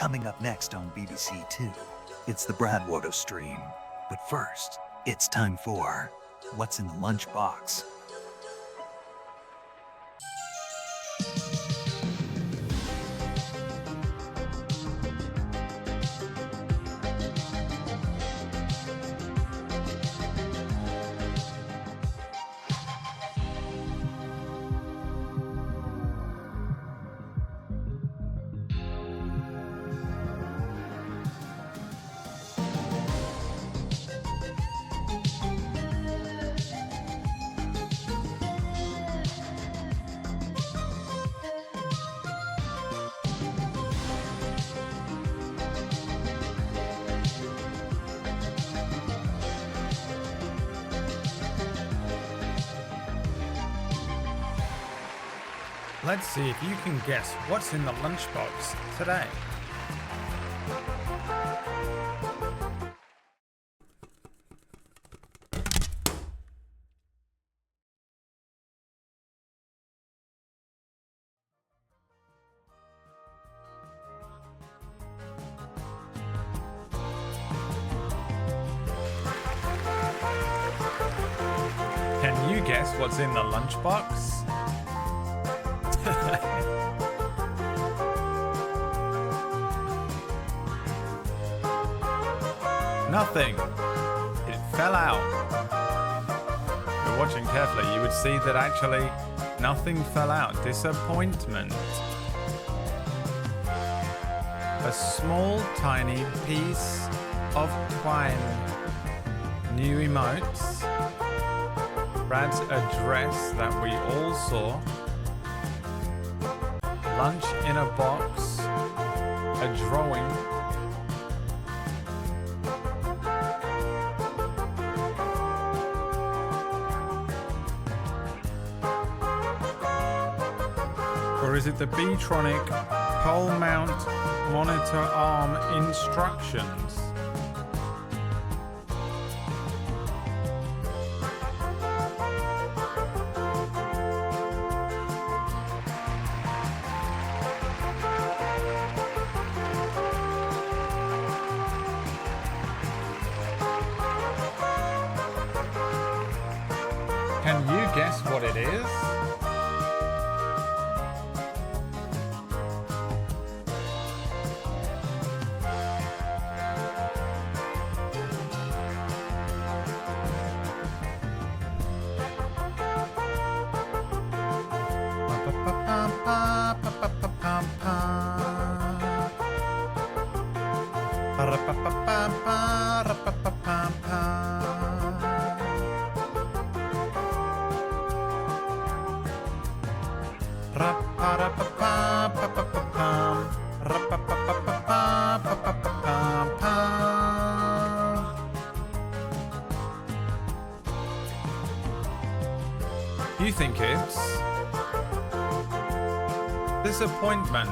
Coming up next on BBC Two, it's the Bradwater stream. But first, it's time for What's in the Lunchbox? Let's see if you can guess what's in the lunchbox today. Can you guess what's in the lunchbox? Nothing. It fell out. If you're watching carefully, you would see that actually nothing fell out. Disappointment. A small, tiny piece of twine. New emotes. Brad's address that we all saw. Lunch in a box. A drawing. Or is it the B-Tronic pole mount monitor arm instructions? Can you guess what it is? You think it's disappointment.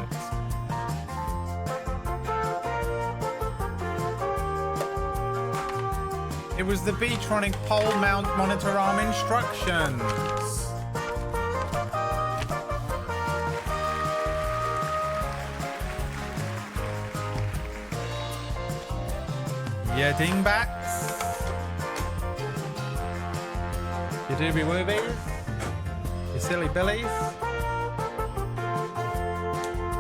It was the B-Tronic pole mount monitor arm instructions. Yeah, dingbats. You doobie woobies. You silly billies.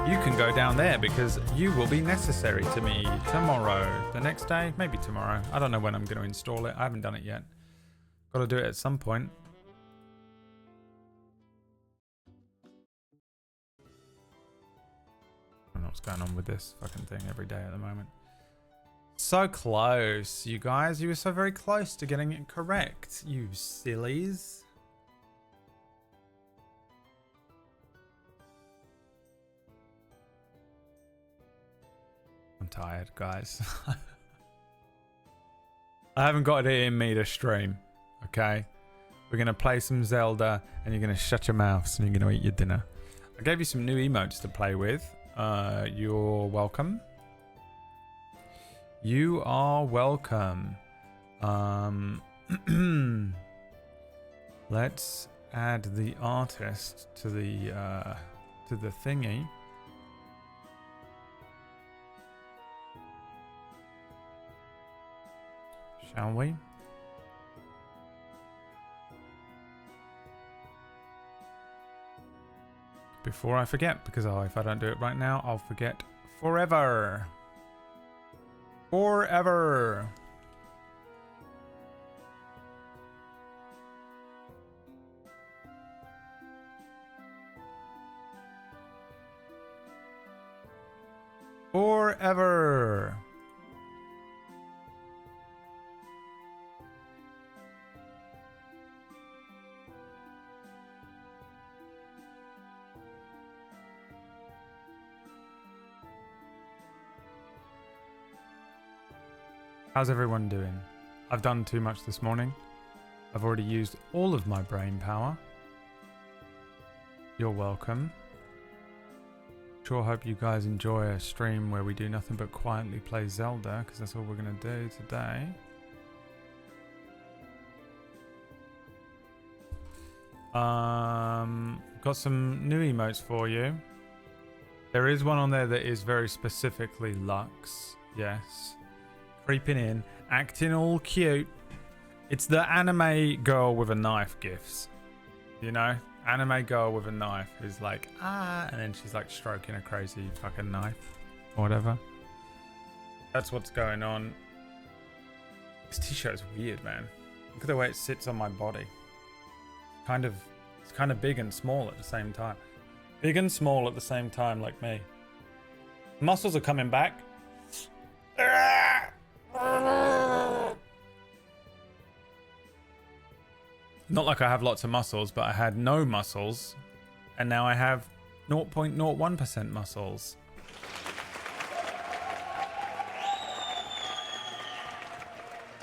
You can go down there because you will be necessary to me tomorrow. The next day? Maybe tomorrow. I don't know when I'm going to install it. I haven't done it yet. Got to do it at some point. I don't know what's going on with this fucking thing every day at the moment. So close, you guys. You were so very close to getting it correct, you sillies. I'm tired, guys. I haven't got it in me to stream, okay? We're going to play some Zelda, and you're going to shut your mouths, and you're going to eat your dinner. I gave you some new emotes to play with. You're welcome. You are welcome. Let's add the artist to the thingy. shall we? Before I forget, because if I don't do it right now, I'll forget forever. Forever. Forever. How's everyone doing? I've done too much this morning. I've already used all of my brain power. You're welcome. Sure hope you guys enjoy a stream where we do nothing but quietly play Zelda, because that's all we're going to do today. Got some new emotes for you. There is one on there that is very specifically Lux. Yes. Creeping in, acting all cute. It's the anime girl with a knife gifs. You know? Anime girl with a knife who's like, and then she's like stroking a crazy fucking knife. Or whatever. That's what's going on. This t-shirt is weird, man. Look at the way it sits on my body. It's kind of big and small at the same time. Big and small at the same time, like me. Muscles are coming back. Not like I have lots of muscles, but I had no muscles. And now I have 0.01% muscles.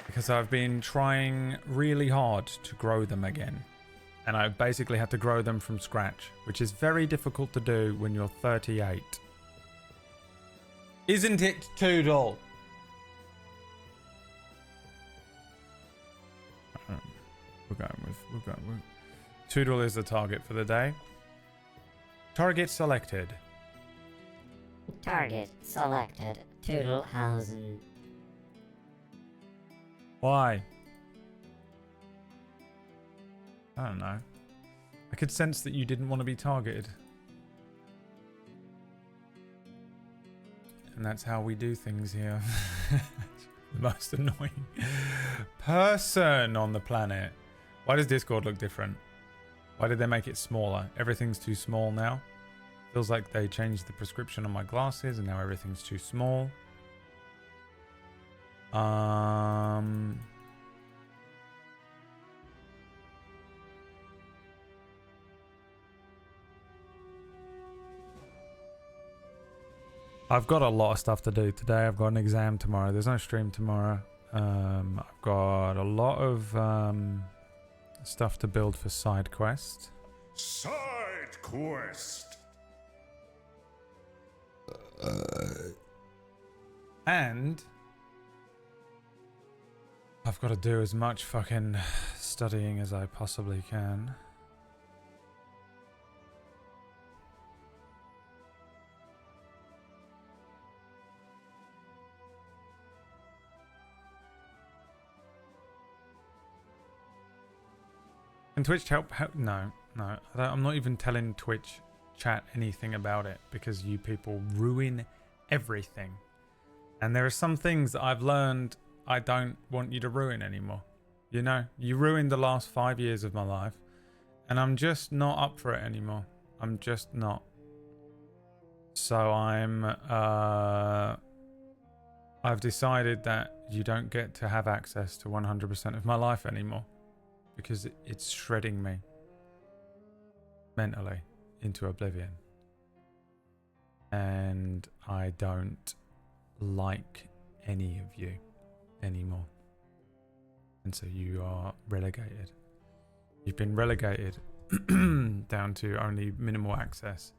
Because I've been trying really hard to grow them again. And I basically had to grow them from scratch, which is very difficult to do when you're 38. Isn't it, Toodle? We're going with Toodle is the target for the day. Target selected. Target selected. Toodlehausen. Why? I don't know. I could sense that you didn't want to be targeted. And that's how we do things here. The most annoying person on the planet. Why does Discord look different? Why did they make it smaller? Everything's too small now. Feels like they changed the prescription on my glasses and now everything's too small. I've got a lot of stuff to do today. I've got an exam tomorrow. There's no stream tomorrow. I've got a lot of stuff to build for side quest. Side quest. And I've got to do as much fucking studying as I possibly can. Can Twitch help? No. I'm not even telling Twitch chat anything about it because you people ruin everything. And there are some things that I've learned I don't want you to ruin anymore. You know, you ruined the last 5 years of my life and I'm just not up for it anymore. I'm just not. So I've decided that you don't get to have access to 100% of my life anymore. Because it's shredding me mentally into oblivion. And I don't like any of you anymore. And so you are relegated. You've been relegated down to only minimal access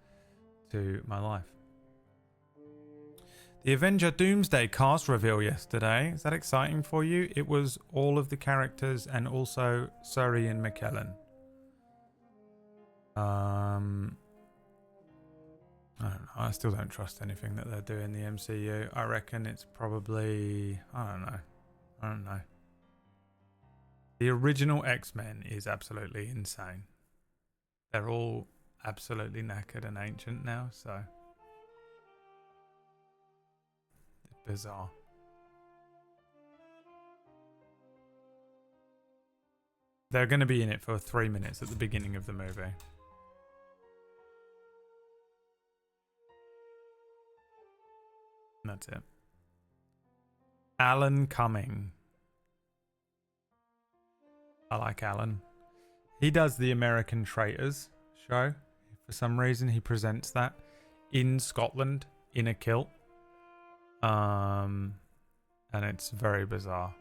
to my life. The Avenger Doomsday cast reveal yesterday. Is that exciting for you? It was all of the characters and also Surrey and McKellen. I don't know. I still don't trust anything that they're doing in the MCU. I reckon it's probably... I don't know. The original X-Men is absolutely insane. They're all absolutely knackered and ancient now, so it's bizarre. They're going to be in it for 3 minutes at the beginning of the movie. That's it. Alan Cumming. I like Alan. He does the American Traitors show. For some reason, he presents that in Scotland in a kilt. And it's very bizarre.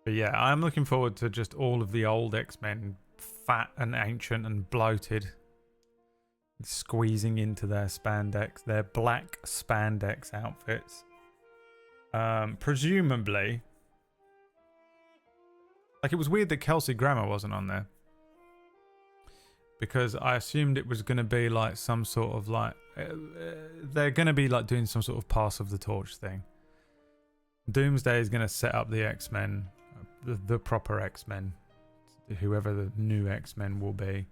But yeah, I'm looking forward to just all of the old X-Men, fat and ancient and bloated, squeezing into their spandex, their black spandex outfits. Presumably, like, it was weird that Kelsey Grammer wasn't on there, because I assumed it was going to be like some sort of like they're going to be like doing some sort of pass of the torch thing. Doomsday is going to set up the X-Men, the proper X-Men, whoever the new X-Men will be.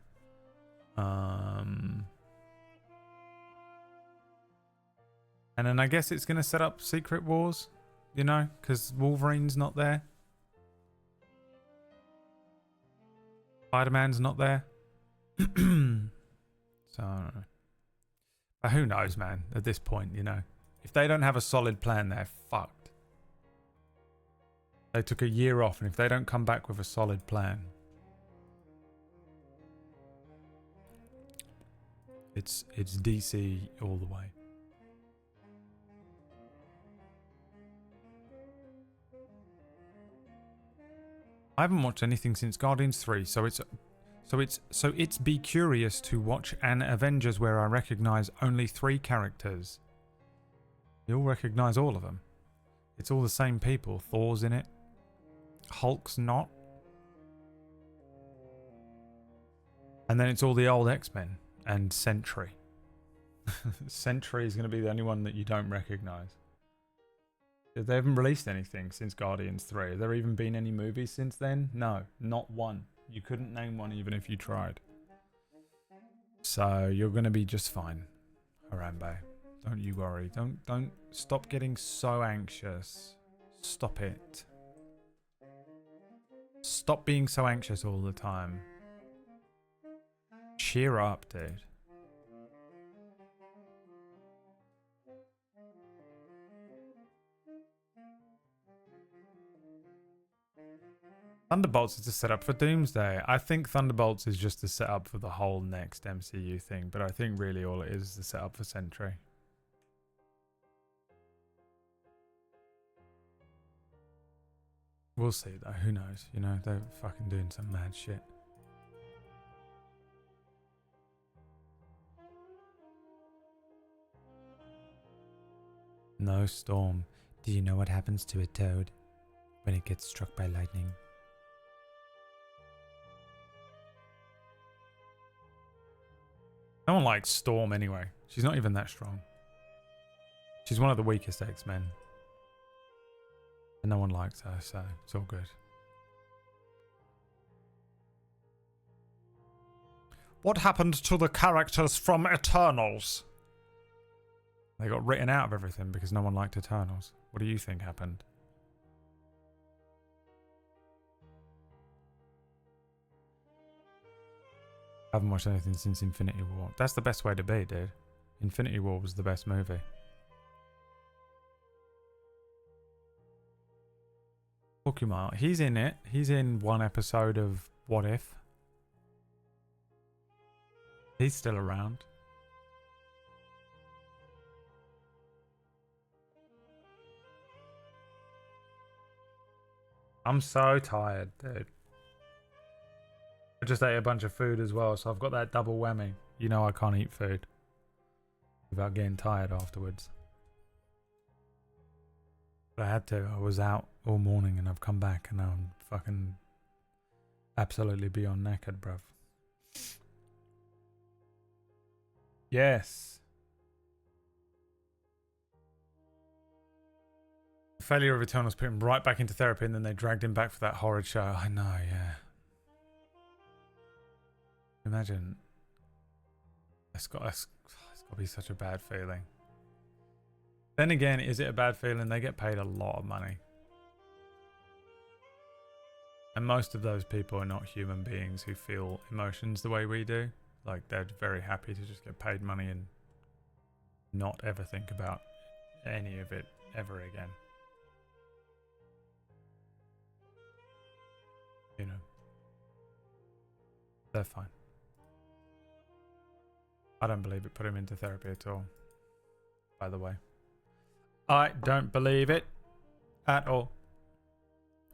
And then I guess it's going to set up Secret Wars, you know, because Wolverine's not there. Spider-Man's not there. So, I don't know. But who knows, man, at this point, you know. If they don't have a solid plan, they're fucked. They took a year off, and if they don't come back with a solid plan, it's DC all the way. I haven't watched anything since Guardians 3, so it's be curious to watch an Avengers where I recognise only 3 characters. You'll recognise all of them. It's all the same people. Thor's in it. Hulk's not. And then it's all the old X-Men and Sentry. Sentry is going to be the only one that you don't recognise. They haven't released anything since Guardians 3. Have there even been any movies since then? No, not one. You couldn't name one even if you tried. So you're going to be just fine, Harambe. Don't you worry. Don't stop getting so anxious. Stop it. Stop being so anxious all the time. Cheer up, dude. Thunderbolts is a setup for Doomsday. I think Thunderbolts is just a setup for the whole next MCU thing, but I think really all it is the setup for Sentry. We'll see though, who knows? You know, they're fucking doing some mad shit. No Storm. Do you know what happens to a toad when it gets struck by lightning? No one likes Storm anyway. She's not even that strong. She's one of the weakest X-Men. And no one likes her, so it's all good. What happened to the characters from Eternals? They got written out of everything because no one liked Eternals. What do you think happened? I haven't watched anything since Infinity War. That's the best way to be, dude. Infinity War was the best movie. Pokemon. He's in it. He's in one episode of What If. He's still around. I'm so tired, dude. I just ate a bunch of food as well, so I've got that double whammy. You know I can't eat food without getting tired afterwards. But I had to. I was out all morning and I've come back and now I'm fucking absolutely beyond knackered, bruv. Yes. The failure of Eternals put him right back into therapy, and then they dragged him back for that horrid show. I know, yeah. Imagine. It's got to be such a bad feeling. Then again, is it a bad feeling? They get paid a lot of money. And most of those people are not human beings who feel emotions the way we do. Like, they're very happy to just get paid money and not ever think about any of it ever again. You know. They're fine. I don't believe it put him into therapy at all. By the way. I don't believe it at all.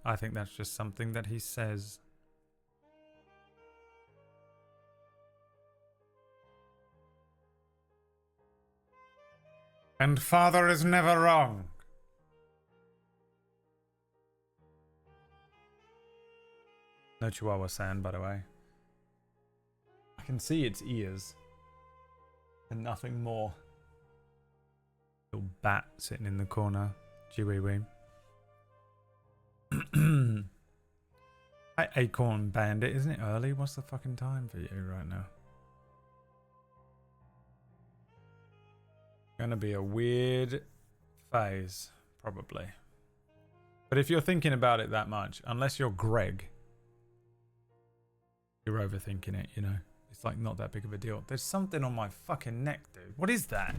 I think that's just something that he says. And father is never wrong. No Chihuahua sand, by the way. I can see its ears. And nothing more. Little bat sitting in the corner. Chihuahua. Hi, Acorn Bandit. Isn't it early? What's the fucking time for you right now? Gonna be a weird phase, probably. But if you're thinking about it that much, unless you're Greg, you're overthinking it, you know? It's like not that big of a deal. There's something on my fucking neck, dude. What is that?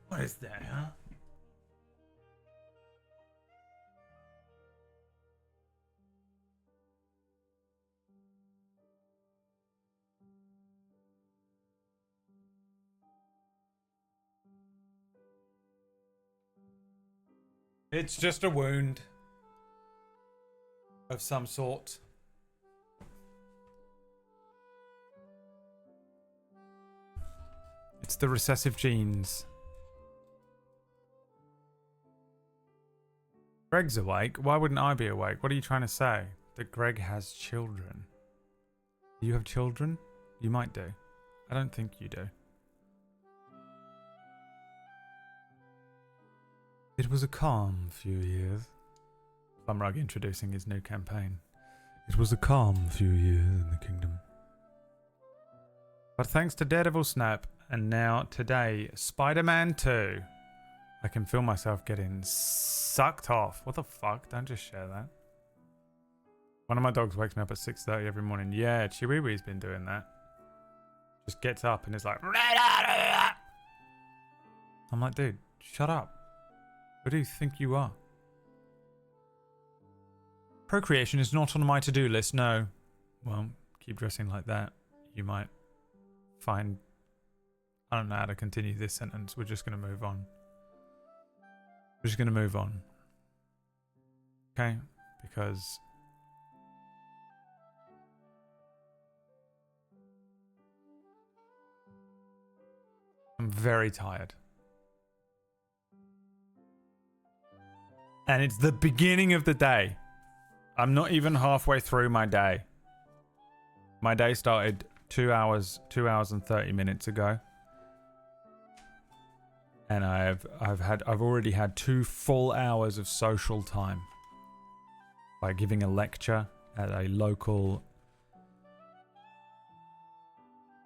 What is that, huh? It's just a wound of some sort. It's the recessive genes. Greg's awake. Why wouldn't I be awake? What are you trying to say? That Greg has children. Do you have children? You might do. I don't think you do. It was a calm few years. Plumrug introducing his new campaign. It was a calm few years in the kingdom. But thanks to Daredevil Snap, and now today, Spider-Man 2, I can feel myself getting sucked off. What the fuck? Don't just share that. One of my dogs wakes me up at 6:30 every morning. Yeah, Chihuahua's been doing that. Just gets up and is like... I'm like, dude, shut up. Who do you think you are? Procreation is not on my to-do list, no. Well, keep dressing like that. You might find... I don't know how to continue this sentence. We're just going to move on. We're just going to move on. Okay? Because... I'm very tired. And it's the beginning of the day. I'm not even halfway through my day. My day started 2 hours and 30 minutes ago. And I've already had 2 full hours of social time by giving a lecture at a local,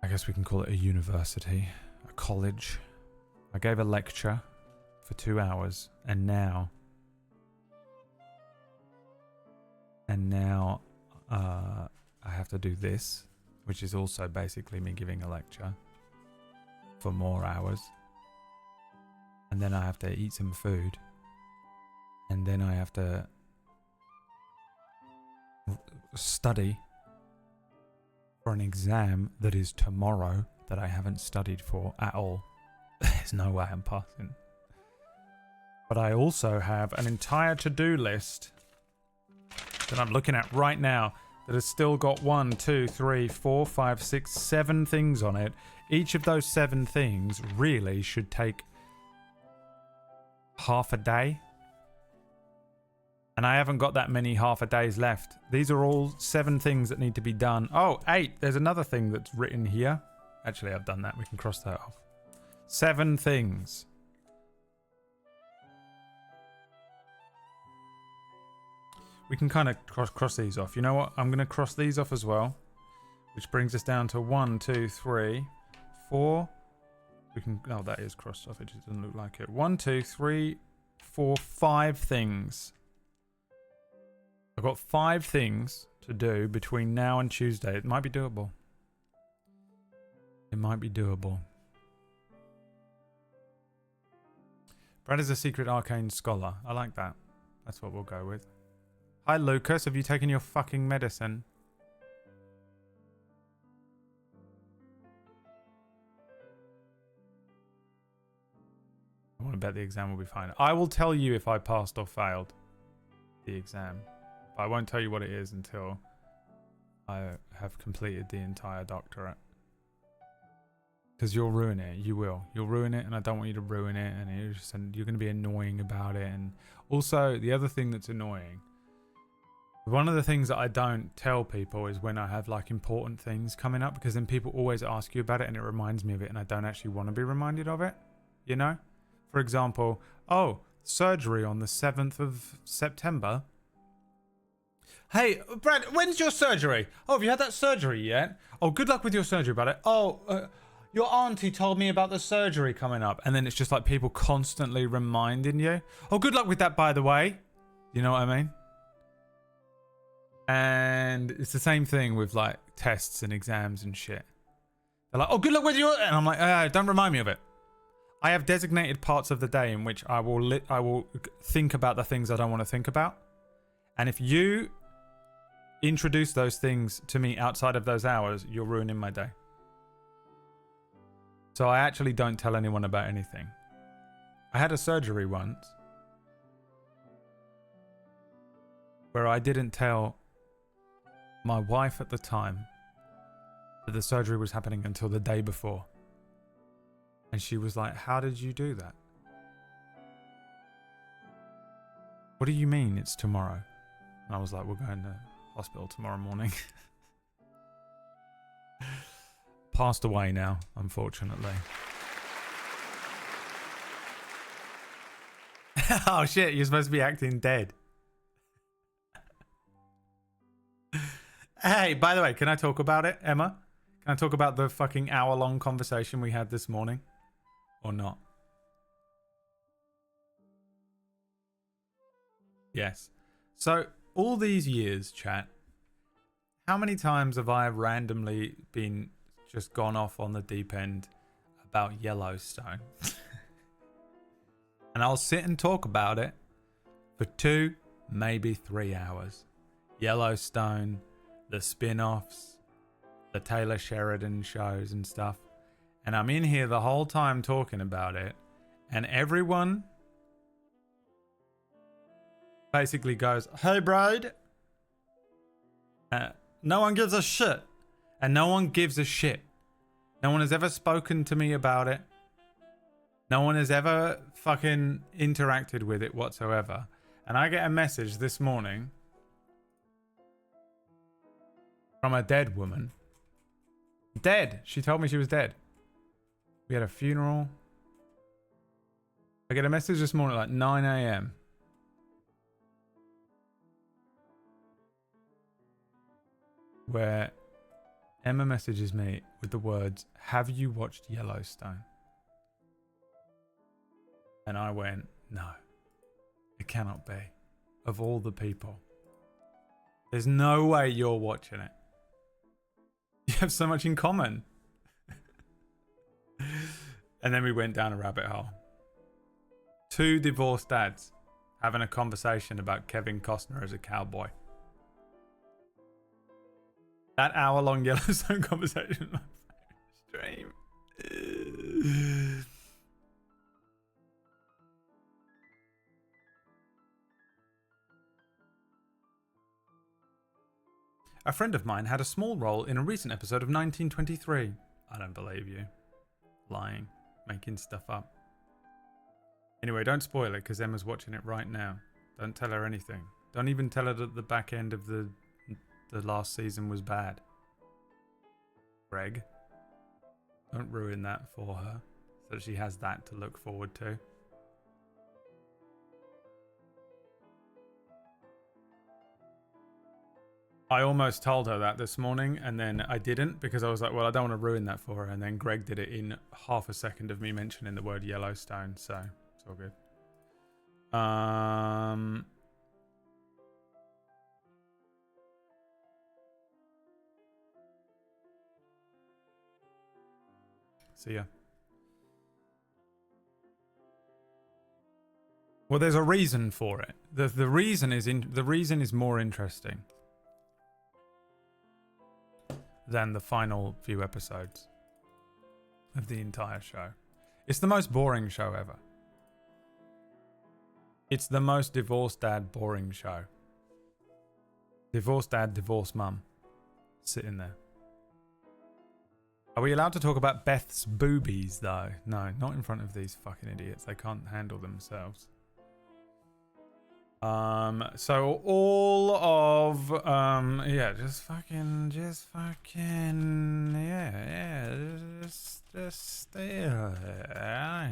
I guess we can call it a university, a college. I gave a lecture for 2 hours, and now I have to do this, which is also basically me giving a lecture for more hours. And then I have to eat some food. And then I have to study for an exam that is tomorrow that I haven't studied for at all. There's no way I'm passing. But I also have an entire to-do list that I'm looking at right now that has still got 1, 2, 3, 4, 5, 6, 7 things on it. Each of those 7 things really should take half a day. And I haven't got that many half a days left. These are all 7 things that need to be done. Oh, 8. There's another thing that's written here. Actually, I've done that. We can cross that off. 7 things. we can kind of cross these off. You know what? I'm going to cross these off as well, which brings us down to 1, 2, 3, 4. We can. Oh, that is crossed off. It just doesn't look like it. 1, 2, 3, 4, 5 things. I've got 5 things to do between now and Tuesday. It might be doable. It might be doable. Brad is a secret arcane scholar. I like that. That's what we'll go with. Hi, Lucas. Have you taken your fucking medicine? I want to bet the exam will be fine. I will tell you if I passed or failed the exam. But I won't tell you what it is until I have completed the entire doctorate. Because you'll ruin it. You will. You'll ruin it, and I don't want you to ruin it. And you're going to be annoying about it. And also, the other thing that's annoying, one of the things that I don't tell people is when I have like important things coming up, because then people always ask you about it and it reminds me of it, and I don't actually want to be reminded of it. You know? For example, oh, surgery on the 7th of September. Hey, Brad, when's your surgery? Oh, have you had that surgery yet? Oh, good luck with your surgery, brother. Oh, your auntie told me about the surgery coming up. And then it's just like people constantly reminding you. Oh, good luck with that, by the way. You know what I mean? And it's the same thing with like tests and exams and shit. They're like, oh, good luck with your... And I'm like, don't remind me of it. I have designated parts of the day in which I will think about the things I don't want to think about. And if you introduce those things to me outside of those hours, you're ruining my day. So I actually don't tell anyone about anything. I had a surgery once where I didn't tell my wife at the time that the surgery was happening until the day before. And she was like, how did you do that? What do you mean it's tomorrow? And I was like, we're going to hospital tomorrow morning. Passed away now, unfortunately. Oh shit, you're supposed to be acting dead. Hey, by the way, can I talk about it, Emma? Can I talk about the fucking hour-long conversation we had this morning? Or not? Yes. So, all these years, chat, how many times have I randomly been just gone off on the deep end about Yellowstone? And I'll sit and talk about it for 2, maybe 3 hours. Yellowstone, the spin-offs, the Taylor Sheridan shows and stuff. And I'm in here the whole time talking about it. And everyone basically goes, hey, Brad. No one gives a shit. And no one gives a shit. No one has ever spoken to me about it. No one has ever fucking interacted with it whatsoever. And I get a message this morning from a dead woman. Dead. She told me she was dead. We had a funeral. I get a message this morning at like 9 a.m. where Emma messages me with the words, have you watched Yellowstone? And I went, no, it cannot be. Of all the people. There's no way you're watching it. You have so much in common. And then we went down a rabbit hole. 2 divorced dads having a conversation about Kevin Costner as a cowboy. That hour-long Yellowstone conversation on my stream. A friend of mine had a small role in a recent episode of 1923. I don't believe you. Lying. Making stuff up. Anyway, don't spoil it because Emma's watching it right now. Don't tell her anything. Don't even tell her that the back end of the last season was bad. Greg. Don't ruin that for her so that she has that to look forward to. I almost told her that this morning, and then I didn't because I was like, well, I don't want to ruin that for her. And then Greg did it in half a second of me mentioning the word Yellowstone, so it's all good. See ya. Well, there's a reason for it. The reason is more interesting than the final few episodes of the entire show. It's the most boring show ever. It's the most divorced dad boring show. Divorced dad, divorced mum. Sitting there. Are we allowed to talk about Beth's boobies though? No, not in front of these fucking idiots. They can't handle themselves. So all of yeah, just fucking I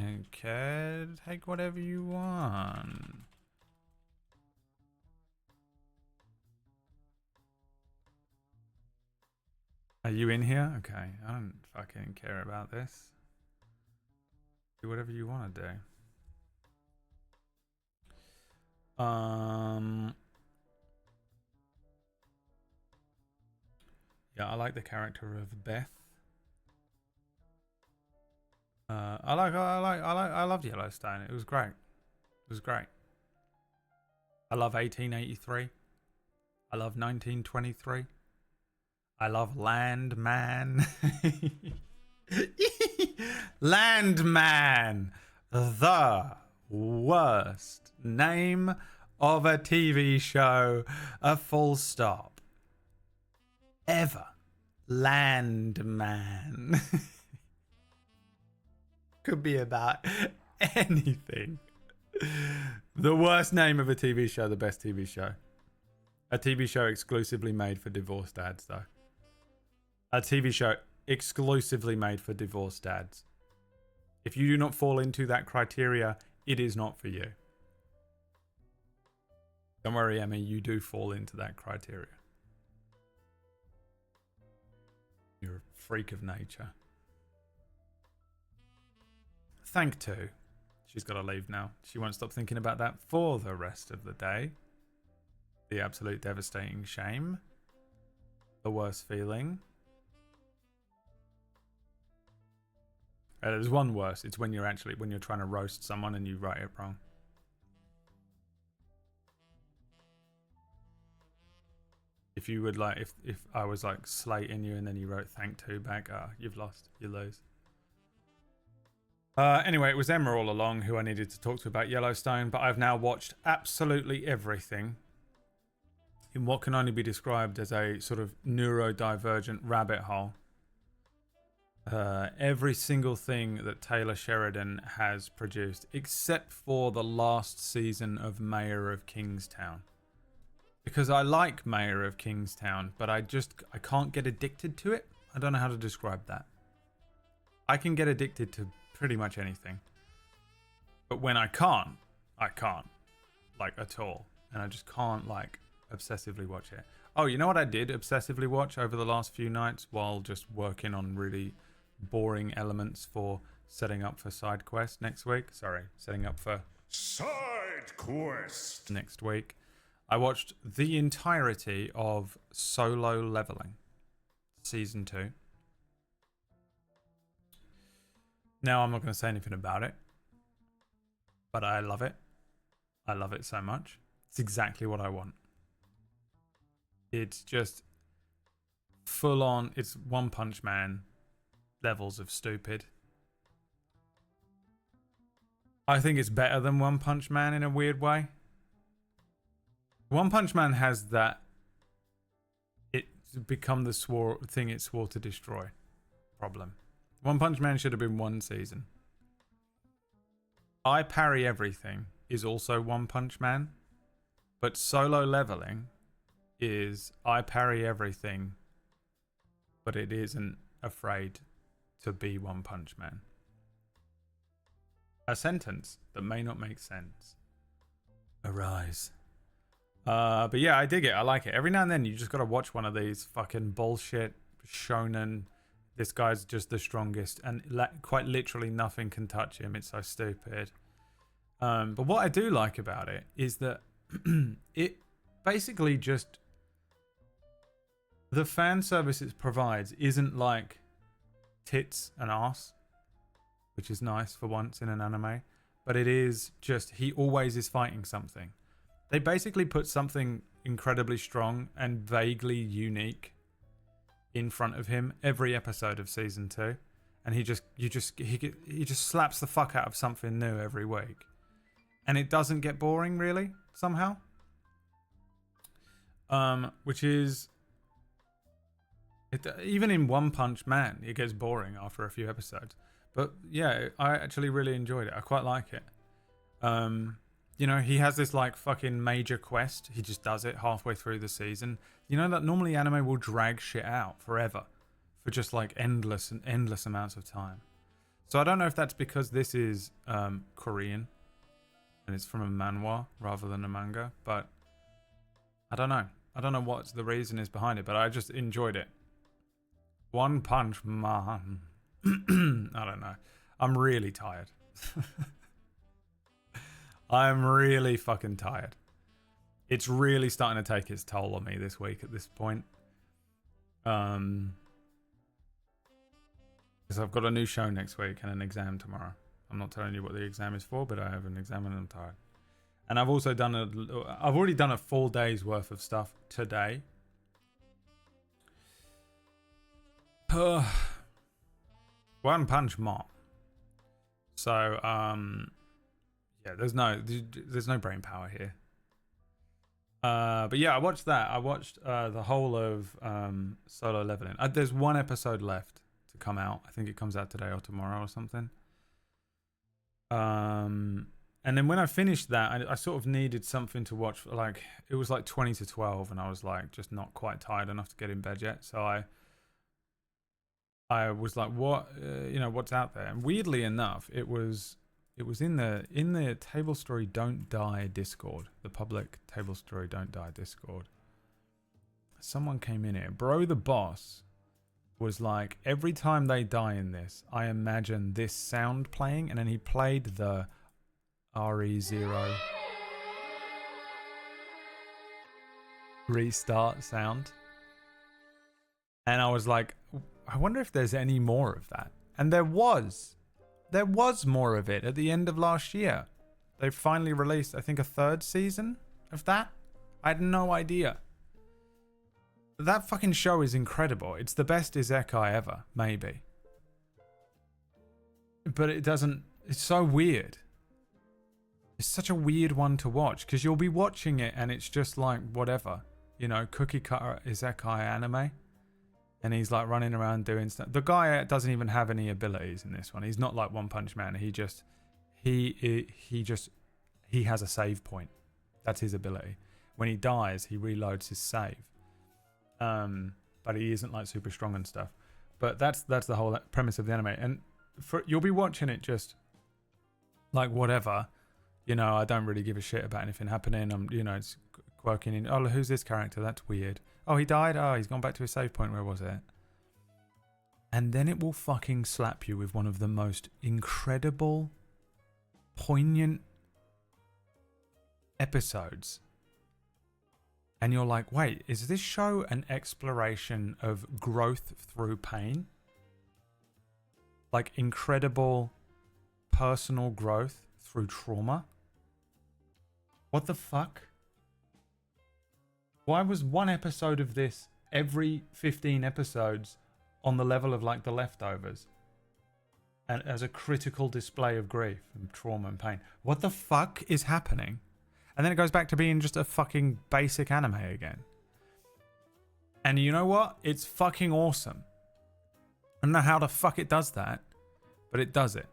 don't care. Take whatever you want. Are you in here? Okay, I don't fucking care about this. Do whatever you want to do. Yeah, I like the character of Beth. I loved Yellowstone. It was great. It was great. I love 1883. I love 1923. I love Landman. Landman, the worst name of a TV show, a full stop. Ever. Landman. Could be about anything. The worst name of a TV show, the best TV show. A TV show exclusively made for divorced dads, though. A TV show exclusively made for divorced dads. If you do not fall into that criteria, it is not for you. Don't worry, Emmy, you do fall into that criteria. You're a freak of nature. Thank to. She's got to leave now. She won't stop thinking about that for the rest of the day. The absolute devastating shame. The worst feeling. There's one worse. It's when you're trying to roast someone and you write it wrong. If you would like, if I was like slating you and then you wrote thank to back, you've lost. You lose. Anyway, it was Emma all along who I needed to talk to about Yellowstone, but I've now watched absolutely everything in what can only be described as a sort of neurodivergent rabbit hole. Every single thing that Taylor Sheridan has produced, except for the last season of Mayor of Kingstown. Because I like Mayor of Kingstown, but I can't get addicted to it. I don't know how to describe that. I can get addicted to pretty much anything. But when I can't, like, at all. And I just can't, like, obsessively watch it. Oh, you know what I did obsessively watch over the last few nights while just working on really boring elements for setting up for side quest next week? Sorry, setting up for Side quest next week. I watched the entirety of Solo Leveling, Season 2. Now, I'm not going to say anything about it, but I love it. I love it so much. It's exactly what I want. It's just full on, it's One Punch Man levels of stupid. I think it's better than One Punch Man in a weird way. One Punch Man has that it's become the thing it swore to destroy problem. One Punch Man should have been one season. I Parry Everything is also One Punch Man, but Solo Leveling is I parry everything, but it isn't afraid to be One Punch Man. A sentence that may not make sense. Arise. But yeah, I dig it. I like it. Every now and then, you just got to watch one of these fucking bullshit shonen. This guy's just the strongest, and quite literally nothing can touch him. It's so stupid. But what I do like about it is that it basically just, the fan service it provides isn't like tits and ass, which is nice for once in an anime, but it is just, he always is fighting something. They basically put something incredibly strong and vaguely unique in front of him every episode of season 2, and he just slaps the fuck out of something new every week, and it doesn't get boring really somehow. Which is, even in One Punch Man, it gets boring after a few episodes. But yeah, I actually really enjoyed it. I quite like it. You know, he has this like fucking major quest. He just does it halfway through the season. You know that normally anime will drag shit out forever for just like endless amounts of time. So I don't know if that's because this is Korean and it's from a manhwa rather than a manga, but I don't know. I don't know what the reason is behind it, but I just enjoyed it. One Punch Man. I don't know. I'm really tired. I'm really fucking tired. It's really starting to take its toll on me this week at this point. Because I've got a new show next week and an exam tomorrow. I'm not telling you what the exam is for, but I have an exam and I'm tired. And I've also I've already done a full day's worth of stuff today. One Punch Man. So, yeah, there's no brain power here. But yeah, I watched that. I watched the whole of Solo Leveling. There's one episode left to come out. I think it comes out today or tomorrow or something. And then when I finished that, I sort of needed something to watch. Like, it was like 20 to 12, and I was like just not quite tired enough to get in bed yet. So I was like, what, what's out there? And weirdly enough, it was in the Table Story Don't Die Discord, the public Table Story Don't Die Discord. Someone came in here. Bro the Boss was like, every time they die in this, I imagine this sound playing, and then he played the RE0 restart sound. And I was like, I wonder if there's any more of that. And there was more of it at the end of last year. They finally released, I think, a 3rd season of that. I had no idea. That fucking show is incredible. It's the best isekai ever, maybe. But it's so weird. It's such a weird one to watch, because you'll be watching it and it's just like whatever, cookie cutter isekai anime. And he's like running around doing stuff. The guy doesn't even have any abilities in this one. He's not like One Punch Man. He has a save point. That's his ability. When he dies, he reloads his save. But he isn't like super strong and stuff. But that's the whole premise of the anime. And you'll be watching it just like whatever. I don't really give a shit about anything happening. It's working in. Oh, who's this character? That's weird. Oh, he died? Oh, he's gone back to his save point. Where was it? And then it will fucking slap you with one of the most incredible, poignant episodes. And you're like, wait, is this show an exploration of growth through pain? Like incredible personal growth through trauma? What the fuck? Why was one episode of this every 15 episodes on the level of like The Leftovers? And as a critical display of grief and trauma and pain. What the fuck is happening? And then it goes back to being just a fucking basic anime again. And you know what? It's fucking awesome. I don't know how the fuck it does that, but it does it.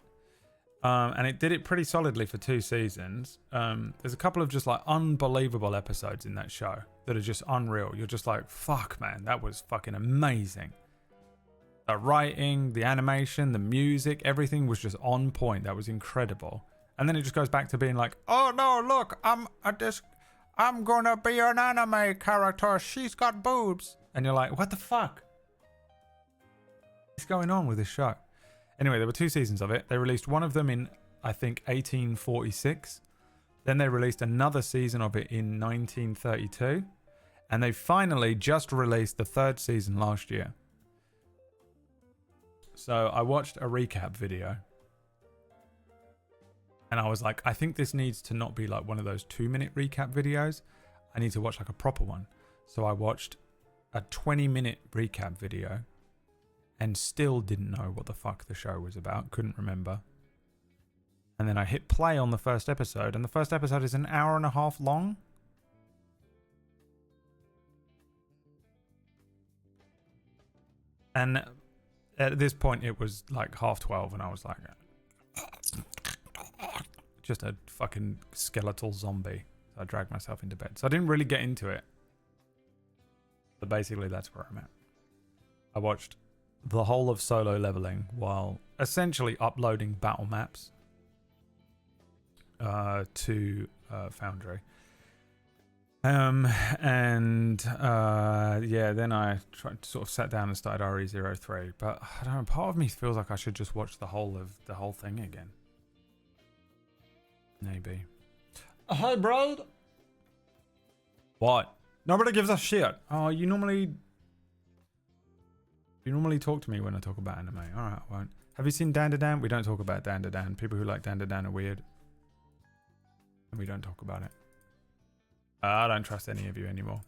And it did it pretty solidly for 2 seasons. There's a couple of just like unbelievable episodes in that show that are just unreal. You're just like, fuck, man, that was fucking amazing. The writing, the animation, the music, everything was just on point. That was incredible. And then it just goes back to being like, oh no, look, I'm gonna be an anime character. She's got boobs. And you're like, what the fuck? What's going on with this show? Anyway, there were 2 seasons of it. They released one of them in, I think, 1846. Then they released another season of it in 1932. And they finally just released the 3rd season last year. So I watched a recap video. And I was like, I think this needs to not be like one of those 2-minute recap videos. I need to watch like a proper one. So I watched a 20-minute recap video and still didn't know what the fuck the show was about. Couldn't remember. And then I hit play on the first episode, and the first episode is an hour and a half long. And at this point, it was like 12:30, and I was like, just a fucking skeletal zombie. So I dragged myself into bed. So I didn't really get into it. But basically, that's where I'm at. I watched the whole of Solo Leveling while essentially uploading battle maps to Foundry. Then I sort of sat down and started RE03. But I don't know, part of me feels like I should just watch the whole thing again. Maybe. Hi, bro. What? Nobody gives a shit. Oh, you normally talk to me when I talk about anime. All right, I won't. Have you seen Dan? We don't talk about Dan. People who like Dan are weird. And we don't talk about it. I don't trust any of you anymore.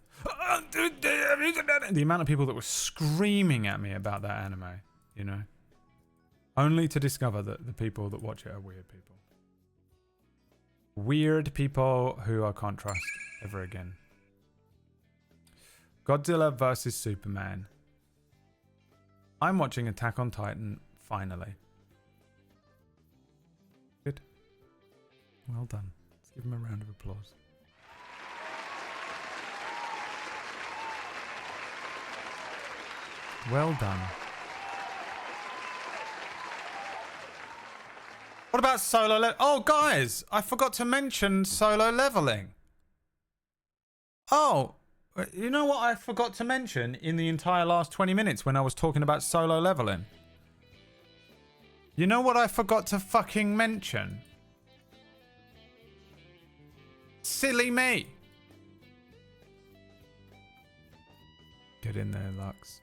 The amount of people that were screaming at me about that anime, you know. Only to discover that the people that watch it are weird people. Weird people who I can't trust ever again. Godzilla vs. Superman. I'm watching Attack on Titan, finally. Good. Well done. Let's give him a round of applause. Well done. What about Solo Leveling? Oh, guys, I forgot to mention Solo Leveling. Oh, you know what I forgot to mention in the entire last 20 minutes when I was talking about Solo Leveling? You know what I forgot to fucking mention? Silly me. Get in there, Lux.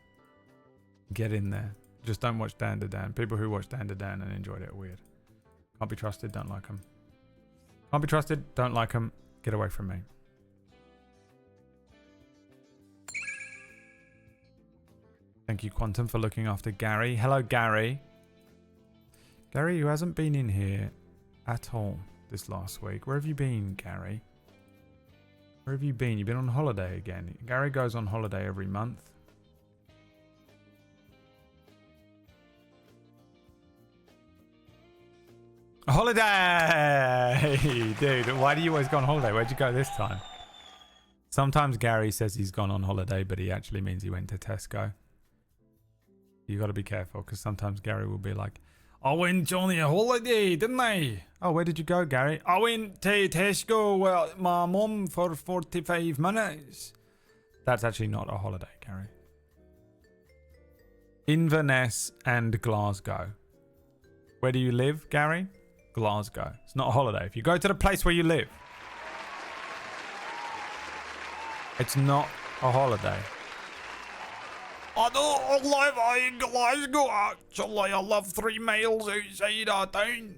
Get in there. Just don't watch Dan. People who watch Dan and enjoyed it are weird. Can't be trusted, don't like them. Can't be trusted, don't like them. Get away from me. Thank you, Quantum, for looking after Gary. Hello, Gary. Gary, who hasn't been in here at all this last week. Where have you been, Gary? Where have you been? You've been on holiday again. Gary goes on holiday every month. Holiday! Dude, why do you always go on holiday? Where'd you go this time? Sometimes Gary says he's gone on holiday, but he actually means he went to Tesco. You got to be careful, because sometimes Gary will be like, I went on a holiday, didn't I? Oh, where did you go, Gary? I went to Tesco with my mum for 45 minutes. That's actually not a holiday, Gary. Inverness and Glasgow. Where do you live, Gary? Glasgow. It's not a holiday. If you go to the place where you live, it's not a holiday. I don't live in Glasgow, actually. I live 3 miles outside of town.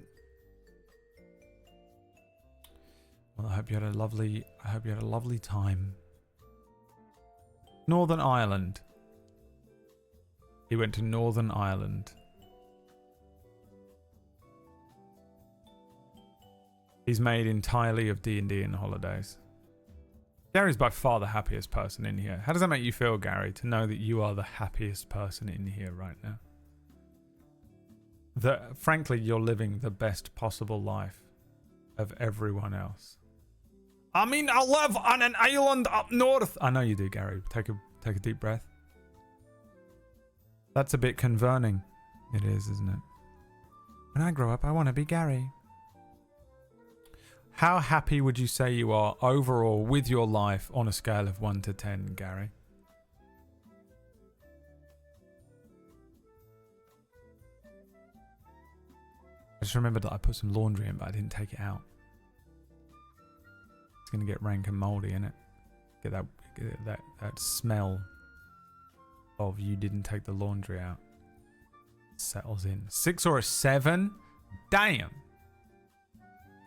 Well, I hope you had a lovely time. Northern Ireland. He went to Northern Ireland. He's made entirely of D&D and holidays. Gary's by far the happiest person in here. How does that make you feel, Gary, to know that you are the happiest person in here right now? That, frankly, you're living the best possible life of everyone else. I mean, I live on an island up north. I know you do, Gary. Take a deep breath. That's a bit converting. It is, isn't it? When I grow up, I want to be Gary. How happy would you say you are overall with your life on a scale of 1 to 10, Gary? I just remembered that I put some laundry in, but I didn't take it out. It's gonna get rank and mouldy, innit? Get that smell of you didn't take the laundry out. Settles in. 6 or a 7? Damn.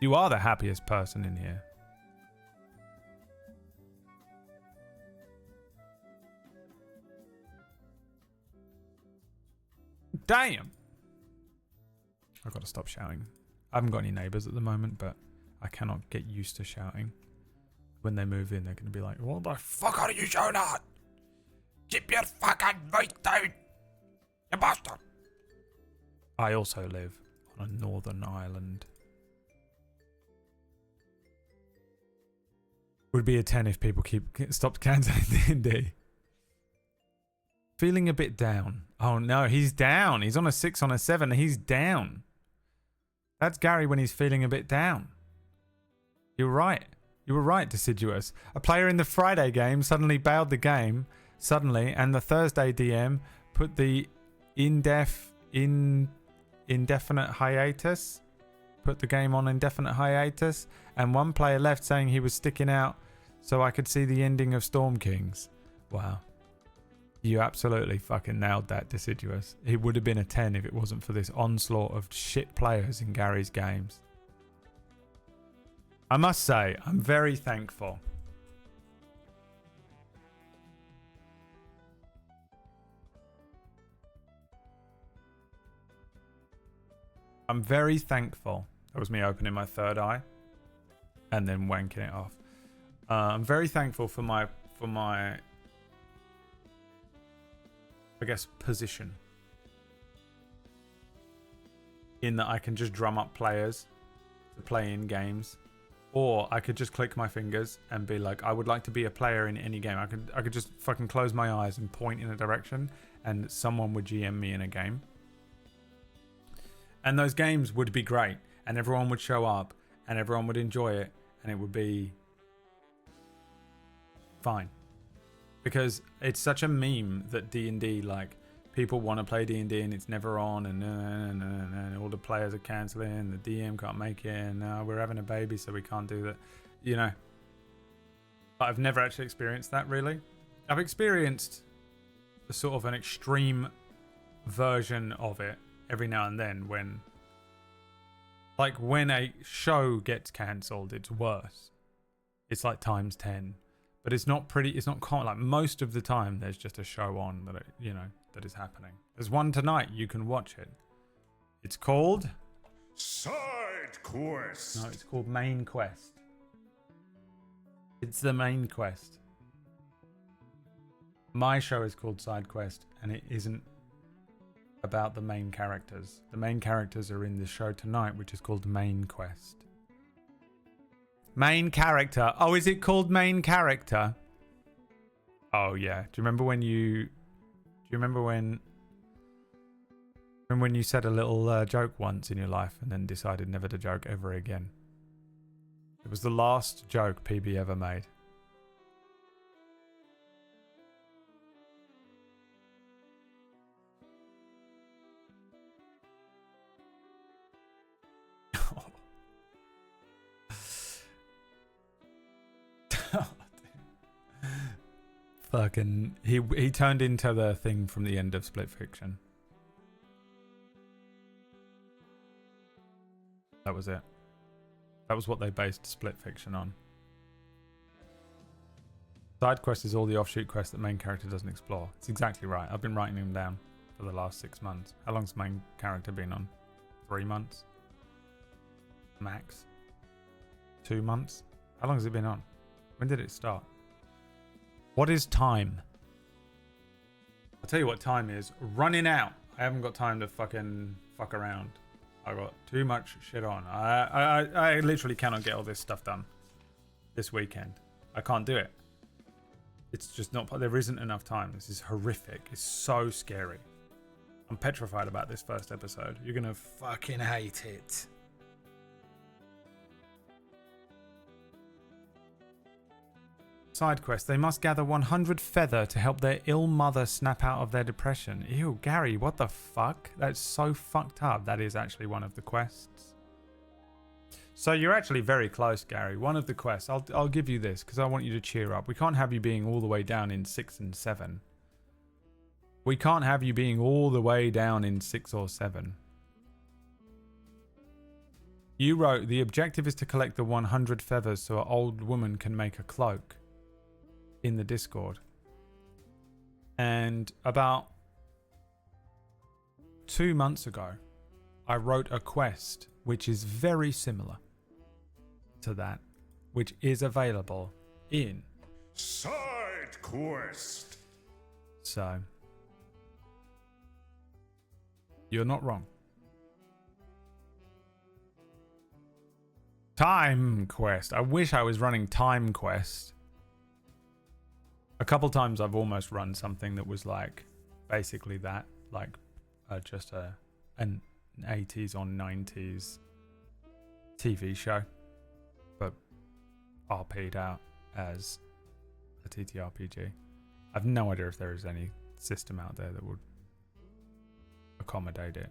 You are the happiest person in here. Damn. I've got to stop shouting. I haven't got any neighbours at the moment, but I cannot get used to shouting. When they move in, they're going to be like, what the fuck are you shouting at? Keep your fucking voice down, you bastard. I also live on a northern island. Would be a 10 if people stopped cancelling D&D. Feeling a bit down. Oh no, he's down. He's on a 6 on a 7. He's down. That's Gary when he's feeling a bit down. You're right. You were right, Deciduous. A player in the Friday game suddenly bailed the game, and the Thursday DM put the indefinite hiatus. Put the game on indefinite hiatus, and one player left saying he was sticking out so I could see the ending of Storm Kings. Wow. You absolutely fucking nailed that, Deciduous. It would have been a 10 if it wasn't for this onslaught of shit players in Gary's games. I must say, I'm very thankful. I'm very thankful. That was me opening my third eye and then wanking it off. I'm very thankful for my I guess position, in that I can just drum up players to play in games, or I could just click my fingers and be like, I would like to be a player in any game. I could just fucking close my eyes and point in a direction and someone would GM me in a game. And those games would be great, and everyone would show up, and everyone would enjoy it, and it would be fine. Because it's such a meme that D&D, like, people want to play D&D and it's never on, and all the players are cancelling, the DM can't make it, and we're having a baby so we can't do that, you know. But I've never actually experienced that, really. I've experienced a sort of an extreme version of it every now and then, when a show gets cancelled, it's worse. It's like times 10. But it's not common. Like, most of the time there's just a show on that is happening. There's one tonight, you can watch it. It's called Side Quest. No, it's called Main Quest. It's the Main Quest. My show is called Side Quest, and it isn't about the main characters. The main characters are in the show tonight, which is called Main Quest. Main character. Oh, is it called Main Character? Oh yeah. Do you remember when you said a little joke once in your life and then decided never to joke ever again? It was the last joke PB ever made. Fucking he turned into the thing from the end of Split Fiction. That was it. That was what they based Split Fiction on. Side quest is all the offshoot quests that main character doesn't explore. It's exactly right. I've been writing them down for the last 6 months. How long's main character been on? 3 months? Max? 2 months? How long has it been on? When did it start? What is time? I'll tell you what time is. Running out. I haven't got time to fucking fuck around. I got too much shit on. I literally cannot get all this stuff done this weekend. I can't do it. It's just not. There isn't enough time. This is horrific. It's so scary. I'm petrified about this first episode. You're gonna fucking hate it. Side quest. They must gather 100 feather to help their ill mother snap out of their depression. Ew, Gary, what the fuck? That's so fucked up. That is actually one of the quests. So you're actually very close, Gary. One of the quests. I'll give you this because I want you to cheer up. We can't have you being all the way down in 6 and 7. We can't have you being all the way down in 6 or 7. You wrote, the objective is to collect the 100 feathers so an old woman can make a cloak in the Discord. And about 2 months ago, I wrote a quest which is very similar to that, which is available in Side quest. So, you're not wrong. Time quest. I wish I was running time quest. A couple times I've almost run something that was like basically that, like just an 80s or 90s TV show, but RP'd out as a TTRPG. I've no idea if there is any system out there that would accommodate it.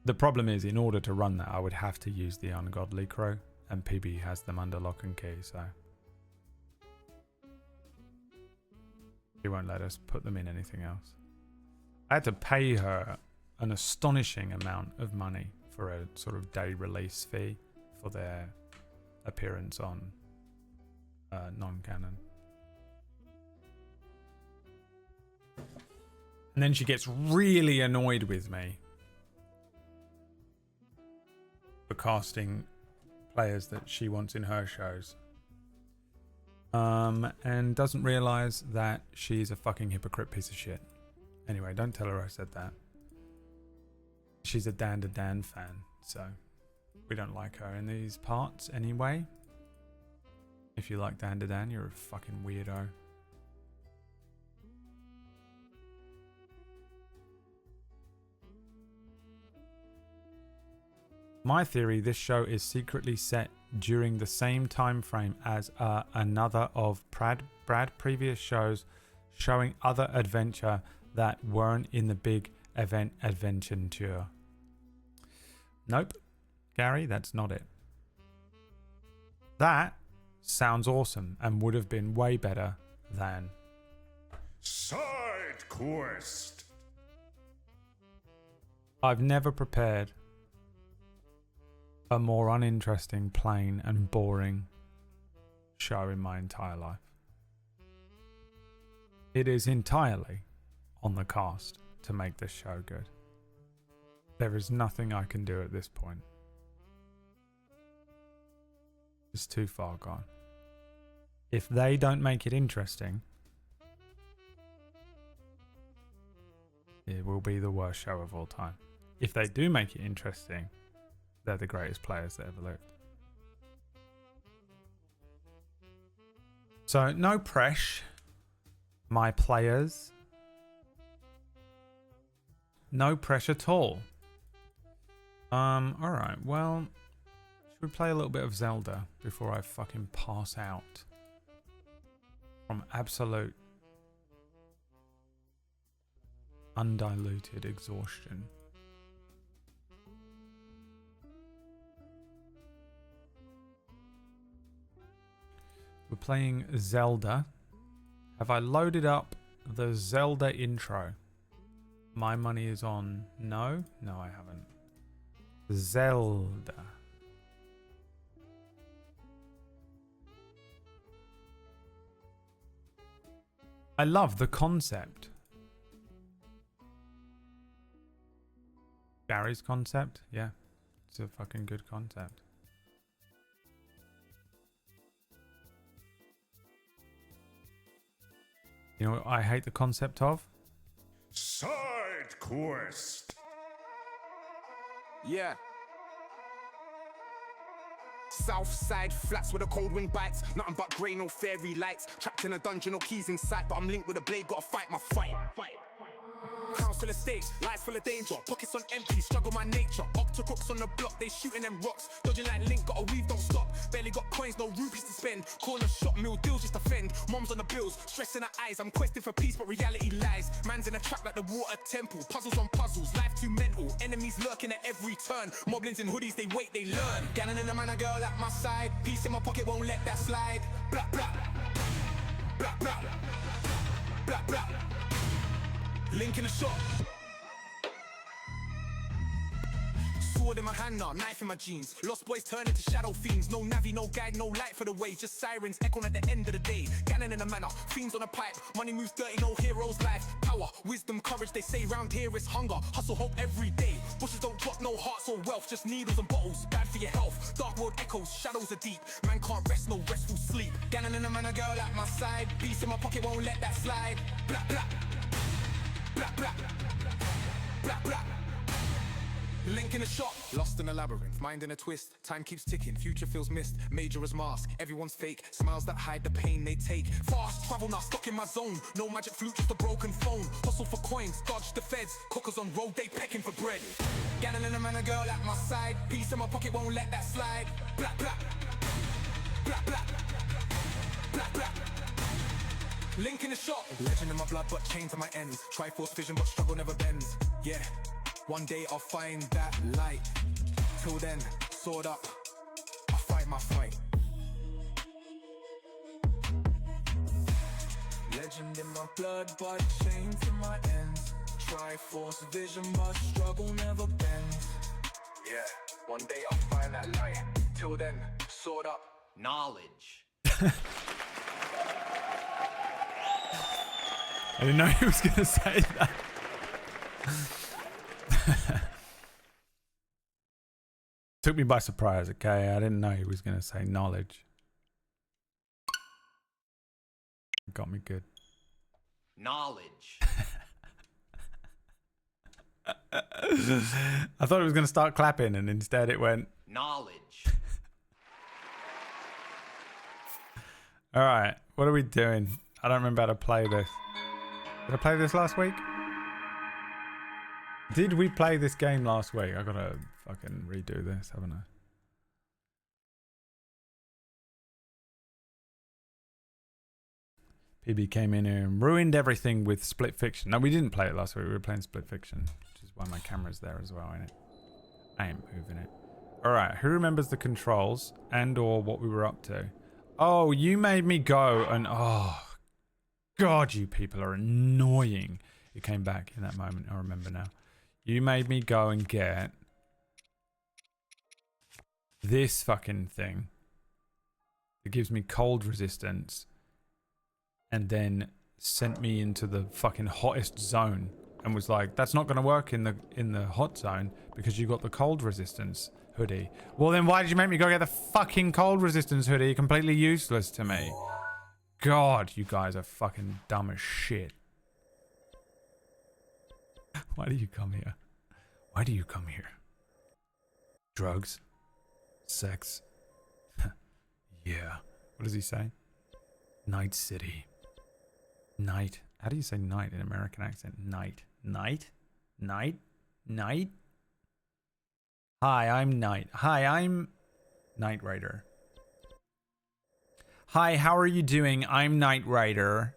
The problem is, in order to run that, I would have to use the Ungodly Crow, and PB has them under lock and key, so he won't let us put them in anything else. I had to pay her an astonishing amount of money for a sort of day release fee for their appearance on non-canon. And then she gets really annoyed with me for casting players that she wants in her shows. And doesn't realise that she's a fucking hypocrite piece of shit. Anyway, don't tell her I said that. She's a Dan to Dan fan, so we don't like her in these parts anyway. If you like Dan to Dan, you're a fucking weirdo. My theory, this show is secretly set during the same time frame as another of Brad previous shows showing other adventure that weren't in the big event adventure. Nope, Gary, that's not it. That sounds awesome and would have been way better than Side quest. I've never prepared a more uninteresting, plain and boring show in my entire life. It is entirely on the cast to make this show good. There is nothing I can do at this point. It's too far gone. If they don't make it interesting, it will be the worst show of all time. If they do make it interesting, they're the greatest players that ever lived. So, no pressure, my players. No pressure at all. Alright, well, should we play a little bit of Zelda before I fucking pass out from absolute undiluted exhaustion? We're playing Zelda. Have I loaded up the Zelda intro? My money is on no. No, I haven't. Zelda. I love the concept. Gary's concept? Yeah. It's a fucking good concept. You know what I hate the concept of? Side quest. Yeah. Southside flats where the cold wind bites. Nothing but grey, no fairy lights. Trapped in a dungeon, no keys in sight. But I'm linked with a blade, gotta fight my fight. Crowns full of stakes, lives full of danger. Pockets on empty, struggle my nature. Octocrooks on the block, they shooting them rocks. Dodging like Link, got a weave, don't stop. Barely got coins, no rupees to spend. Corner shop, meal deals just to fend. Mom's on the bills, stress in her eyes. I'm questing for peace, but reality lies. Man's in a trap like the water temple. Puzzles on puzzles, life too mental. Enemies lurking at every turn. Moblins in hoodies, they wait, they learn. Gannon and a man, a girl at my side. Peace in my pocket, won't let that slide. Blah, blah. Blah, blah. Blah, blah. Link in the shop. Sword in my hand now, knife in my jeans. Lost boys turn into shadow fiends. No navvy, no guide, no light for the way. Just sirens echoing at the end of the day. Gannon in a manor, fiends on a pipe. Money moves dirty, no heroes life. Power, wisdom, courage, they say round here is hunger. Hustle, hope every day. Bushes don't drop, no hearts or wealth. Just needles and bottles, bad for your health. Dark world echoes, shadows are deep. Man can't rest, no restful sleep. Gannon in a manor, girl at my side. Beast in my pocket, won't let that slide. Blah, blah. Blah, blah. Blah, blah. Link in a shop, lost in a labyrinth, mind in a twist. Time keeps ticking, future feels missed. Major as mask, everyone's fake. Smiles that hide the pain they take. Fast travel now, stuck in my zone. No magic flute, just a broken phone. Hustle for coins, dodge the feds. Cookers on road, they pecking for bread. Gannon and a man, a girl at my side. Peace in my pocket, won't let that slide. Blah, blah. Blah, blah. Blah, blah. Link in the shop, legend in my blood, but chained to my ends. Triforce vision, but struggle never bends. Yeah. One day I'll find that light. Till then, sword up, I fight my fight. Legend in my blood, but chained to my ends. Triforce vision, but struggle never bends. Yeah, one day I'll find that light. Till then, sword up, knowledge. I didn't know he was going to say that. Took me by surprise, okay? I didn't know he was going to say knowledge. Got me good. Knowledge. I thought it was going to start clapping and instead it went Knowledge. Alright, what are we doing? I don't remember how to play this. Did I play this last week? Did we play this game last week? I gotta fucking redo this, haven't I? PB came in here and ruined everything with Split Fiction. No, we didn't play it last week. We were playing Split Fiction, which is why my camera's there as well, ain't it? I ain't moving it. Alright, who remembers the controls and or what we were up to? Oh, you made me go and... Oh, God, you people are annoying. It came back in that moment. I remember now. You made me go and get this fucking thing. It gives me cold resistance and then sent me into the fucking hottest zone and was like, that's not going to work in the hot zone because you got the cold resistance hoodie. Well, then why did you make me go get the fucking cold resistance hoodie? Completely useless to me. God, you guys are fucking dumb as shit. Why do you come here? Why do you come here? Drugs? Sex? Yeah. What does he say? Night City. Night. How do you say night in American accent? Night. Night? Night? Night? Hi, I'm Night. Hi, I'm Knight Rider. Hi, how are you doing? I'm Knight Rider.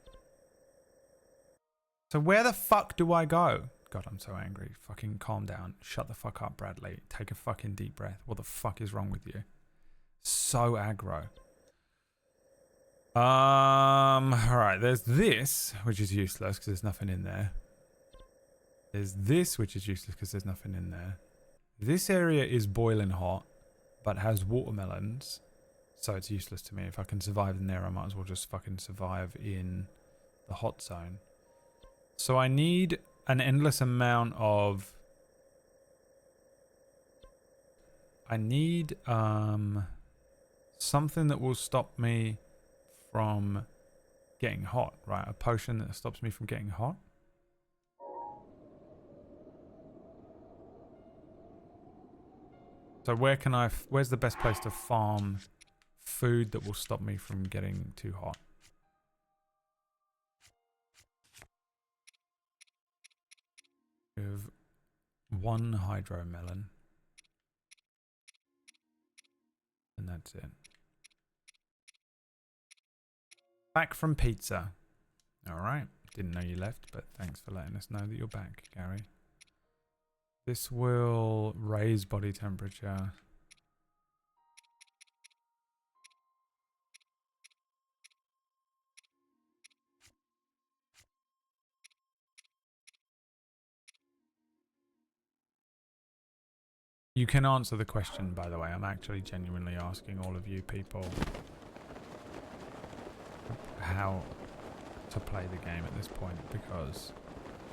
So where the fuck do I go? God, I'm so angry. Fucking calm down. Shut the fuck up, Bradley. Take a fucking deep breath. What the fuck is wrong with you? So aggro. Alright, there's this, which is useless because there's nothing in there. There's this, which is useless because there's nothing in there. This area is boiling hot, but has watermelons. So it's useless to me. If I can survive in there, I might as well just fucking survive in the hot zone. So I need an endless amount of... I need something that will stop me from getting hot, right? A potion that stops me from getting hot. So where's the best place to farm food that will stop me from getting too hot? We have one hydro melon. And that's it. Back from pizza. Alright. Didn't know you left, but thanks for letting us know that you're back, Gary. This will raise body temperature. You can answer the question, by the way. I'm actually genuinely asking all of you people how to play the game at this point, because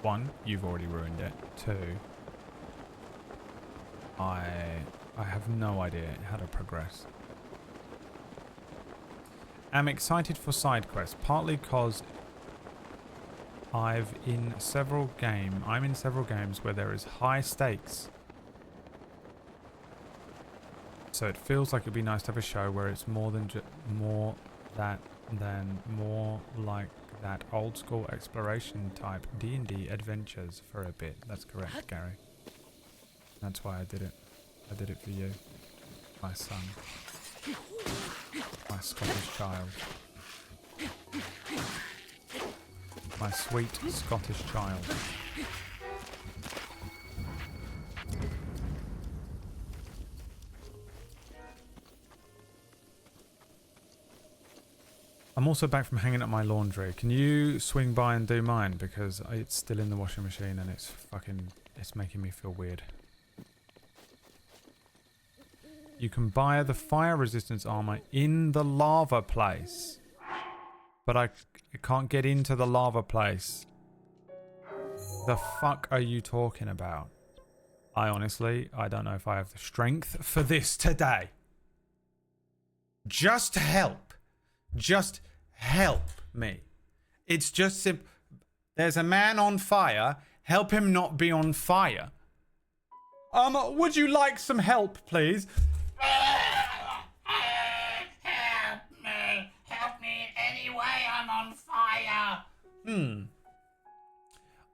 one, you've already ruined it. Two, I have no idea how to progress. I'm excited for side quests, partly because I'm in several games where there is high stakes. So it feels like it'd be nice to have a show where it's more like that old school exploration type D&D adventures for a bit. That's correct, Gary. That's why I did it. I did it for you, my son, my Scottish child, my sweet Scottish child. I'm also back from hanging up my laundry. Can you swing by and do mine? Because it's still in the washing machine and it's making me feel weird. You can buy the fire resistance armor in the lava place. But I can't get into the lava place. The fuck are you talking about? I don't know if I have the strength for this today. Just help. Just help me. It's just simple. There's a man on fire. Help him not be on fire. Would you like some help, please? Help me. Help me anyway. I'm on fire.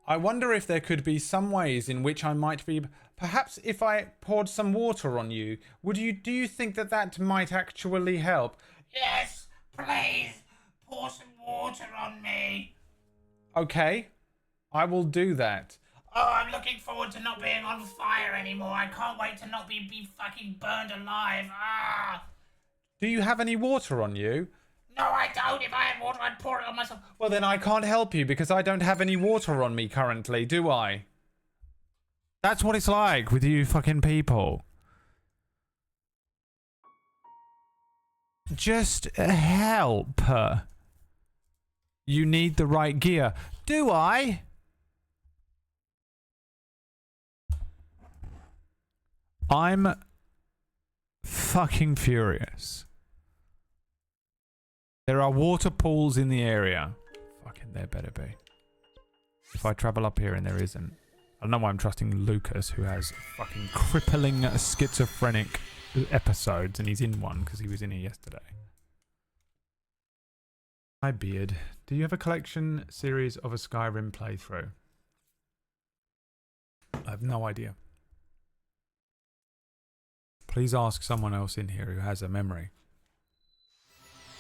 I wonder if there could be some ways in which I might be... Perhaps if I poured some water on you, do you think that might actually help? Yes, please. Pour some water on me. Okay, I will do that. Oh, I'm looking forward to not being on fire anymore. I can't wait to not be fucking burned alive. Ah. Do you have any water on you? No, I don't. If I had water, I'd pour it on myself. Well, then I can't help you because I don't have any water on me currently, do I? That's what it's like with you fucking people. Just help. You need the right gear. Do I? I'm fucking furious. There are water pools in the area. Fucking there better be. If I travel up here and there isn't. I don't know why I'm trusting Lucas, who has fucking crippling schizophrenic episodes, and he's in one because he was in here yesterday. Hi, Beard. Do you have a collection series of a Skyrim playthrough? I have no idea. Please ask someone else in here who has a memory.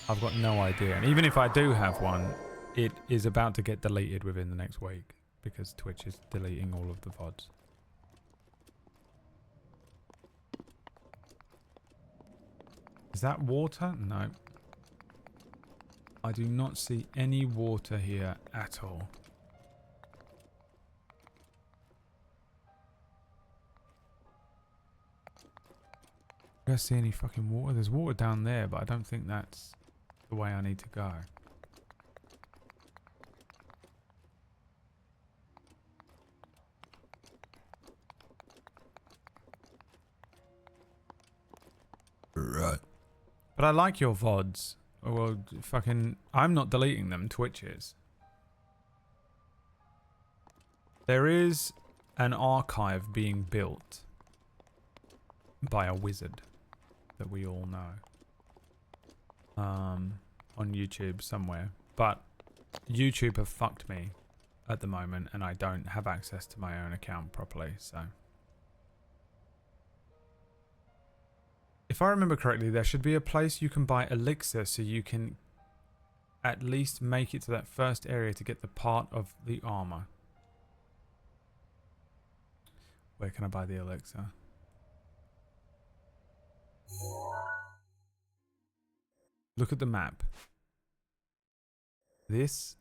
I've got no idea. And even if I do have one, it is about to get deleted within the next week because Twitch is deleting all of the VODs. Is that water? No. I do not see any water here at all. Do I see any fucking water? There's water down there, but I don't think that's the way I need to go. Right. But I like your VODs. Oh, well, fucking... I'm not deleting them, Twitch is. There is an archive being built by a wizard that we all know. On YouTube somewhere. But YouTube have fucked me at the moment, and I don't have access to my own account properly, so. If I remember correctly, there should be a place you can buy elixir so you can at least make it to that first area to get the part of the armor. Where can I buy the elixir? Look at the map. This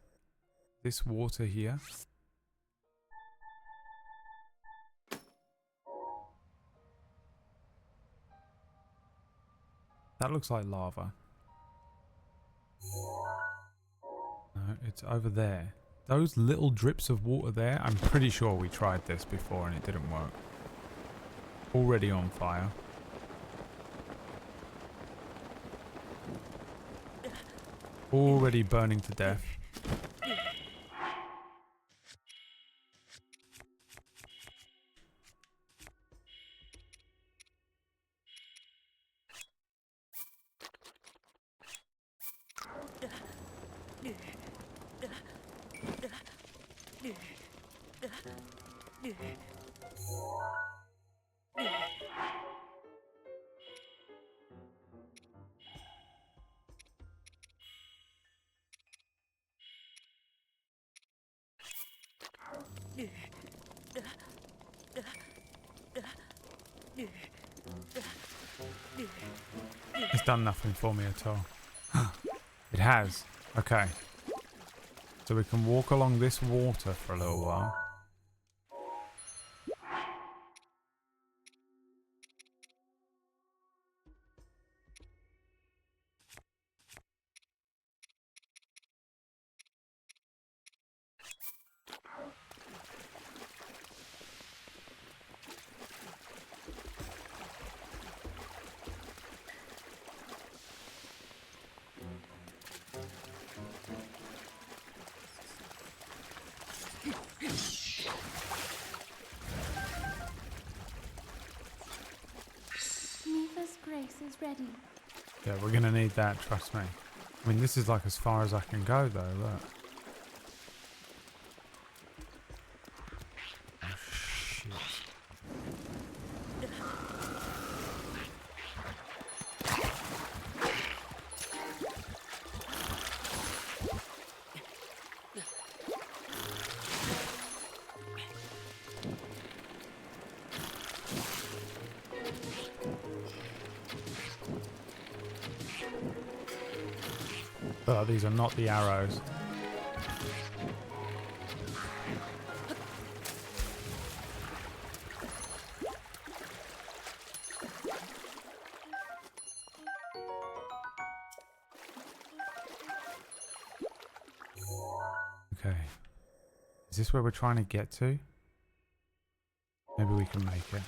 water here. That looks like lava. No, it's over there. Those little drips of water there, I'm pretty sure we tried this before and it didn't work. Already on fire. Already burning to death. It's done nothing for me at all. It has. Okay. So we can walk along this water for a little while. Neva's grace is ready. Yeah, we're gonna need that, trust me. I mean, this is like as far as I can go though, look. Oh, shit. Oh, these are not the arrows. Okay. Is this where we're trying to get to? Maybe we can make it.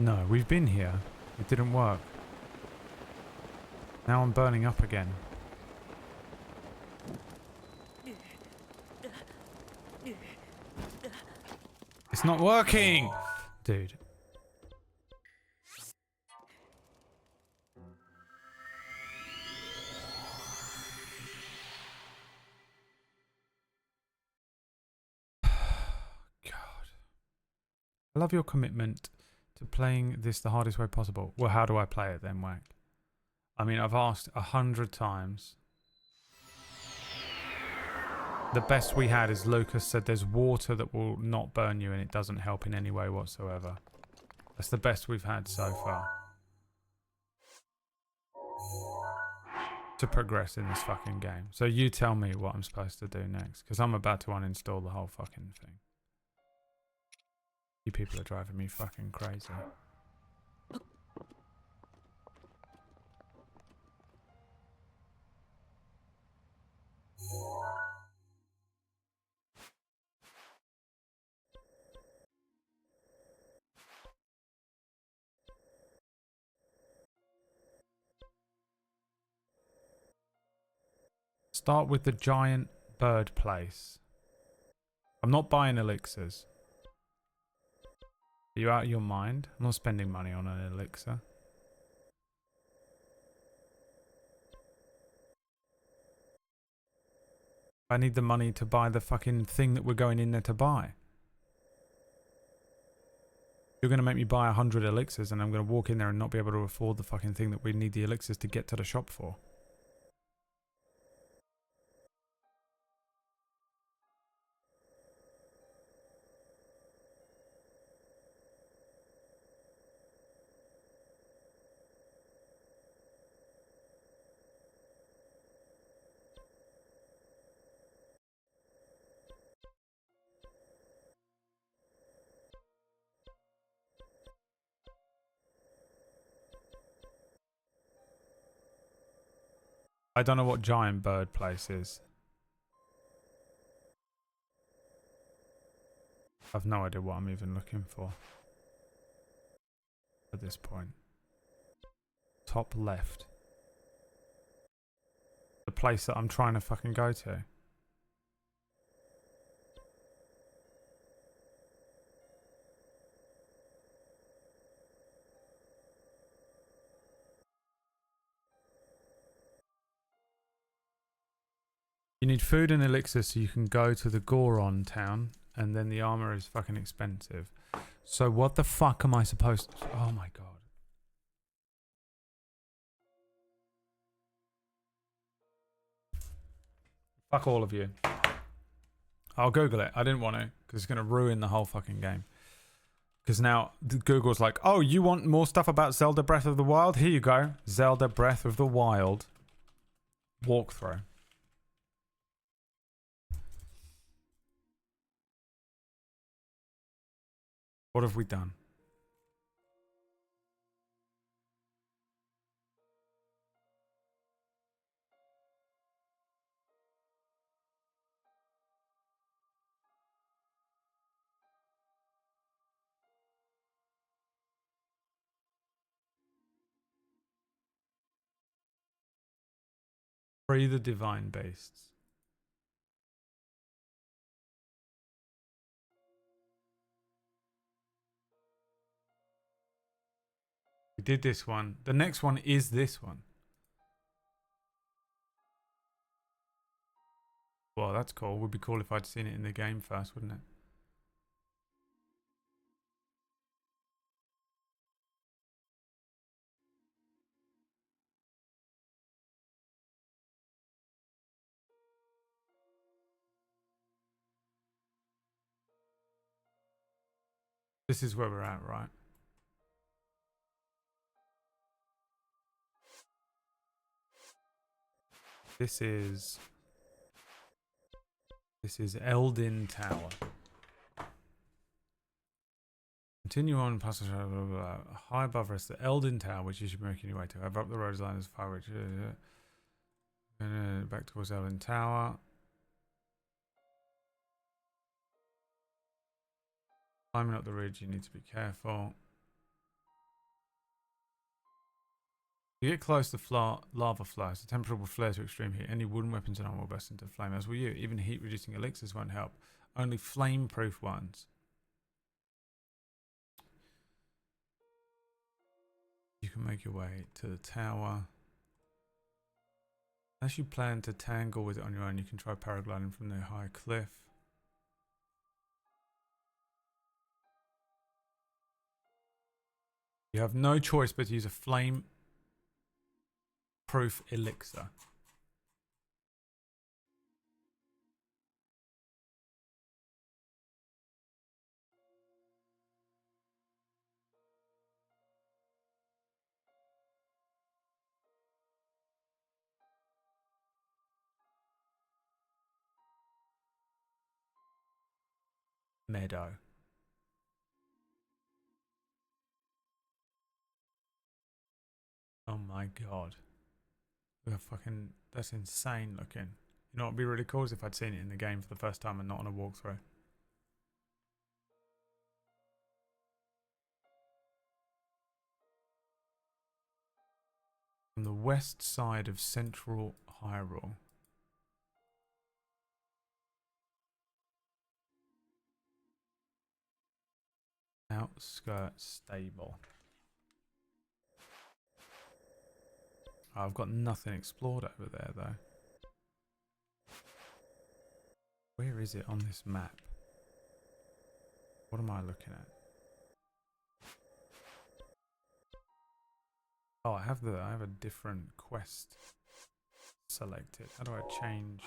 No, we've been here. It didn't work. Now I'm burning up again. It's not working! Dude. God. I love your commitment to playing this the hardest way possible. Well, how do I play it then, Whack? I mean, I've asked 100 times. The best we had is Lucas said there's water that will not burn you and it doesn't help in any way whatsoever. That's the best we've had so far. To progress in this fucking game. So you tell me what I'm supposed to do next, because I'm about to uninstall the whole fucking thing. You people are driving me fucking crazy. Start with the giant bird place. I'm not buying elixirs. Are you out of your mind? I'm not spending money on an elixir. I need the money to buy the fucking thing that we're going in there to buy. You're going to make me buy 100 elixirs and I'm going to walk in there and not be able to afford the fucking thing that we need the elixirs to get to the shop for. I don't know what giant bird place is. I've no idea what I'm even looking for at this point. Top left. The place that I'm trying to fucking go to. You need food and elixir so you can go to the Goron town, and then the armor is fucking expensive. So what the fuck am I supposed to... Oh my god. Fuck all of you. I'll Google it. I didn't want to, because it's going to ruin the whole fucking game. Because now Google's like, oh, you want more stuff about Zelda Breath of the Wild? Here you go. Zelda Breath of the Wild walkthrough. What have we done? Free the divine beasts. We did this one. The next one is this one. Well, that's cool. Would be cool if I'd seen it in the game first, wouldn't it? This is where we're at, right? This is Eldin Tower. Continue on past high above us, the Eldin Tower, which you should be making your way to. I've up the road line as far which back towards Eldin Tower. Climbing up the ridge, you need to be careful. You get close to lava flows. The temperature will flare to extreme heat. Any wooden weapons and armor will burst into flame, as will you. Even heat-reducing elixirs won't help. Only flame-proof ones. You can make your way to the tower. Unless you plan to tangle with it on your own, you can try paragliding from the high cliff. You have no choice but to use a flame-proof elixir. Meadow. Oh my god. We're fucking... That's insane looking. You know what would be really cool is if I'd seen it in the game for the first time and not on a walkthrough. On the west side of central Hyrule. outskirt stable. Oh, I've got nothing explored over there though. Where is it on this map? What am I looking at? Oh, I have a different quest selected. How do I change?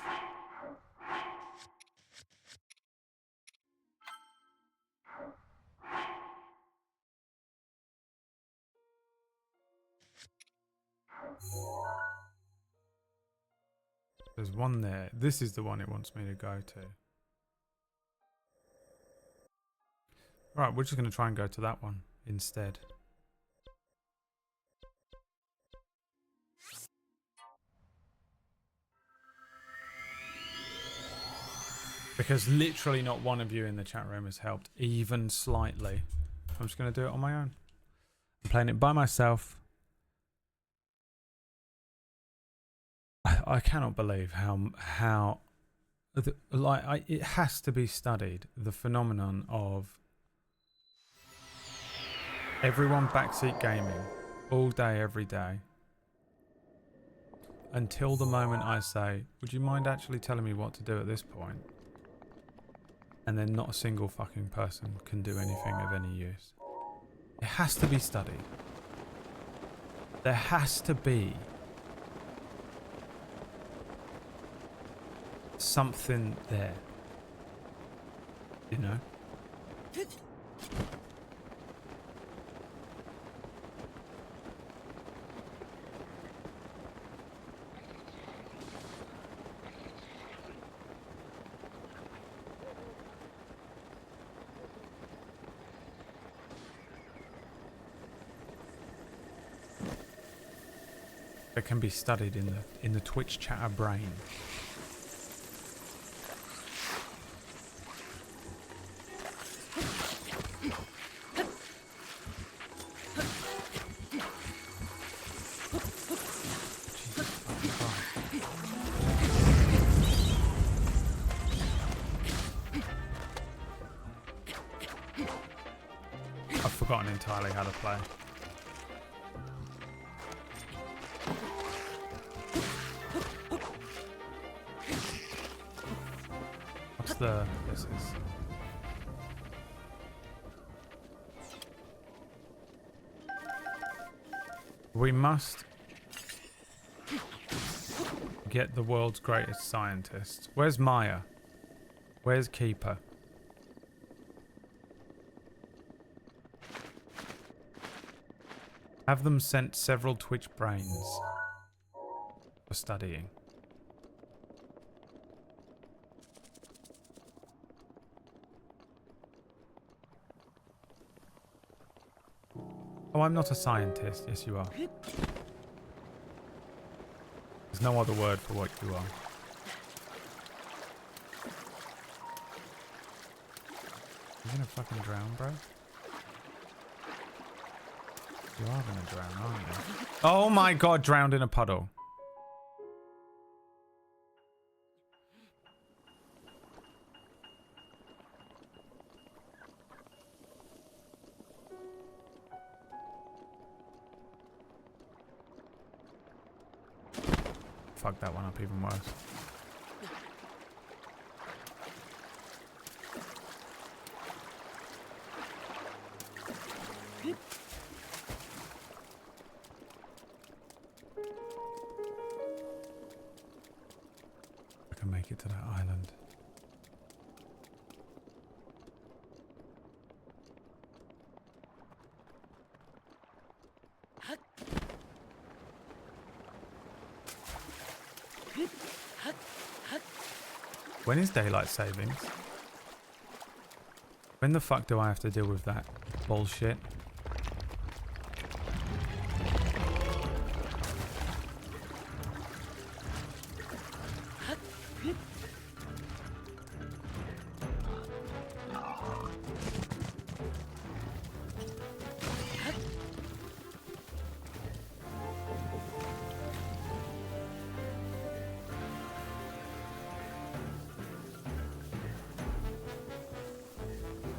There's one there. This is the one it wants me to go to. Right, we're just going to try and go to that one instead. Because literally not one of you in the chat room has helped, even slightly. I'm just going to do it on my own. I'm playing it by myself. I cannot believe how it has to be studied, the phenomenon of everyone backseat gaming all day, every day, until the moment I say, would you mind actually telling me what to do at this point? And then not a single fucking person can do anything of any use. It has to be studied. There has to be something there. You know? That can be studied in the Twitch chatter brain. I've forgotten entirely how to play. This is. We must get the world's greatest scientist. Where's Maya? Where's Keeper? Have them sent several Twitch brains for studying. Oh, I'm not a scientist. Yes, you are. There's no other word for what you are. You're gonna fucking drown, bro? You are gonna drown, aren't you? Oh my god, drowned in a puddle. Fuck that one up even worse. I can make it to that island. When is daylight savings? When the fuck do I have to deal with that bullshit?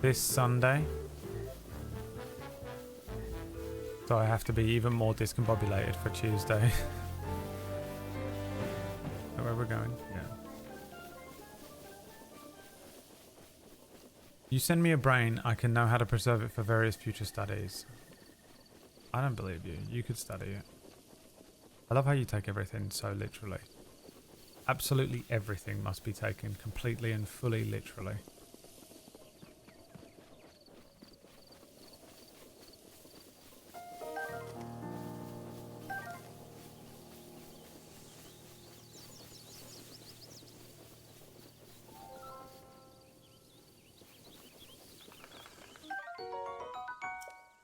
This Sunday, So I have to be even more discombobulated for Tuesday. Where we're going? Yeah. You send me a brain, I can know how to preserve it for various future studies. I don't believe you. You could study it. I love how you take everything so literally. Absolutely everything must be taken completely and fully literally.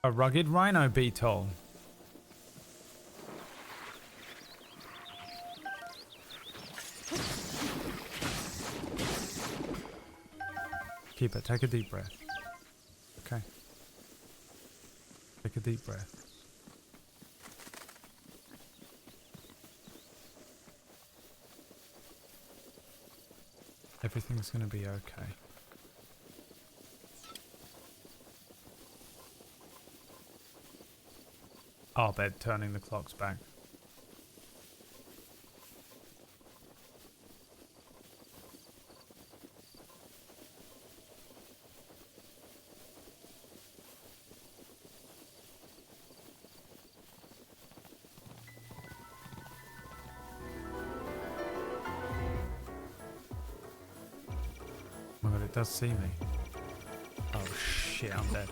A rugged rhino beetle. Keep it. Take a deep breath. Okay. Take a deep breath. Everything's gonna be okay. Oh, they're turning the clocks back. Oh my god, it does see me. Oh shit, I'm dead.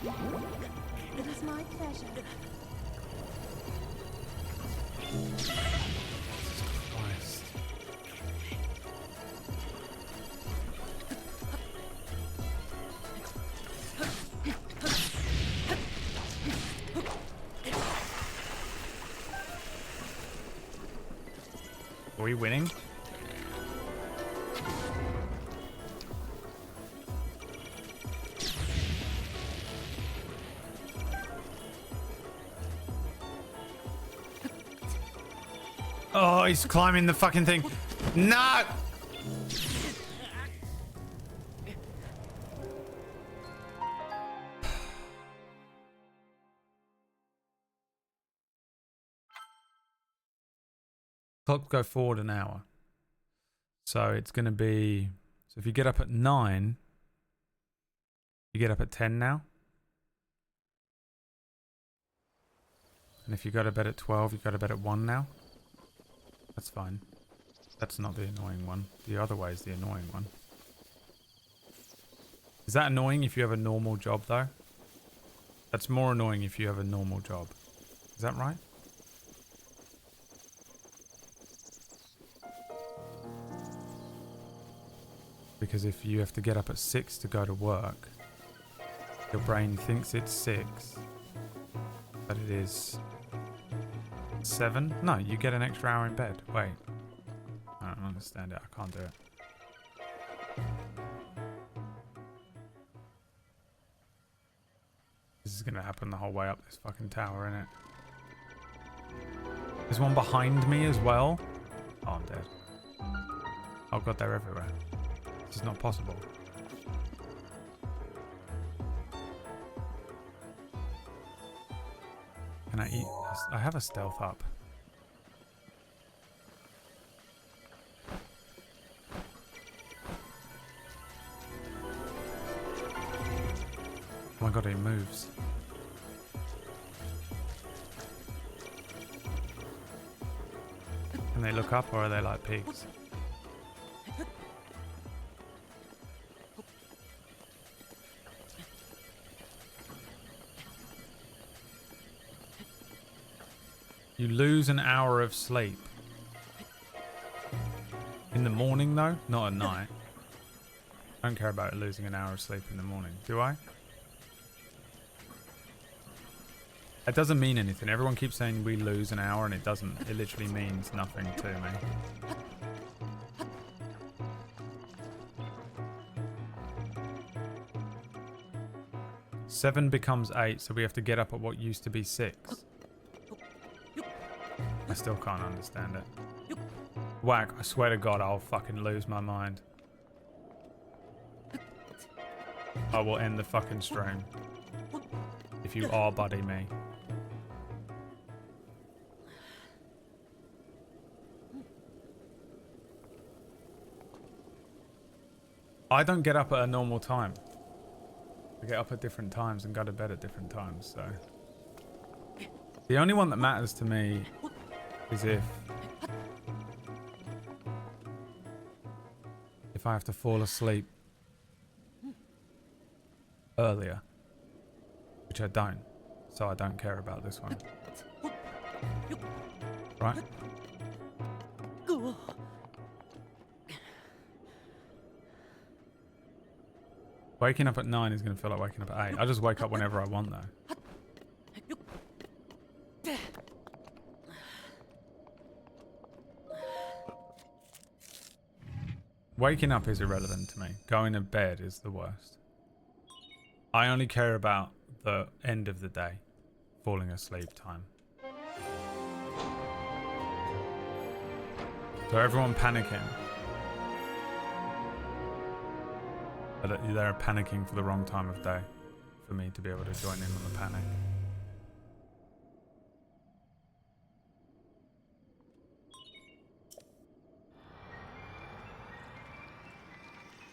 It is my pleasure. Christ. Are we winning? Oh, he's climbing the fucking thing. No! Clocks go forward an hour. So it's going to be... So if you get up at 9, you get up at 10 now. And if you go to bed at 12, you go to bed at 1 now. That's fine. That's not the annoying one. The other way is the annoying one. Is that annoying if you have a normal job, though? That's more annoying if you have a normal job. Is that right? Because if you have to get up at 6 to go to work, your brain thinks it's 6, but it is 7? No, you get an extra hour in bed. Wait. I don't understand it. I can't do it. This is going to happen the whole way up this fucking tower, innit? There's one behind me as well. Oh, I'm dead. Oh god, they're everywhere. This is not possible. Can I eat? I have a stealth up. Oh my god, he moves. Can they look up or are they like pigs? You lose an hour of sleep. In the morning though, not at night. I don't care about losing an hour of sleep in the morning, do I? It doesn't mean anything. Everyone keeps saying we lose an hour and it doesn't. It literally means nothing to me. 7 becomes 8, so we have to get up at what used to be 6. I still can't understand it. Whack, I swear to God I'll fucking lose my mind. I will end the fucking stream. If you are buddy me. I don't get up at a normal time. I get up at different times and go to bed at different times, so. The only one that matters to me is if I have to fall asleep earlier, which I don't, so I don't care about this one. Right? Waking up at 9 is going to feel like waking up at 8. I just wake up whenever I want, though. Waking up is irrelevant to me. Going to bed is the worst. I only care about the end of the day. Falling asleep time. So everyone panicking. They're panicking for the wrong time of day. For me to be able to join in on the panic.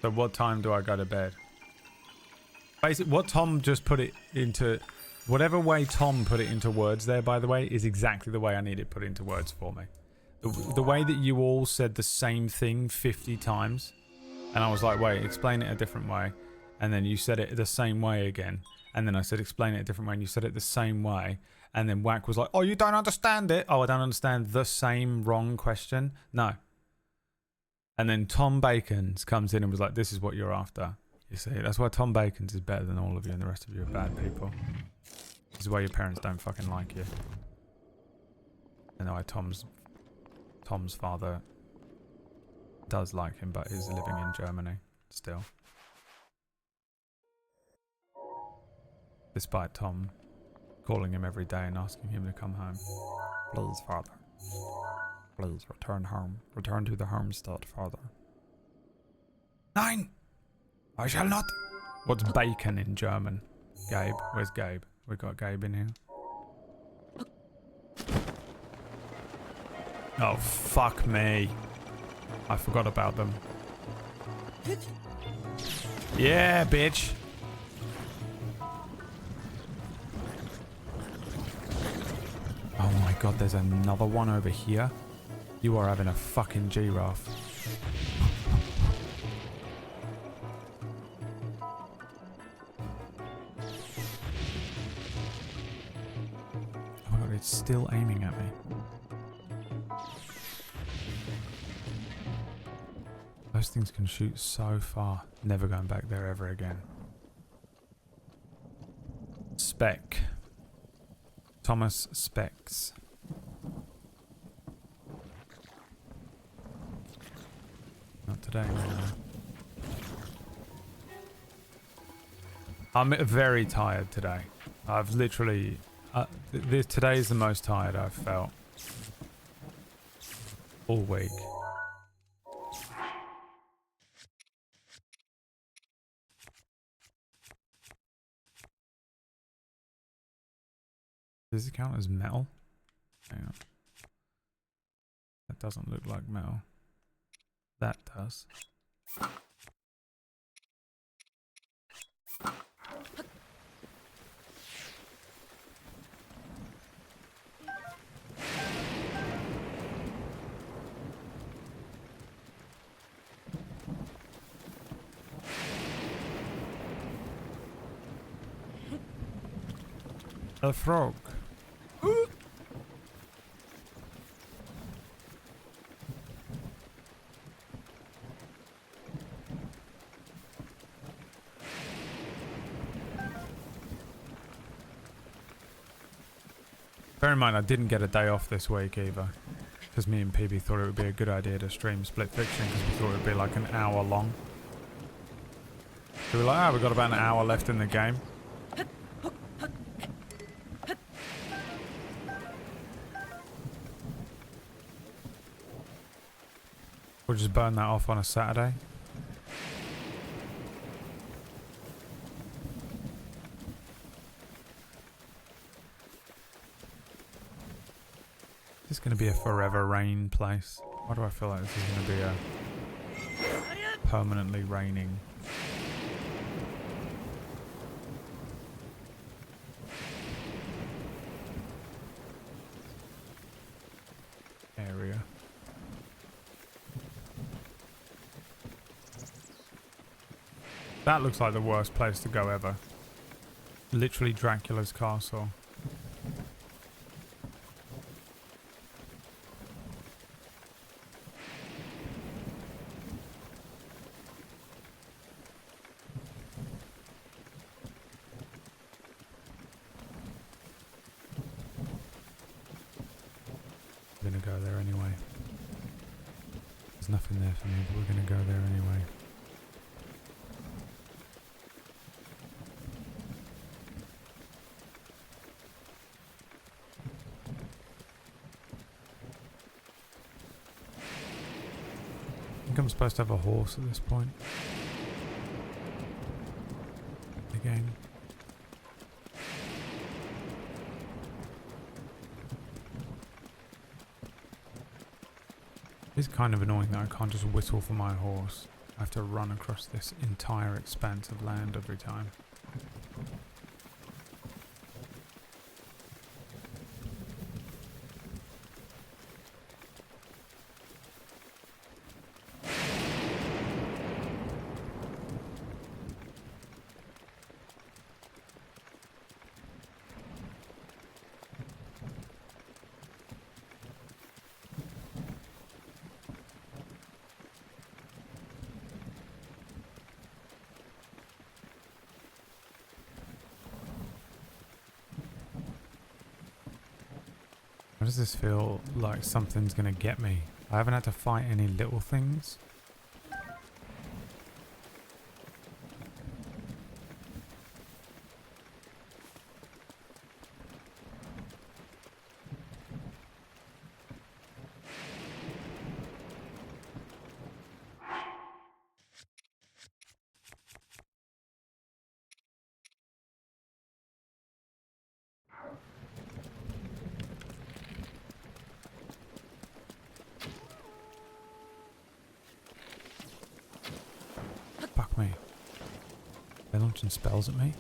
So what time do I go to bed? Basically, what Tom just put it into... Whatever way Tom put it into words there, by the way, is exactly the way I need it put into words for me. The way that you all said the same thing 50 times. And I was like, wait, explain it a different way. And then you said it the same way again. And then I said, explain it a different way. And you said it the same way. And then Whack was like, oh, you don't understand it. Oh, I don't understand the same wrong question. No. And then Tom Bacons comes in and was like, this is what you're after. You see, that's why Tom Bacons is better than all of you and the rest of you are bad people. This is why your parents don't fucking like you. And why Tom's father does like him, but is living in Germany still. Despite Tom calling him every day and asking him to come home. Please, father. Please, return home. Return to the homestead, father. Nein! I shall not! What's bacon in German? Gabe? Where's Gabe? We got Gabe in here. Oh, fuck me. I forgot about them. Yeah, bitch! Oh my god, there's another one over here. You are having a fucking giraffe. Oh my god, it's still aiming at me. Those things can shoot so far. Never going back there ever again. Spec. Thomas Specs. Not today, no. I'm very tired today. I've literally... today is the most tired I've felt. All week. Does it count as metal? Hang on. That doesn't look like metal. That does. A frog. Bear in mind, I didn't get a day off this week either. Because me and PB thought it would be a good idea to stream Split Fiction because we thought it would be like an hour long. So we're like, we've got about an hour left in the game. We'll just burn that off on a Saturday. this going to be a forever rain place? Why do I feel like this is going to be a permanently raining? Area. That looks like the worst place to go ever. Literally Dracula's castle. We're gonna go there anyway. There's nothing there for me, but we're gonna go there anyway. I think I'm supposed to have a horse at this point. Again. It's kind of annoying that I can't just whistle for my horse. I have to run across this entire expanse of land every time. Why does this feel like something's gonna get me? I haven't had to fight any little things. Fuck me. They're launching spells at me.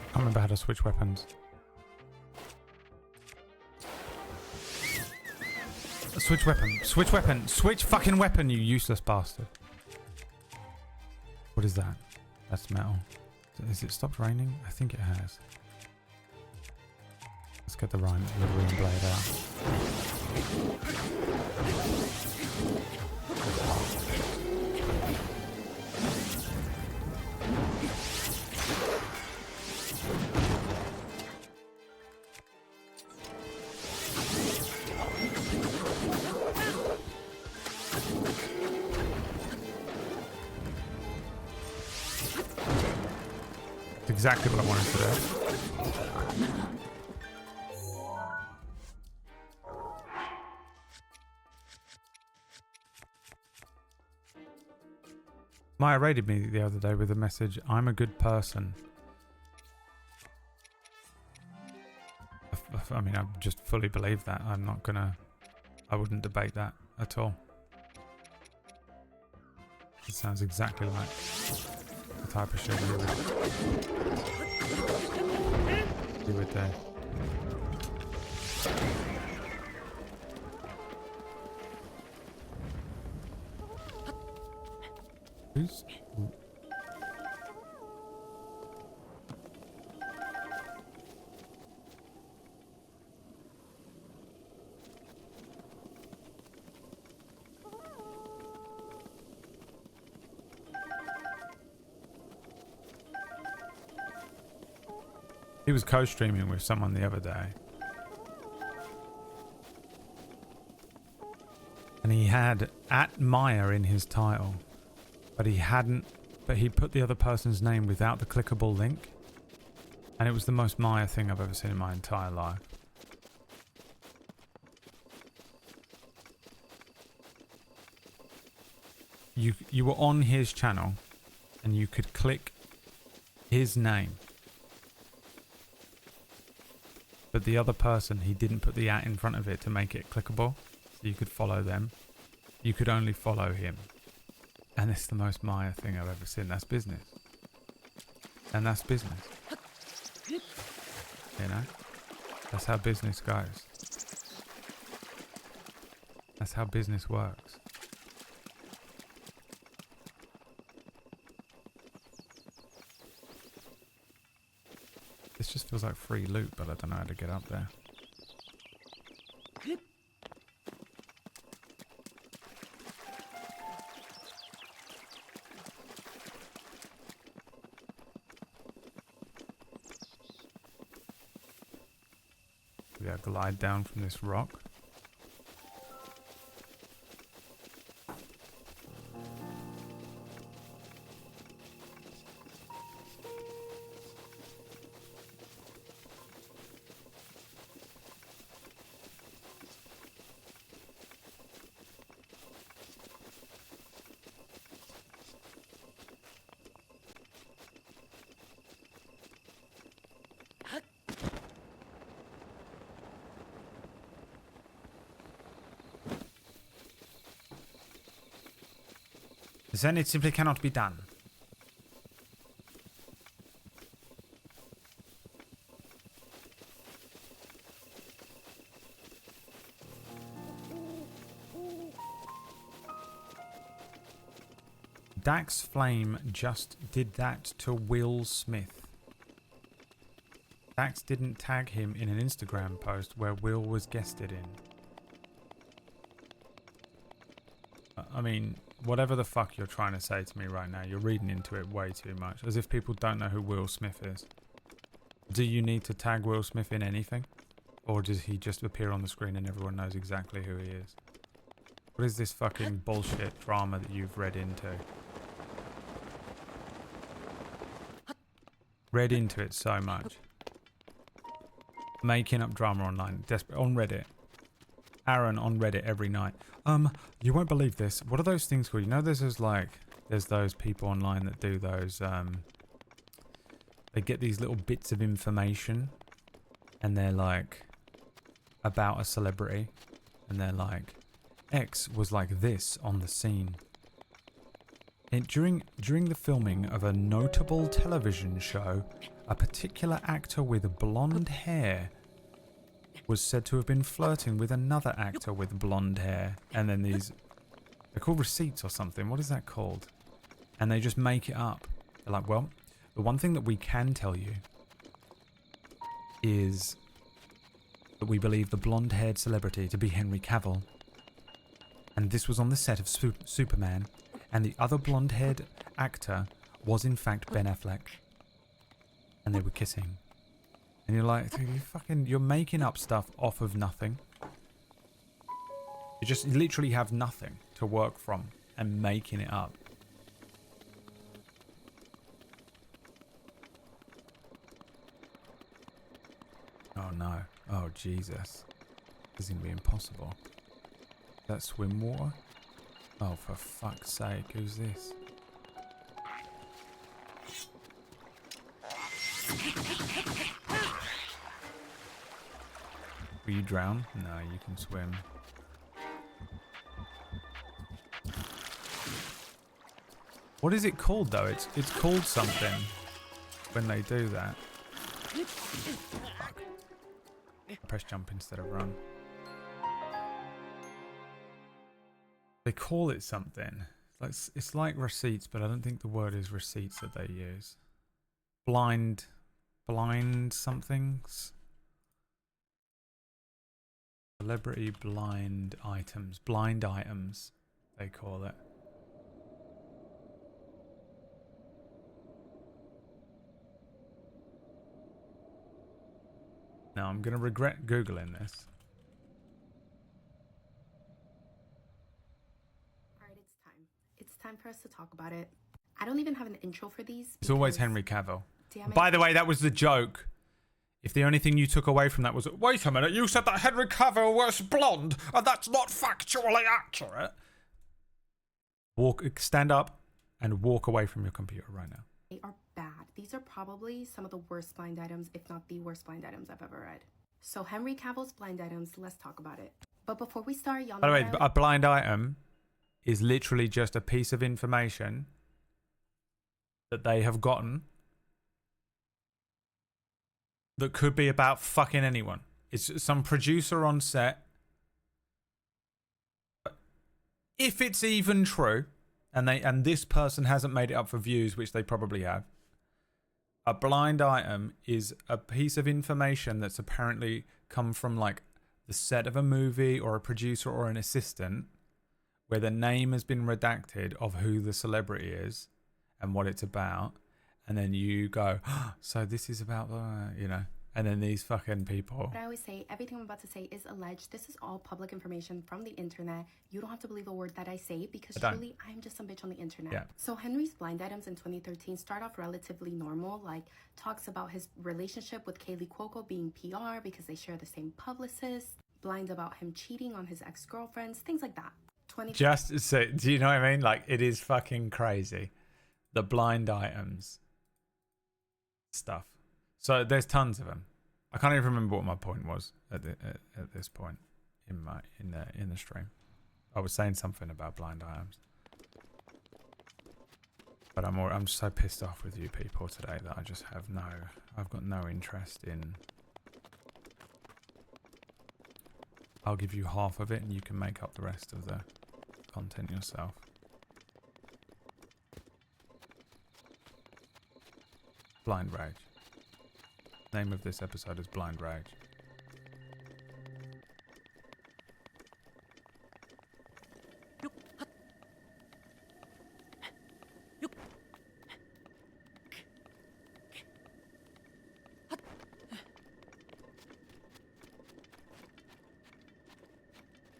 I can't remember how to switch weapons. Switch weapon. Switch weapon. Switch fucking weapon, you useless bastard. What is that? That's metal. Has it stopped raining? I think it has. Let's get the ring blade out. Exactly what I wanted to do. Maya raided me the other day with a message, "I'm a good person." I mean, I just fully believe that. I'm not gonna... I wouldn't debate that at all. It sounds exactly like the type of shit you would do. Who's... He was co-streaming with someone the other day. And he had @Maya in his title, but he put the other person's name without the clickable link. And it was the most Maya thing I've ever seen in my entire life. You were on his channel and you could click his name. But the other person, he didn't put the @ in front of it to make it clickable. So you could follow them. You could only follow him. And it's the most Maya thing I've ever seen. That's business. And that's business. You know? That's how business goes. That's how business works. This just feels like free loot, but I don't know how to get up there. We gotta glide down from this rock. Then it simply cannot be done. Dax Flame just did that to Will Smith. Dax didn't tag him in an Instagram post where Will was guested in. I mean, whatever the fuck you're trying to say to me right now, you're reading into it way too much. As if people don't know who Will Smith is. Do you need to tag Will Smith in anything? Or does he just appear on the screen and everyone knows exactly who he is? What is this fucking bullshit drama that you've read into? Read into it so much. Making up drama online. Desperate on Reddit. Aaron on Reddit every night. You won't believe this. What are those things called? You know, there's those people online that do those, they get these little bits of information and they're like about a celebrity and they're like, X was like this on the scene. And during the filming of a notable television show, a particular actor with blonde hair was said to have been flirting with another actor with blonde hair. And then they're called receipts or something. What is that called? And they just make it up. They're like, well, the one thing that we can tell you is that we believe the blonde-haired celebrity to be Henry Cavill. And this was on the set of Superman. And the other blonde-haired actor was in fact Ben Affleck. And they were kissing. And you're like, you're making up stuff off of nothing. You just literally have nothing to work from and making it up. Oh no. Oh Jesus. This is going to be impossible. Is that swim water? Oh, for fuck's sake. Who's this? Will you drown? No, you can swim. What is it called though? It's called something when they do that. Fuck. Press jump instead of run. They call it something. It's like receipts, but I don't think the word is receipts that they use. Blind somethings. Celebrity blind items. Blind items, they call it. Now, I'm going to regret Googling this. time for us to talk about it. I don't even have an intro for these. It's always because- Henry Cavill. Damn it. By the way, that was the joke. If the only thing you took away from that was, wait a minute, you said that Henry Cavill was blonde, and that's not factually accurate. Stand up and walk away from your computer right now. They are bad. These are probably some of the worst blind items, if not the worst blind items I've ever read. So Henry Cavill's blind items, let's talk about it. But before we start, y'all know By the way, that I- a blind item is literally just a piece of information that they have gotten that could be about fucking anyone. It's some producer on set. If it's even true, and this person hasn't made it up for views, which they probably have, a blind item is a piece of information that's apparently come from like the set of a movie or a producer or an assistant where the name has been redacted of who the celebrity is and what it's about. And then you go, oh, so this is about, you know, and then these fucking people. But I always say, everything I'm about to say is alleged. This is all public information from the internet. You don't have to believe a word that I say because truly, I'm just some bitch on the internet. Yeah. So Henry's blind items in 2013 start off relatively normal, like talks about his relationship with Kaylee Cuoco being PR because they share the same publicist, blind about him cheating on his ex-girlfriends, things like that. Just so, do you know what I mean? Like, it is fucking crazy. The blind items stuff. So there's tons of them. I can't even remember what my point was at this point in the stream. I was saying something about blind items, but I'm so pissed off with you people today that I just have I've got no interest in. I'll give you half of it and you can make up the rest of the content yourself. Blind Rage. Name of this episode is Blind Rage.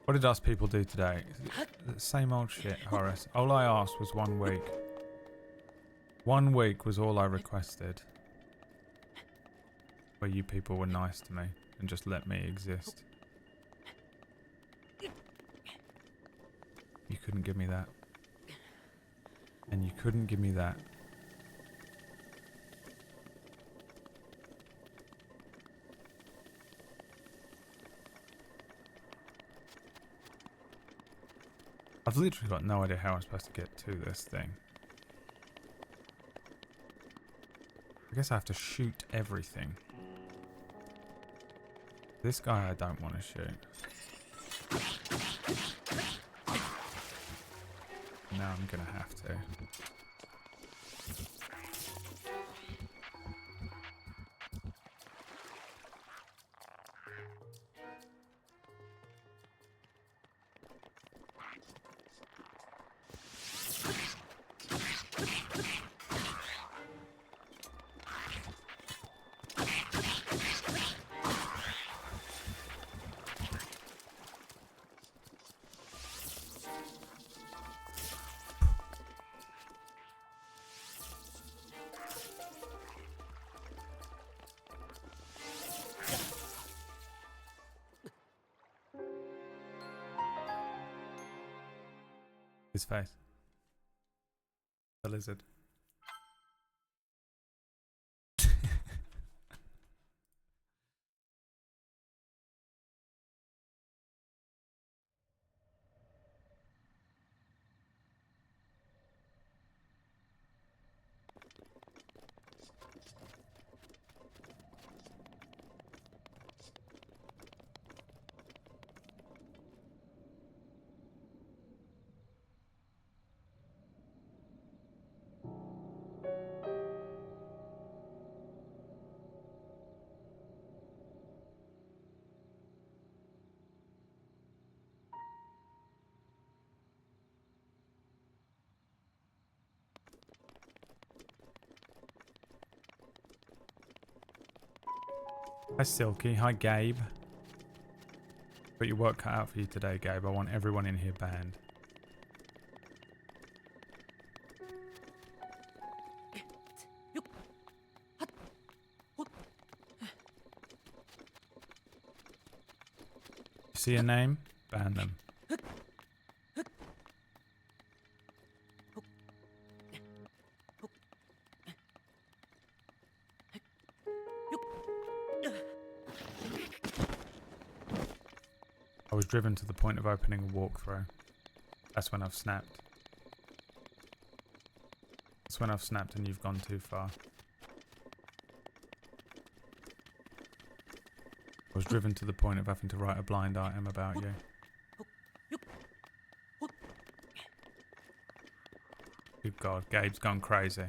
What did us people do today? The same old shit, Horace. All I asked was 1 week. 1 week was all I requested. Where you people were nice to me and just let me exist. You couldn't give me that. And you couldn't give me that. I've literally got no idea how I'm supposed to get to this thing. I guess I have to shoot everything. This guy I don't want to shoot. Now I'm gonna have to. His face. The lizard. Hi Silky, hi Gabe. Got your work cut out for you today, Gabe. I want everyone in here banned. See a name? Ban them. I was driven to the point of opening a walkthrough. That's when I've snapped. That's when I've snapped and you've gone too far. I was driven to the point of having to write a blind item about you. Good God, Gabe's gone crazy.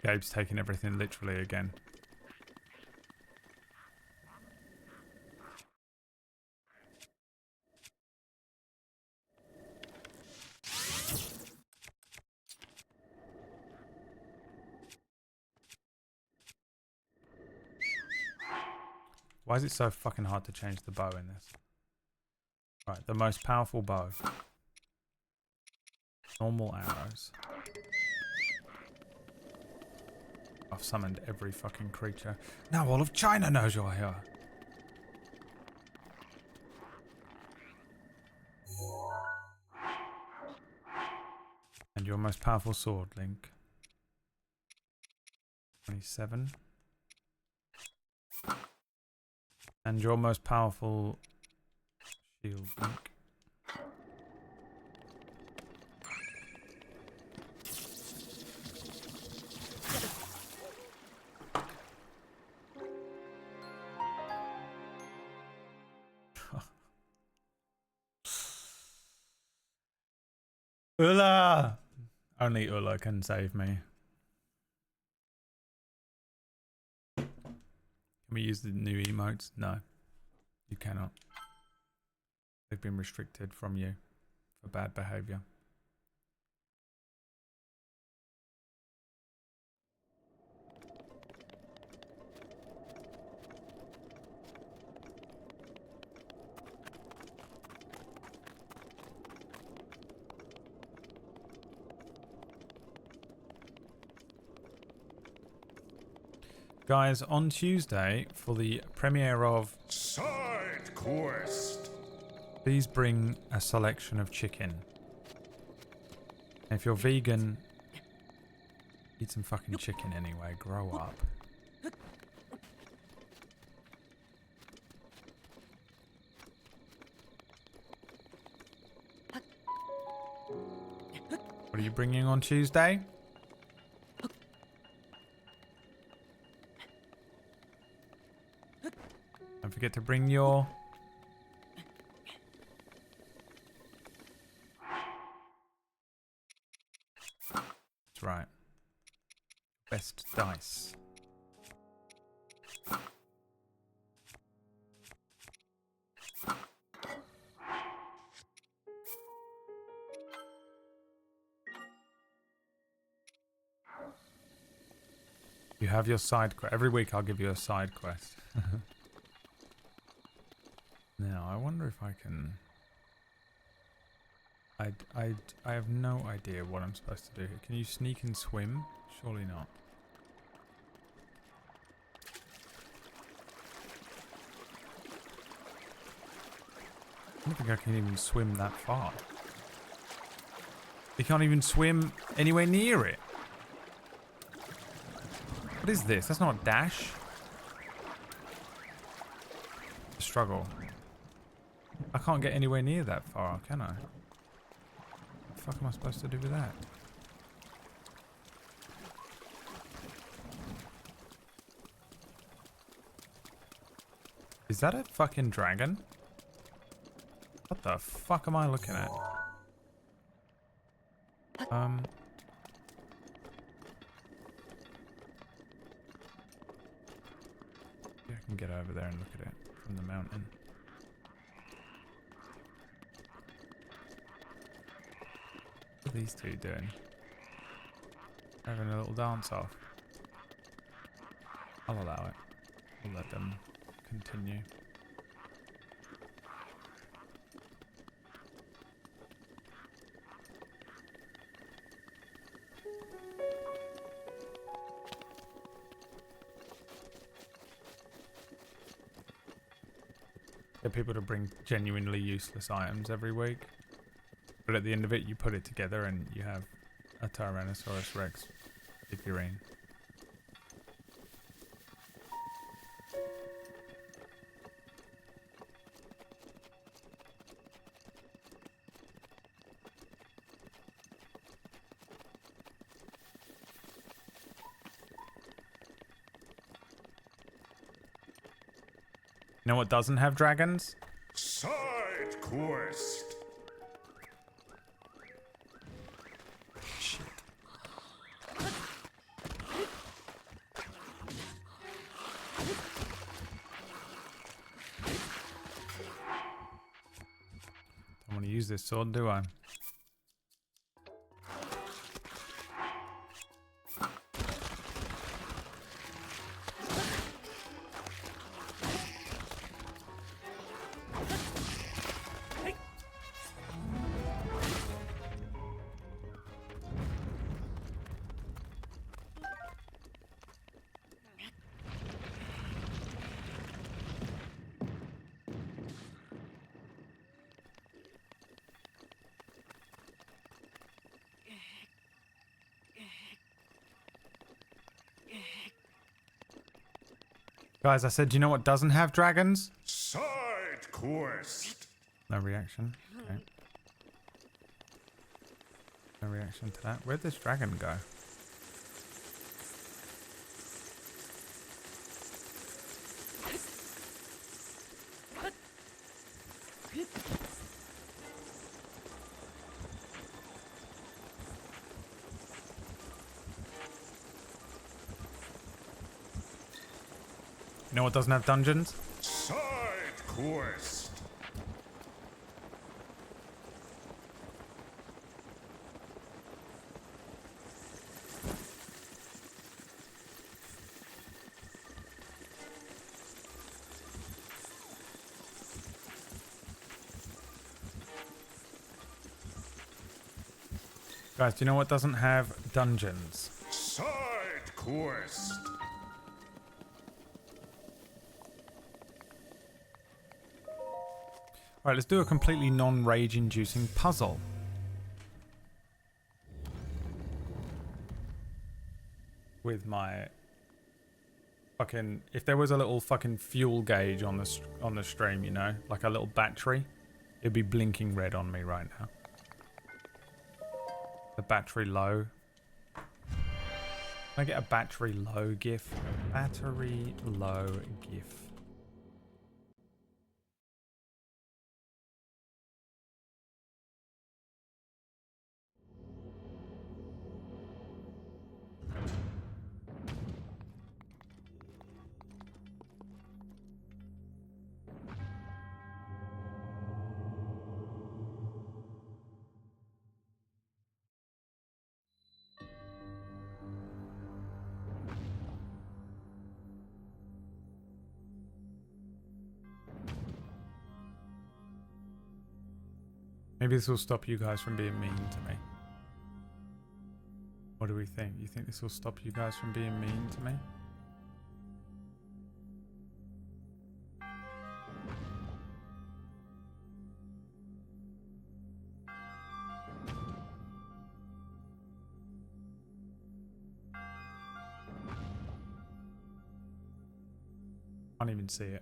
Gabe's taking everything literally again. Why is it so fucking hard to change the bow in this? Right, the most powerful bow. Normal arrows. I've summoned every fucking creature. Now all of China knows you're here. And your most powerful sword, Link. 27. And your most powerful shield, Link. Ulla! Only Ulla can save me. Can we use the new emotes? No. You cannot. They've been restricted from you for bad behavior. Guys, on Tuesday, for the premiere of Side quest. please bring a selection of chicken. If you're vegan, eat some fucking chicken anyway. Grow up. What are you bringing on Tuesday? Don't forget to bring your... That's right. Best dice. You have your side quest. Every week I'll give you a side quest. Now, I wonder if I can... I have no idea what I'm supposed to do here. Can you sneak and swim? Surely not. I don't think I can even swim that far. You can't even swim anywhere near it. What is this? That's not dash. Struggle. I can't get anywhere near that far, can I? What the fuck am I supposed to do with that? Is that a fucking dragon? What the fuck am I looking at? Yeah, I can get over there and look at it from the mountain. What are these two doing? Having a little dance off. I'll allow it. We'll let them continue. get people to bring genuinely useless items every week. But at the end of it, you put it together and you have a Tyrannosaurus Rex figurine. You know what doesn't have dragons? Side quest. Shit. Don't want to use this sword, do I? Guys, I said, do you know what doesn't have dragons? Side quest. No reaction. Okay. No reaction to that. Where'd this dragon go? You know what doesn't have dungeons? Side quest. Guys, do you know what doesn't have dungeons? Side quest. Alright, let's do a completely non-rage inducing puzzle. With my fucking... If there was a little fucking fuel gauge on the stream, you know? Like a little battery. It'd be blinking red on me right now. The battery low. Can I get a battery low gif? Battery low gif. Maybe this will stop you guys from being mean to me. What do we think? You think this will stop you guys from being mean to me? Can't even see it.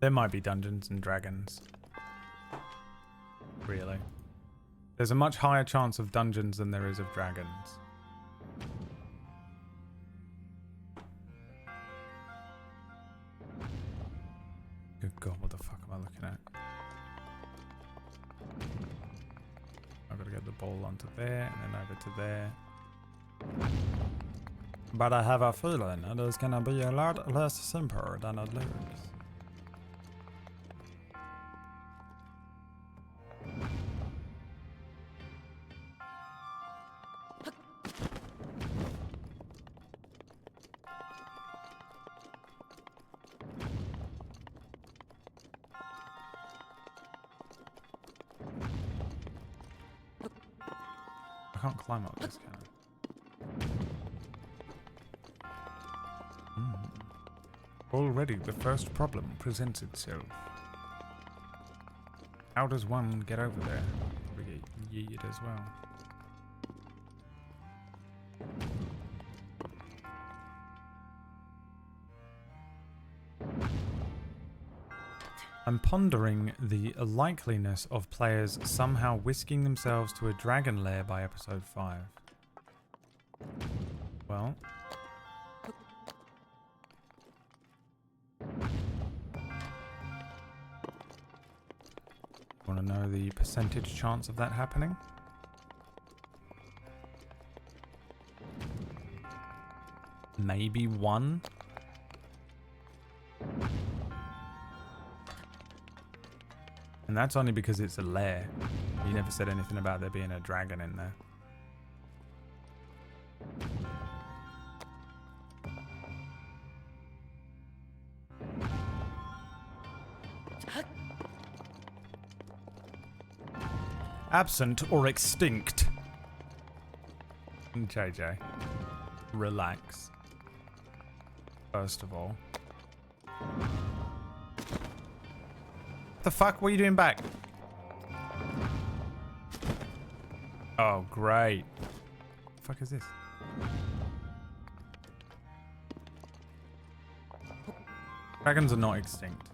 There might be Dungeons and Dragons. Really. There's a much higher chance of dungeons than there is of dragons. Good God, what the fuck am I looking at? I've got to get the ball onto there and then over to there. But I have a feeling it is gonna be a lot less simple than it looks. can't climb up this, can I? Already the first problem presents itself. How does one get over there? Probably get yeeted as well. I'm pondering the likeliness of players somehow whisking themselves to a dragon lair by episode 5. Well... Want to know the percentage chance of that happening? Maybe 1? And that's only because it's a lair. You never said anything about there being a dragon in there. Absent or extinct. JJ, relax. First of all. The fuck? What are you doing back? Oh, great. The fuck is this? Dragons are not extinct.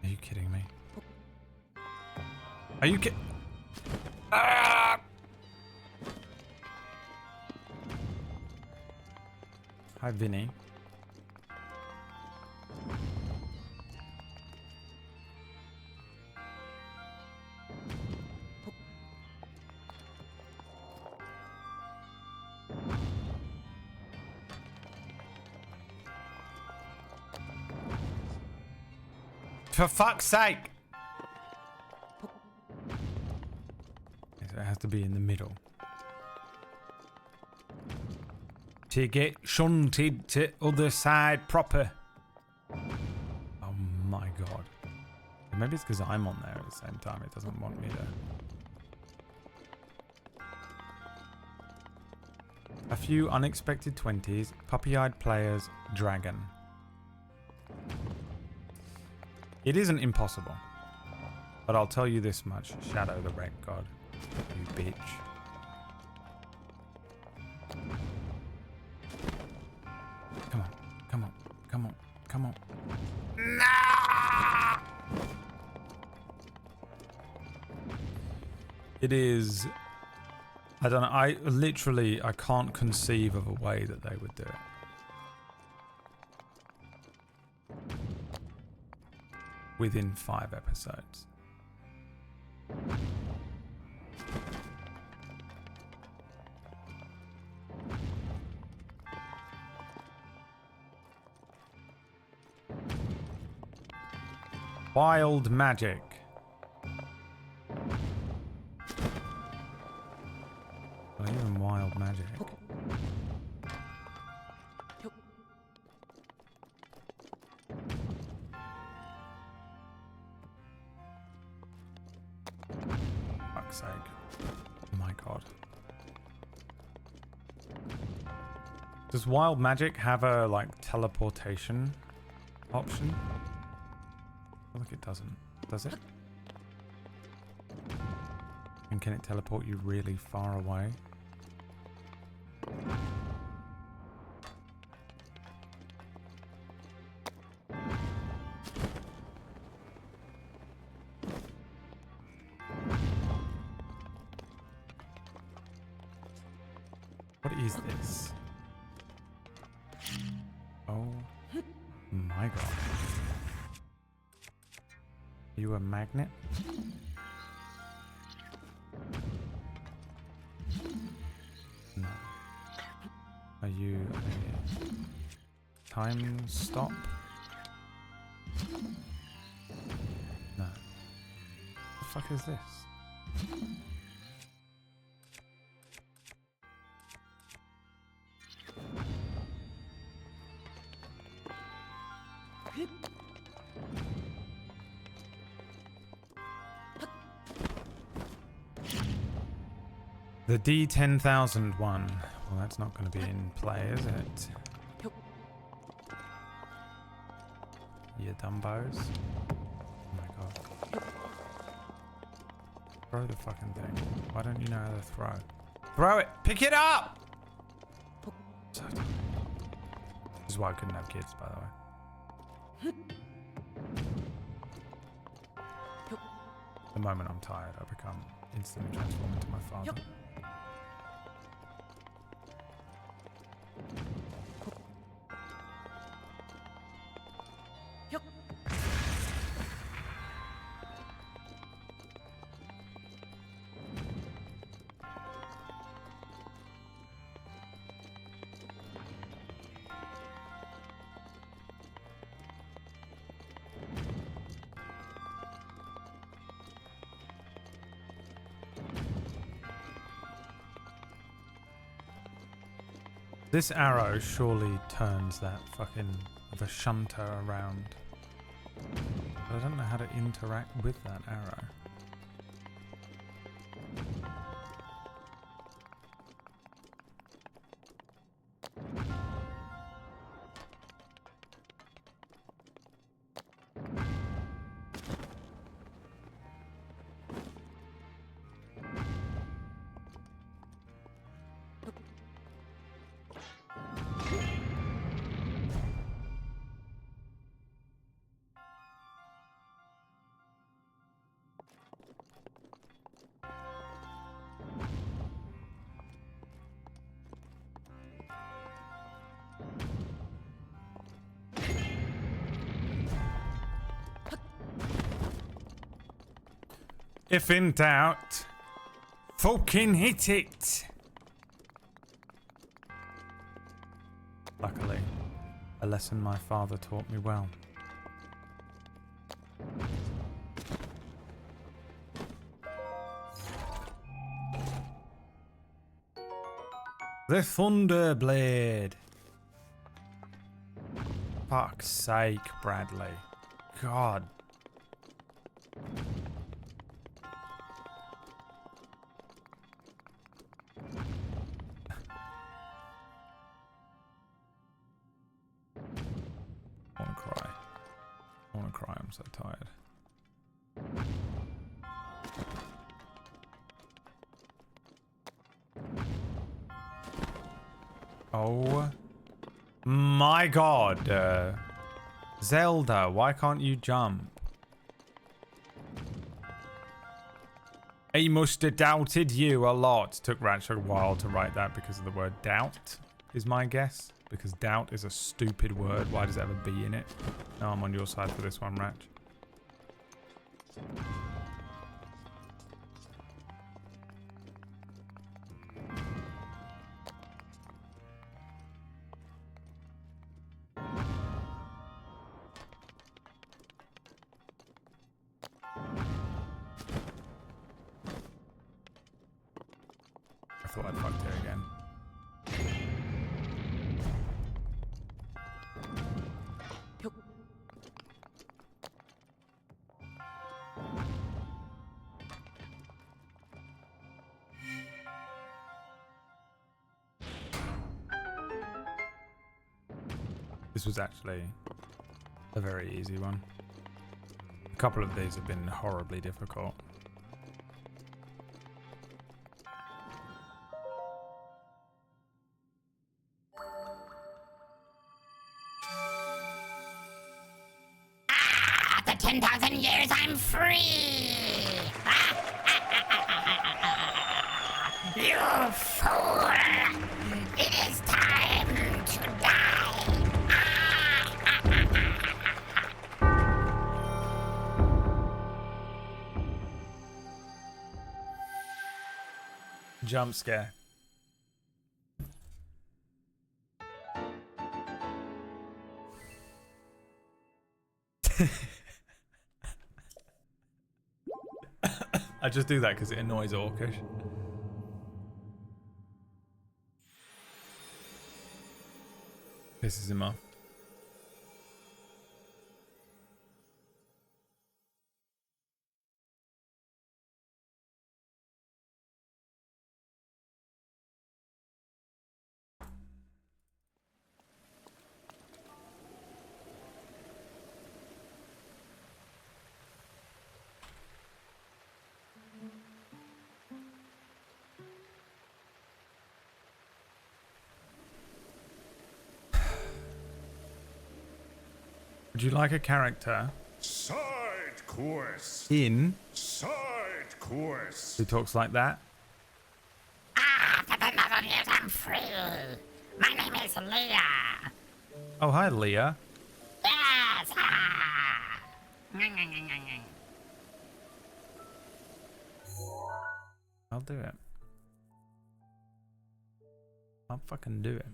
Are you kidding me? Are you kidding? Ah! Hi, Vinny. For fuck's sake! So it has to be in the middle. To get shunted to other side proper. Oh my god. Maybe it's because I'm on there at the same time. It doesn't want me to. A few unexpected 20s. Puppy-eyed players. Dragon. It isn't impossible. But I'll tell you this much. Shadow the Wreck God. You bitch. Come on, come on, come on, come on. Nah! It is... I don't know, I can't conceive of a way that they would do it. Within 5 episodes. Wild magic. Well, even wild magic. Fuck's sake. Oh my god. Does wild magic have a, like, teleportation option? I feel like it doesn't. Does it? And can it teleport you really far away? What is this? Oh my god. Are you a magnet? No. Are you a time stop? No. What the fuck is this? The D10,000 one. Well, that's not going to be in play, is it? You dumbos. Oh my god. Throw the fucking thing. Why don't you know how to throw? Throw it! Pick it up! So dumb. This is why I couldn't have kids, by the way. The moment I'm tired, I become instantly transformed into my father. This arrow surely turns that fucking the shunter around. But I don't know how to interact with that arrow. If in doubt, fucking hit it! Luckily, a lesson my father taught me well. The Thunder Blade! Fuck's sake, Bradley. God. I'm so tired. Oh my god. Zelda, why can't you jump? He must have doubted you a lot. Took Ratchet a while to write that because of the word doubt, is my guess. Because doubt is a stupid word. Why does it have a B in it? No, I'm on your side for this one, Ratch. I thought I'd fucked it again. This was actually a very easy one. A couple of these have been horribly difficult. After 10,000 years, I'm free! You fool! It is time to die! Jump scare. I just do that because it annoys Orcish. Pisses him off. Would you like a character Side quest. in Side quest. who talks like that? Ah, for the love of news, I'm free. My name is Leah. Oh, hi, Leah. Yes. Ah. I'll do it. I'll fucking do it.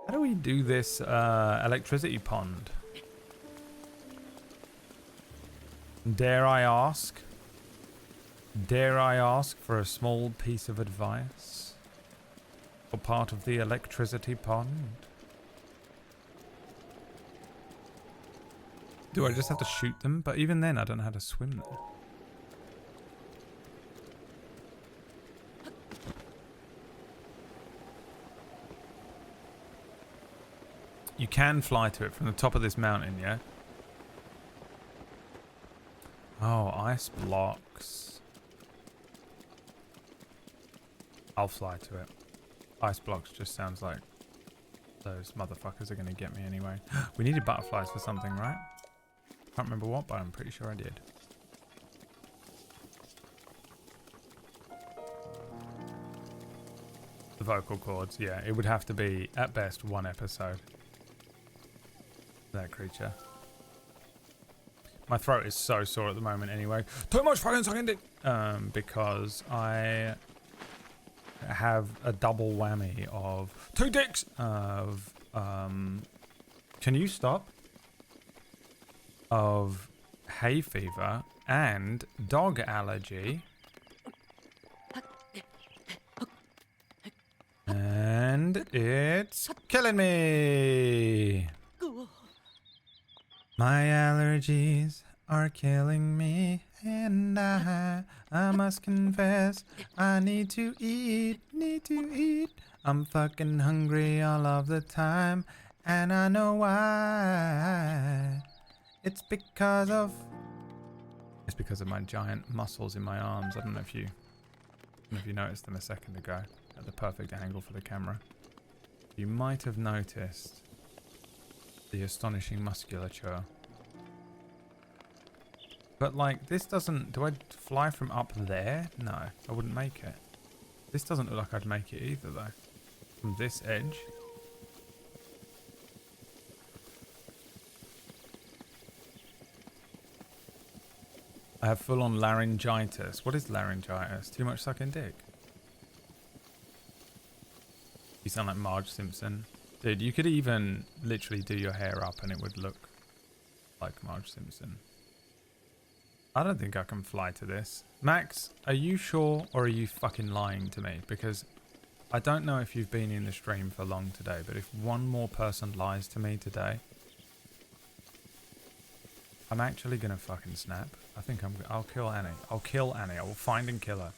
How do we do this electricity pond? Dare I ask? Dare I ask for a small piece of advice? For part of the electricity pond? Do I just have to shoot them? But even then, I don't know how to swim there. You can fly to it from the top of this mountain, yeah? Oh, ice blocks. I'll fly to it. Ice blocks just sounds like those motherfuckers are going to get me anyway. We needed butterflies for something, right? Can't remember what, but I'm pretty sure I did. The vocal cords, yeah. It would have to be, at best, one episode. That creature. My throat is so sore at the moment anyway. Too much fucking sucking dick! Because I have a double whammy of 2 dicks of can you stop? Of hay fever and dog allergy. And it's killing me. My allergies are killing me, and I must confess, I need to eat. I'm fucking hungry all of the time, and I know why. It's because of my giant muscles in my arms. I don't know if you noticed them a second ago at the perfect angle for the camera. You might have noticed the astonishing musculature. But like, this doesn't... Do I fly from up there? No, I wouldn't make it. This doesn't look like I'd make it either, though. From this edge. I have full-on laryngitis. What is laryngitis? Too much sucking dick? You sound like Marge Simpson. Dude, you could even literally do your hair up and it would look like Marge Simpson. I don't think I can fly to this. Max, are you sure or are you fucking lying to me? Because I don't know if you've been in the stream for long today, but if one more person lies to me today, I'm actually gonna fucking snap. I think I'll kill Annie. I'll kill Annie. I will find and kill her.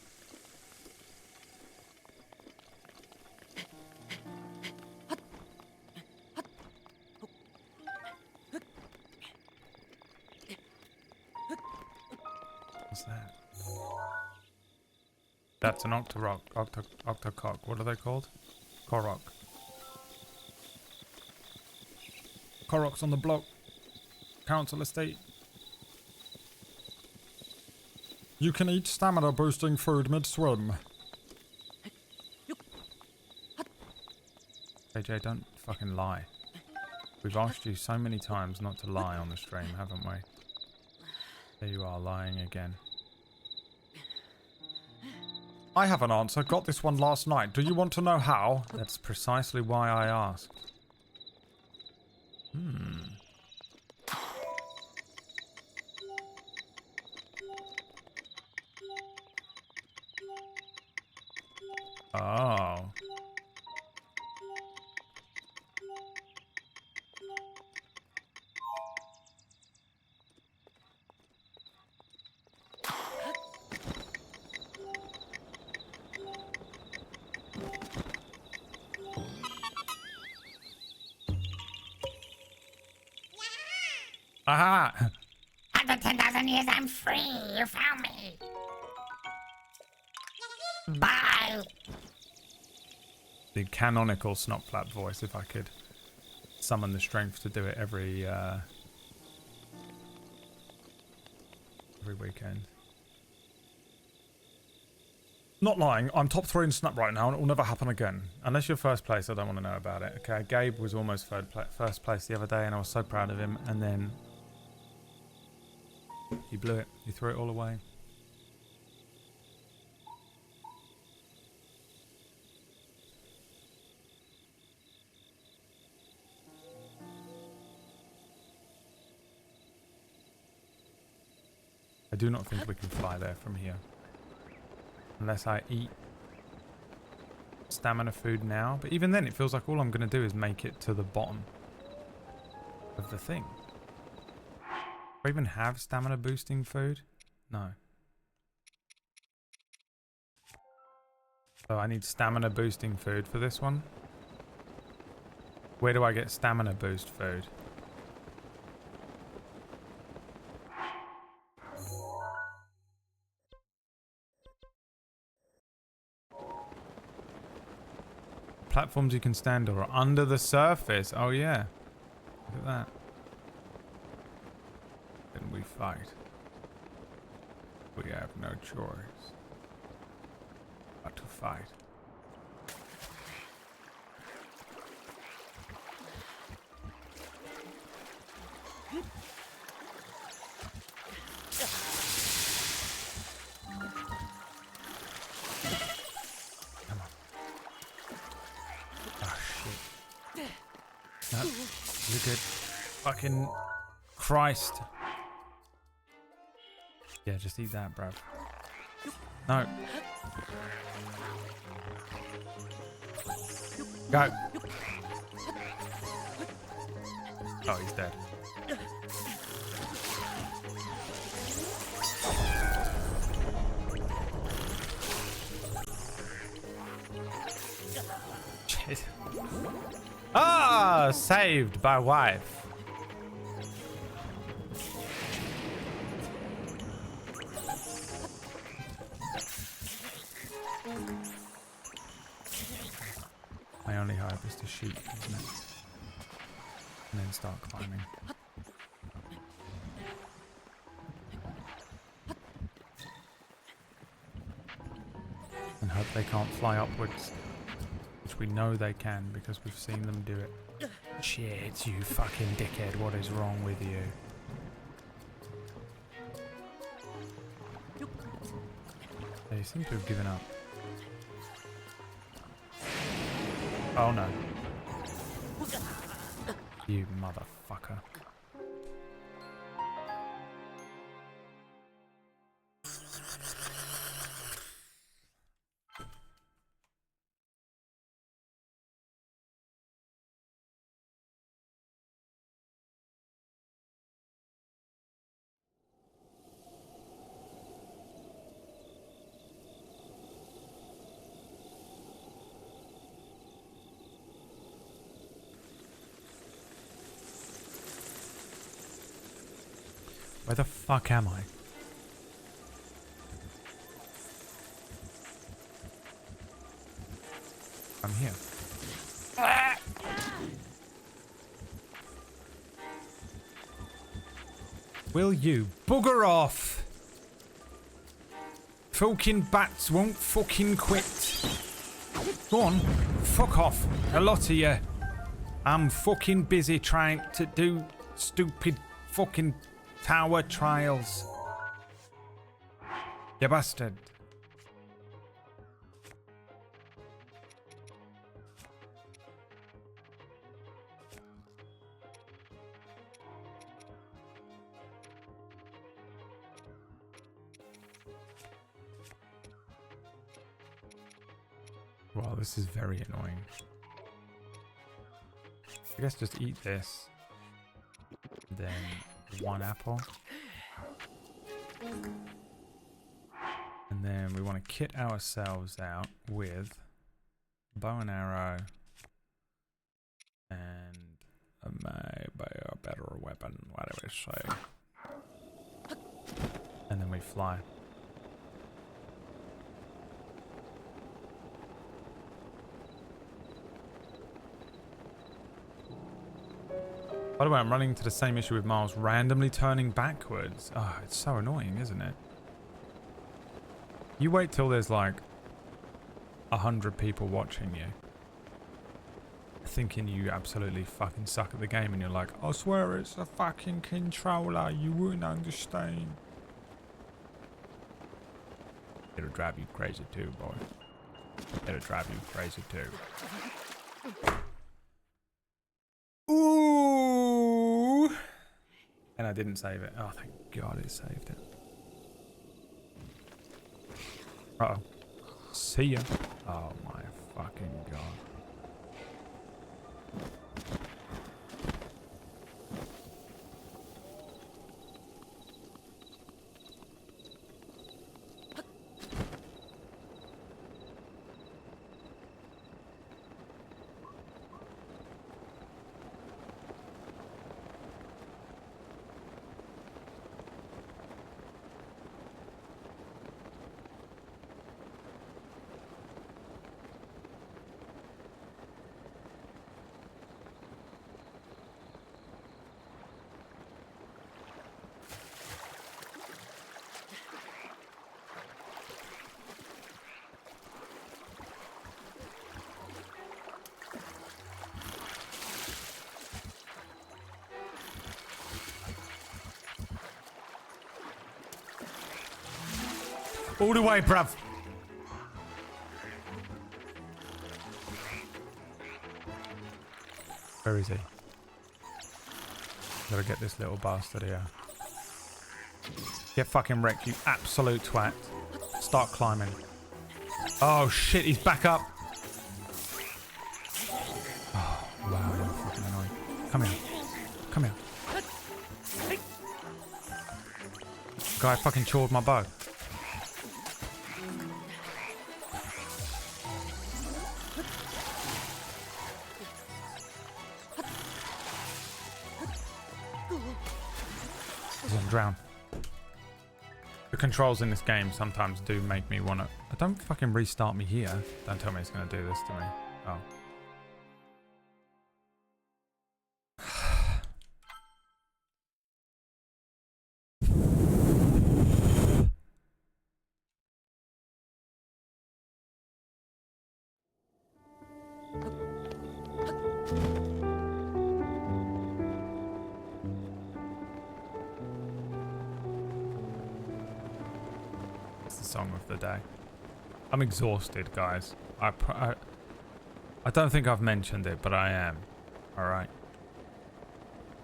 What's that? That's an octorock. Octocock. What are they called? Korok. Korok's on the block. Council estate. You can eat stamina boosting food mid-swim. AJ, don't fucking lie. We've asked you so many times not to lie on the stream, haven't we? There you are, lying again. I have an answer. Got this one last night. Do you want to know how? That's precisely why I asked. Oh. Aha! After 10,000 years, I'm free. You found me. Bye. The canonical snot flap voice, if I could summon the strength to do it every every weekend. Not lying, I'm top 3 in Snap right now and it will never happen again. Unless you're first place, I don't want to know about it. Okay, Gabe was almost first place the other day and I was so proud of him, and then he blew it. He threw it all away. I do not think we can fly there from here. Unless I eat stamina food now. But even then, it feels like all I'm going to do is make it to the bottom of the thing. Do I even have stamina boosting food? No. So I need stamina boosting food for this one. Where do I get stamina boost food? Platforms you can stand or under the surface. Oh yeah. Look at that. Then we fight. We have no choice but to fight. Look at fucking Christ. Yeah, just eat that, bruv. No. Go. Oh, he's dead. Shit. Ah, saved by wife. My only hope is to shoot, isn't it? And then start climbing. And hope they can't fly upwards. Which we know they can because we've seen them do it. Shit, you fucking dickhead, what is wrong with you? They seem to have given up. Oh no. You motherfucker. Where the fuck am I? I'm here. Will you bugger off? Fucking bats won't fucking quit. Go on, fuck off. A lot of you. I'm fucking busy trying to do stupid fucking tower trials. You bastard. Wow, this is very annoying. I guess just eat this. Then 1 apple. And then we want to kit ourselves out with bow and arrow and maybe a better weapon. What do we say? And then we fly. By the way, I'm running into the same issue with Miles randomly turning backwards. Oh, it's so annoying, isn't it? You wait till there's like 100 people watching you, thinking you absolutely fucking suck at the game, and you're like, I swear it's a fucking controller, you wouldn't understand. It'll drive you crazy too, boy. It'll drive you crazy too. Ooh! And I didn't save it. Oh, thank God it saved it. Uh-oh. See ya. Oh my fucking God. All the way, bruv. Where is he? Gotta get this little bastard here. Get fucking wrecked, you absolute twat. Start climbing. Oh shit, he's back up. Oh, wow, you're fucking annoying. Come here. Come here. Guy fucking chawed my bow. Drown. The controls in this game sometimes do make me want to... Don't fucking restart me here. Don't tell me it's going to do this to me. Oh. Song of the day. I'm exhausted, guys. I don't think I've mentioned it, but I am. All right.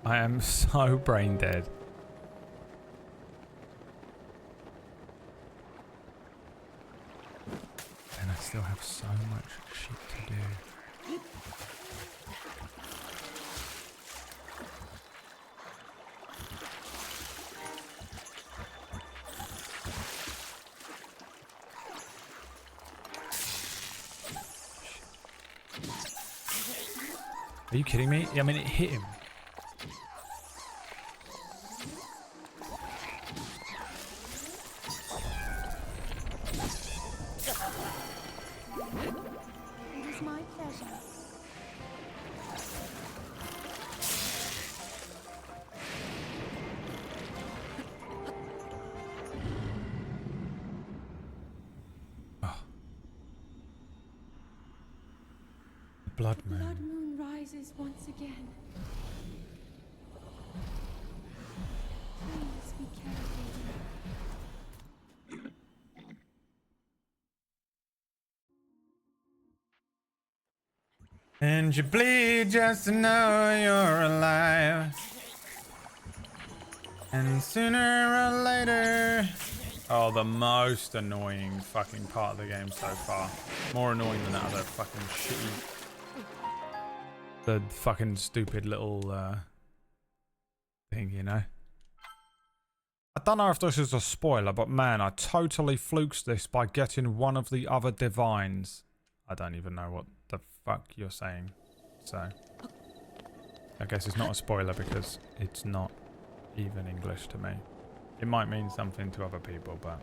I am so brain dead. And I still have so much shit to do. Are you kidding me? I mean, it hit him. It is my pleasure. Oh. Blood moon. Blood moon rises once again. Please be careful. And you bleed just to know you're alive. And sooner or later... Oh, the most annoying fucking part of the game so far. More annoying than that other fucking shitty... The fucking stupid little thing, you know? I don't know if this is a spoiler, but man, I totally fluked this by getting one of the other divines. I don't even know what the fuck you're saying. So, I guess it's not a spoiler because it's not even English to me. It might mean something to other people, but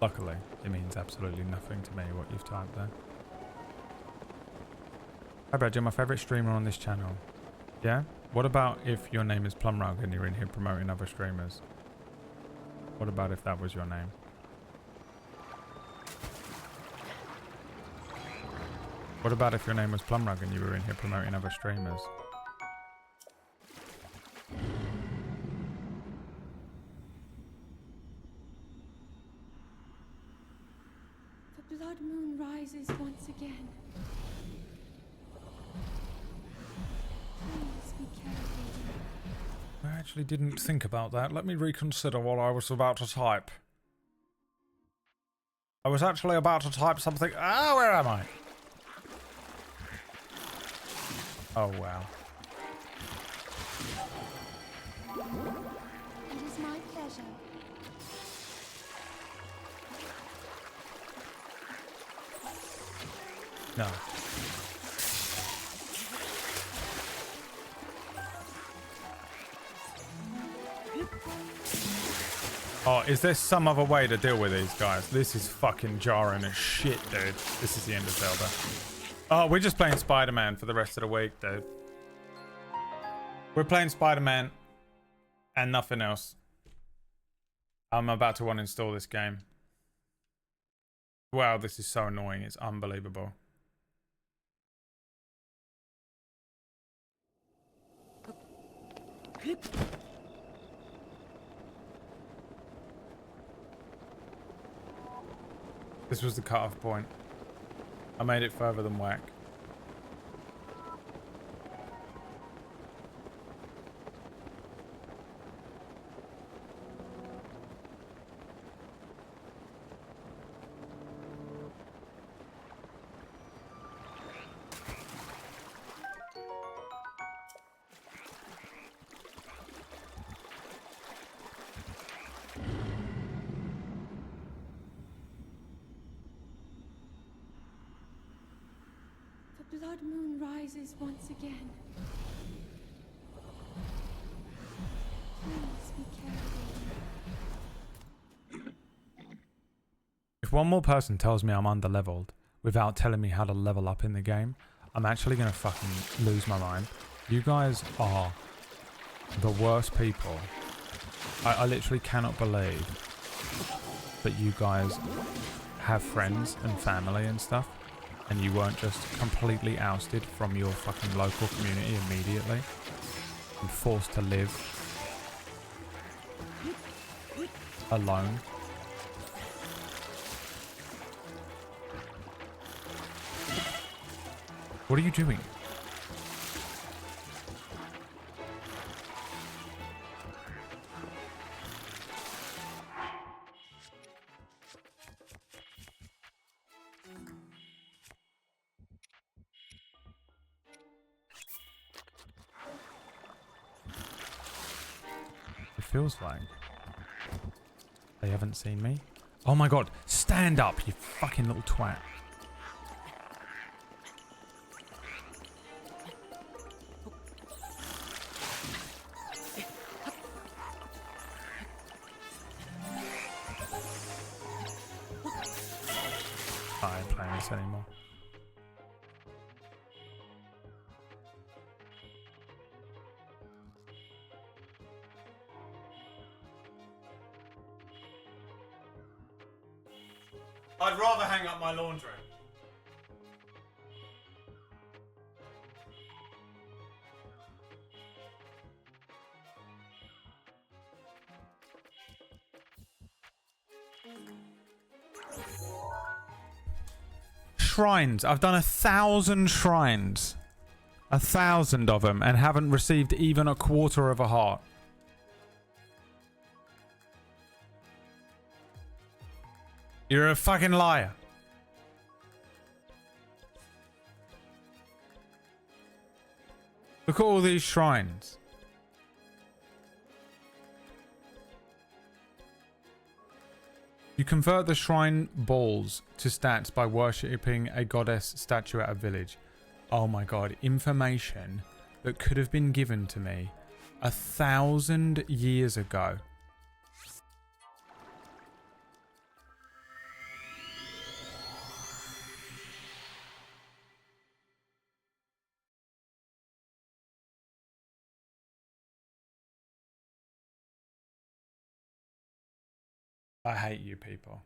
luckily, it means absolutely nothing to me what you've typed there. Hi Brad, you're my favourite streamer on this channel. Yeah? What about if your name is Plumrug and you're in here promoting other streamers? What about if that was your name? What about if your name was Plumrug and you were in here promoting other streamers? The blood moon rises once again. Please be careful. I actually didn't think about that. Let me reconsider what I was about to type. I was actually about to type something. Ah, where am I? Oh, wow. It is my pleasure. No. Oh, is there some other way to deal with these guys? This is fucking jarring as shit, dude. This is the end of Zelda. Oh, we're just playing Spider-Man for the rest of the week, dude. We're playing Spider-Man and nothing else. I'm about to uninstall this game. Wow, this is so annoying. It's unbelievable. This was the cutoff point. I made it further than whack. The blood moon rises once again. Please be careful. If one more person tells me I'm underleveled without telling me how to level up in the game, I'm actually going to fucking lose my mind. You guys are the worst people. I literally cannot believe that you guys have friends and family and stuff, and you weren't just completely ousted from your fucking local community immediately and forced to live alone. What are you doing? It feels like they haven't seen me. Oh my god, stand up, you fucking little twat. I ain't playing this anymore. I'd rather hang up my laundry. Shrines. I've done 1,000 shrines. 1,000 of them and haven't received even a quarter of a heart. You're a fucking liar. Look at all these shrines. You convert the shrine balls to stats by worshipping a goddess statue at a village. Oh my god, information that could have been given to me 1,000 years ago. I hate you people.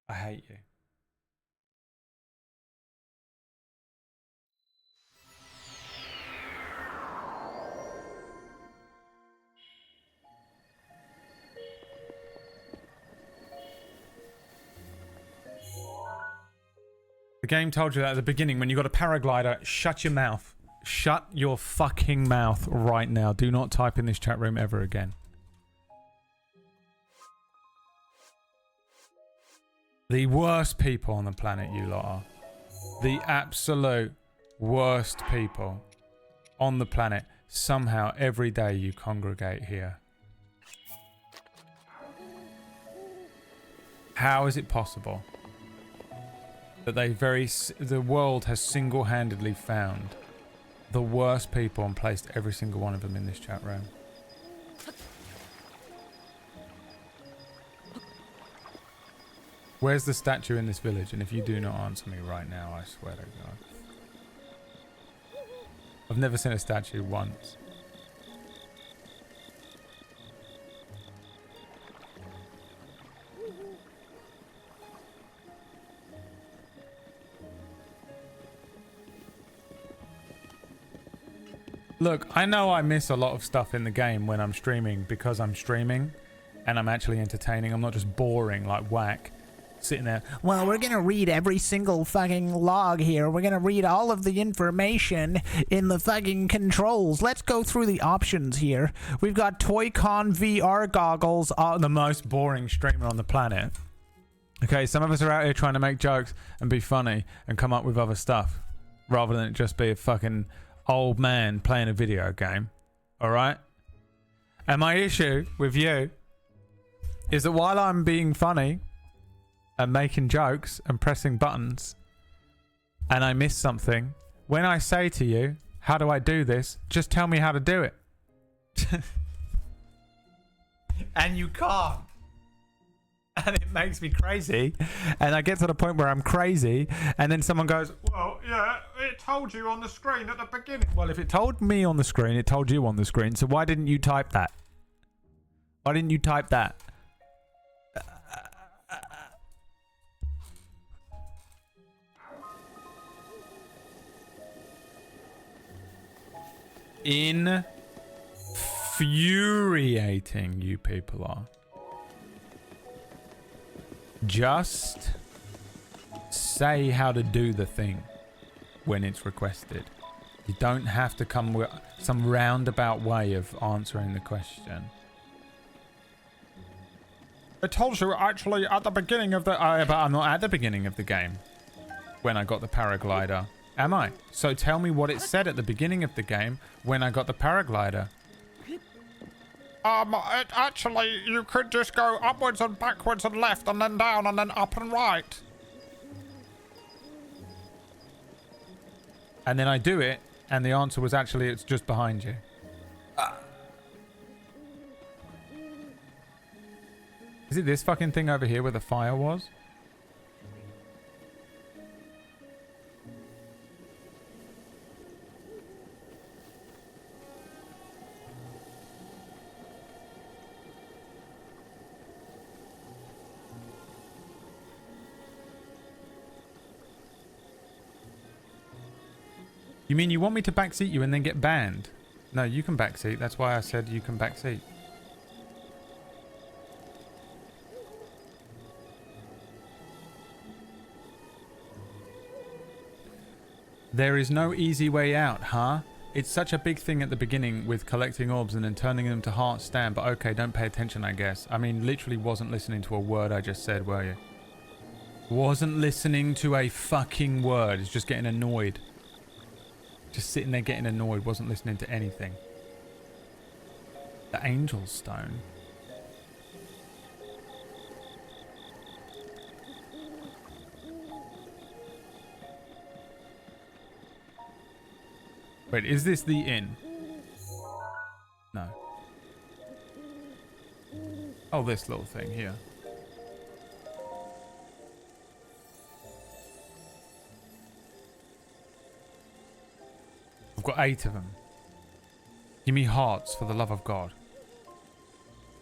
I hate you. The game told you that at the beginning when you got a paraglider. Shut your mouth. Shut your fucking mouth right now. Do not type in this chat room ever again. The worst people on the planet, you lot are. The absolute worst people on the planet. Somehow, every day you congregate here. How is it possible that the world has single-handedly found the worst people and placed every single one of them in this chat room? Where's the statue in this village? And if you do not answer me right now, I swear to God. I've never seen a statue once. Look, I know I miss a lot of stuff in the game when I'm streaming because I'm streaming and I'm actually entertaining. I'm not just boring like whack. Sitting there, well, we're gonna read every single fucking log here. We're gonna read all of the information in the fucking controls. Let's go through the options here. We've got Toy-Con VR goggles. The most boring streamer on the planet. Okay, some of us are out here trying to make jokes and be funny and come up with other stuff rather than it just be a fucking old man playing a video game. Alright? And my issue with you is that while I'm being funny and making jokes and pressing buttons and I miss something, when I say to you, how do I do this? Just tell me how to do it. And you can't. And it makes me crazy. And I get to the point where I'm crazy and then someone goes, well, yeah, it told you on the screen at the beginning. Well, if it told me on the screen, it told you on the screen. So why didn't you type that? Why didn't you type that? Infuriating you people are. Just say how to do the thing when it's requested. You don't have to come with some roundabout way of answering the question. It tells you actually at the beginning of the... but I'm not at the beginning of the game when I got the paraglider. Am I? So tell me what it said at the beginning of the game when I got the paraglider. Actually, you could just go upwards and backwards and left and then down and then up and right. And then I do it, and the answer was actually it's just behind you. Is it this fucking thing over here where the fire was? You mean you want me to backseat you and then get banned? No, you can backseat. That's why I said you can backseat. There is no easy way out, huh? It's such a big thing at the beginning with collecting orbs and then turning them to heart stand, but okay, don't pay attention, I guess. I mean, literally wasn't listening to a word I just said, were you? Wasn't listening to a fucking word. It's just getting annoyed. Just sitting there getting annoyed, wasn't listening to anything. The Angel Stone. Wait, is this the inn? No. Oh, this little thing here. I've got 8 of them. Give me hearts for the love of God.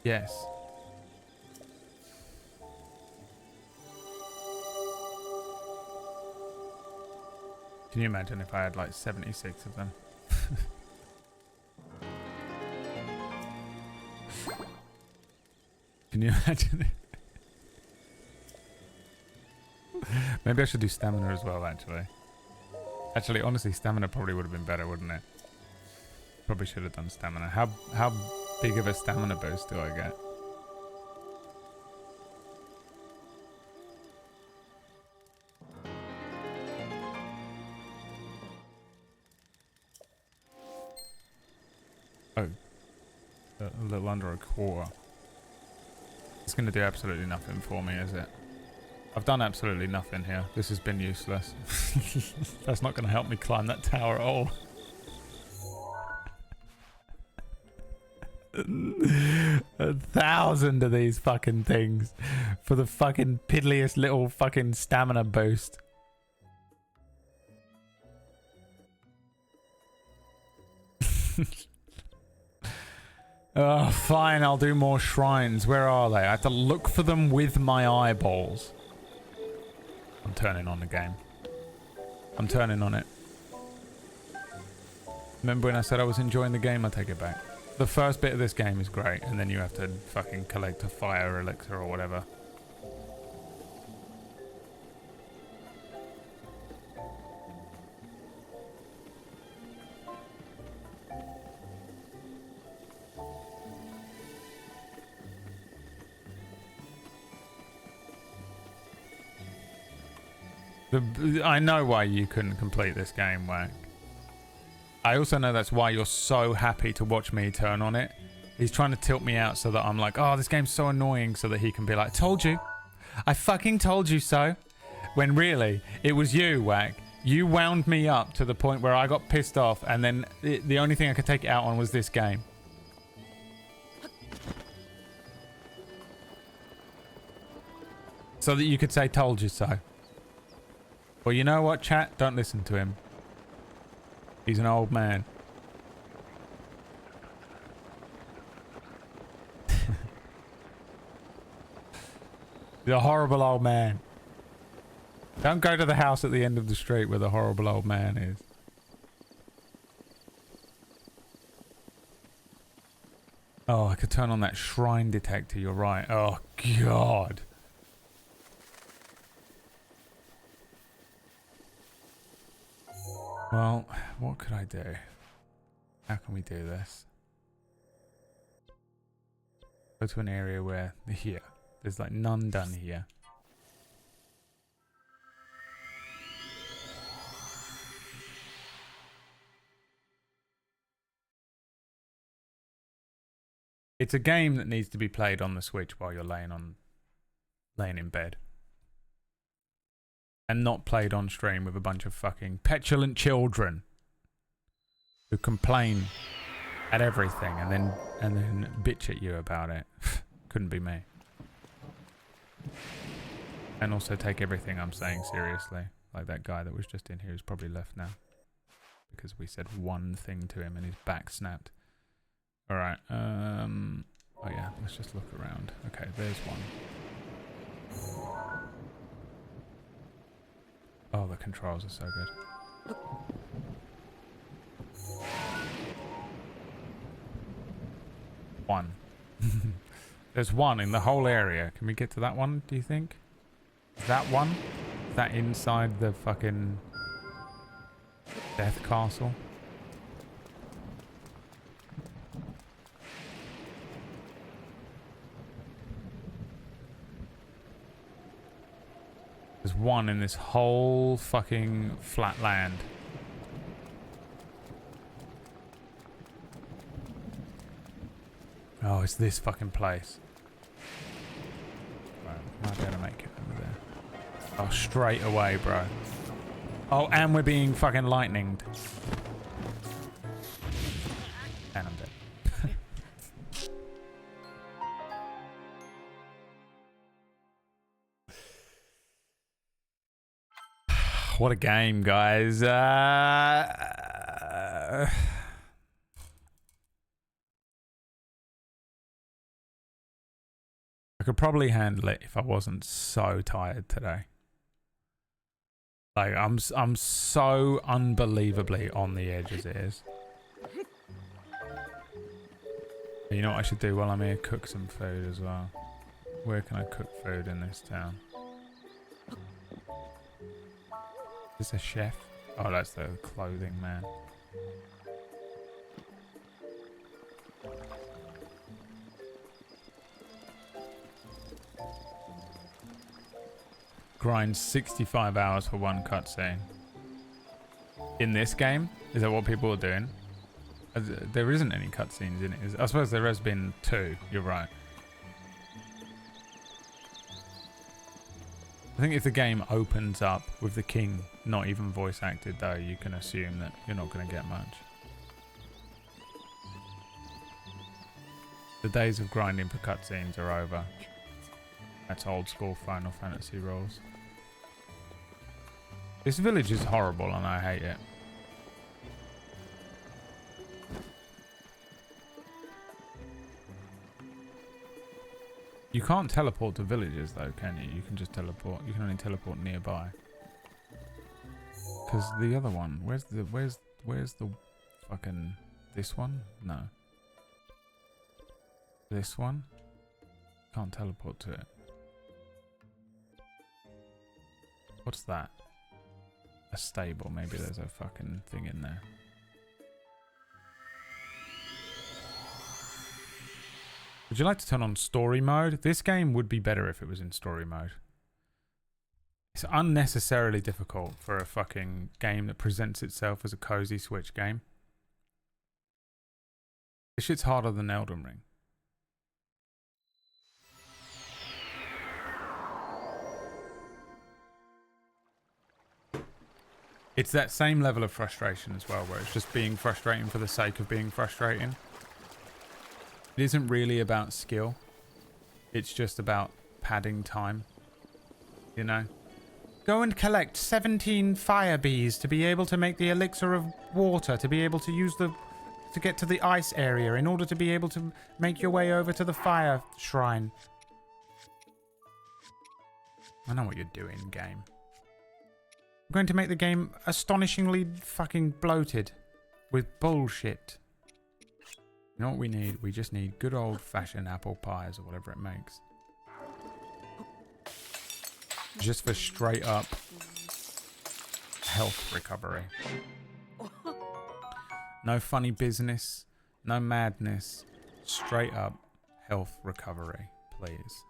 Yes. Can you imagine if I had like 76 of them? Can you imagine? Maybe I should do stamina as well, actually. Actually, honestly, stamina probably would have been better, wouldn't it? Probably should have done stamina. How big of a stamina boost do I get? Oh, a little under a quarter. It's going to do absolutely nothing for me, is it? I've done absolutely nothing here. This has been useless. That's not going to help me climb that tower at all. 1,000 of these fucking things for the fucking piddliest little fucking stamina boost. Oh, fine, I'll do more shrines. Where are they? I have to look for them with my eyeballs. I'm turning on the game. I'm turning on it. Remember when I said I was enjoying the game? I take it back. The first bit of this game is great, and then you have to fucking collect a fire elixir or whatever. I know why you couldn't complete this game, Wack. I also know that's why you're so happy to watch me turn on it. He's trying to tilt me out so that I'm like, oh, this game's so annoying, so that he can be like, told you. I fucking told you so. When really, it was you, Wack. You wound me up to the point where I got pissed off, and then the only thing I could take it out on was this game. So that you could say, told you so. Well, you know what, chat? Don't listen to him. He's an old man. He's a horrible old man. Don't go to the house at the end of the street where the horrible old man is. Oh, I could turn on that shrine detector, you're right. Oh, God. Well, what could I do? How can we do this? Go to an area where... Here. There's like none done here. It's a game that needs to be played on the Switch while you're laying in bed. And not played on stream with a bunch of fucking petulant children who complain at everything and then bitch at you about it. Couldn't be me. And also take everything I'm saying seriously. Like that guy that was just in here who's probably left now. Because we said one thing to him and his back snapped. Alright, oh yeah, let's just look around. Okay, there's one. Oh, the controls are so good. One. There's one in the whole area. Can we get to that one, do you think? Is that one? Is that inside the fucking death castle? There's one in this whole fucking flat land. Oh, it's this fucking place. Right, might be able to make it over there. Oh, straight away, bro. Oh, and we're being fucking lightninged. And I'm dead. What a game, guys. I could probably handle it if I wasn't so tired today. Like, I'm so unbelievably on the edge as it is. You know what I should do while I'm here? Cook some food as well. Where can I cook food in this town? Is this a chef? Oh, that's the clothing man. Grind 65 hours for one cutscene. In this game? Is that what people are doing? There isn't any cutscenes in it. I suppose there has been 2. You're right. I think if the game opens up with the king not even voice acted though, you can assume that you're not going to get much. The days of grinding for cutscenes are over. That's old school Final Fantasy rules. This village is horrible and I hate it. You can't teleport to villages though, can you? You can just teleport. You can only teleport nearby. Because the other one, where's the fucking, this one? No. This one? Can't teleport to it. What's that? A stable. Maybe there's a fucking thing in there. Would you like to turn on story mode? This game would be better if it was in story mode. It's unnecessarily difficult for a fucking game that presents itself as a cozy Switch game. This shit's harder than Elden Ring. It's that same level of frustration as well, where it's just being frustrating for the sake of being frustrating. It isn't really about skill. It's just about padding time. You know? Go and collect 17 fire bees to be able to make the elixir of water, to be able to use the... to get to the ice area, in order to be able to make your way over to the fire shrine. I know what you're doing, game. I'm going to make the game astonishingly fucking bloated with bullshit. You know what we need? We just need good old-fashioned apple pies or whatever it makes. Just for straight up health recovery. No funny business, no madness. Straight up health recovery, please.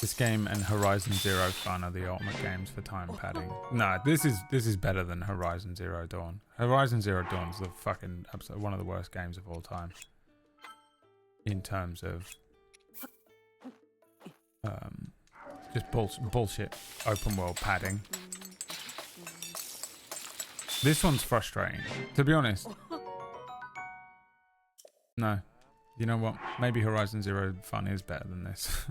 This game and Horizon Zero Fun are the ultimate games for time padding. No, this is better than Horizon Zero Dawn. Horizon Zero Dawn is the fucking one of the worst games of all time. In terms of just bullshit open world padding. This one's frustrating, to be honest. No, you know what? Maybe Horizon Zero Fun is better than this.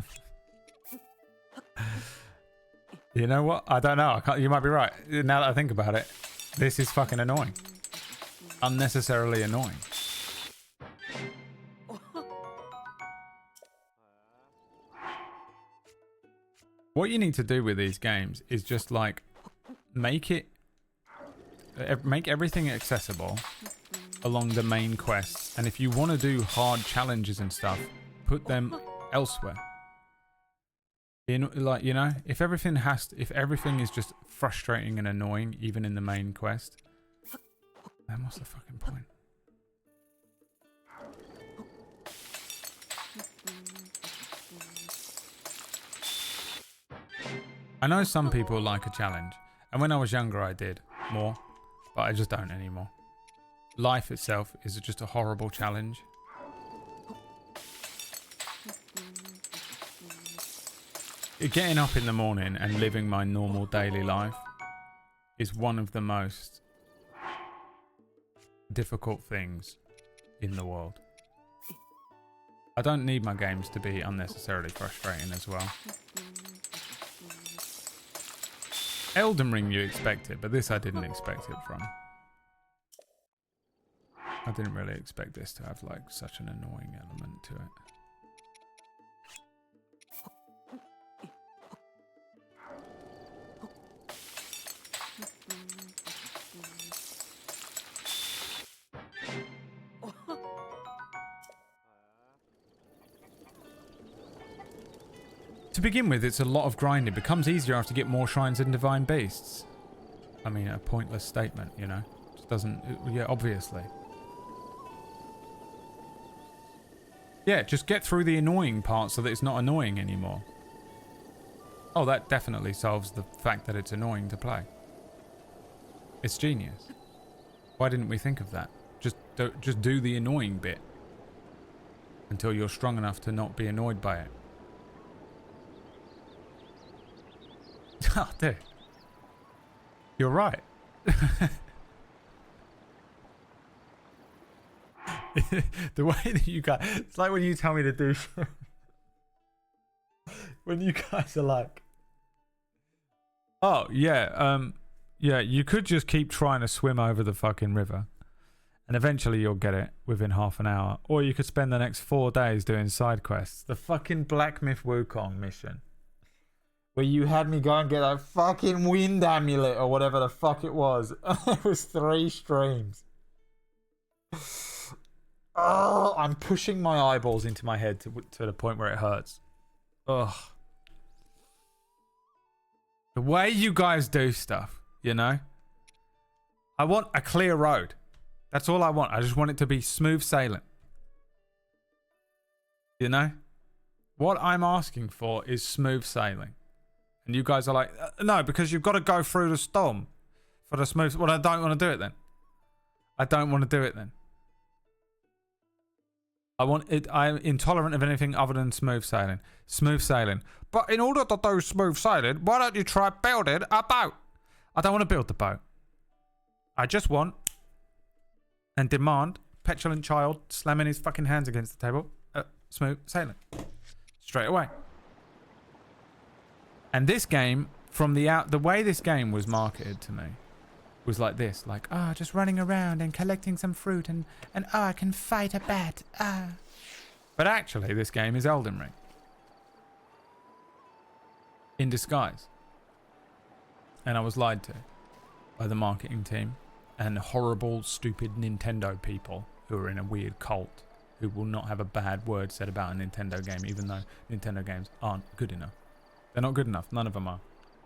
You know what? I don't know. You might be right. Now that I think about it, this is fucking annoying. Unnecessarily annoying. What you need to do with these games is just like make everything accessible along the main quests, and if you want to do hard challenges and stuff, put them elsewhere. Like, you know, if everything is just frustrating and annoying, even in the main quest, then what's the fucking point? I know some people like a challenge, and when I was younger I did more, but I just don't anymore. Life itself is just a horrible challenge. Getting up in the morning and living my normal daily life is one of the most difficult things in the world. I don't need my games to be unnecessarily frustrating as well. Elden Ring you expect it, but this I didn't expect it from. I didn't really expect this to have like such an annoying element to it. To begin with, it's a lot of grinding. It becomes easier after you get more shrines and divine beasts. I mean, a pointless statement, you know? Just doesn't... Yeah, obviously. Yeah, just get through the annoying part so that it's not annoying anymore. Oh, that definitely solves the fact that it's annoying to play. It's genius. Why didn't we think of that? Just do the annoying bit. Until you're strong enough to not be annoyed by it. Oh, dude. You're right. The way that you guys... It's like when you tell me to do shit. When you guys are like... Oh, yeah. Yeah, you could just keep trying to swim over the fucking river. And eventually you'll get it within half an hour. Or you could spend the next 4 days doing side quests. The fucking Black Myth Wukong mission. Where you had me go and get a fucking wind amulet or whatever the fuck it was. It was 3 streams. Oh, I'm pushing my eyeballs into my head to the point where it hurts. Ugh. The way you guys do stuff, you know? I want a clear road. That's all I want. I just want it to be smooth sailing. You know? What I'm asking for is smooth sailing. And you guys are like, no, because you've got to go through the storm for the smooth... Well, I don't want to do it then. I don't want to do it then. I want it... I'm intolerant of anything other than smooth sailing. Smooth sailing. But in order to do smooth sailing, why don't you try building a boat? I don't want to build the boat. I just want and demand petulant child slamming his fucking hands against the table. Smooth sailing. Straight away. And this game, from the way this game was marketed to me, was like this. Like, just running around and collecting some fruit and I can fight a bat. But actually, this game is Elden Ring. In disguise. And I was lied to by the marketing team and horrible, stupid Nintendo people who are in a weird cult who will not have a bad word said about a Nintendo game, even though Nintendo games aren't good enough. They're not good enough. None of them are.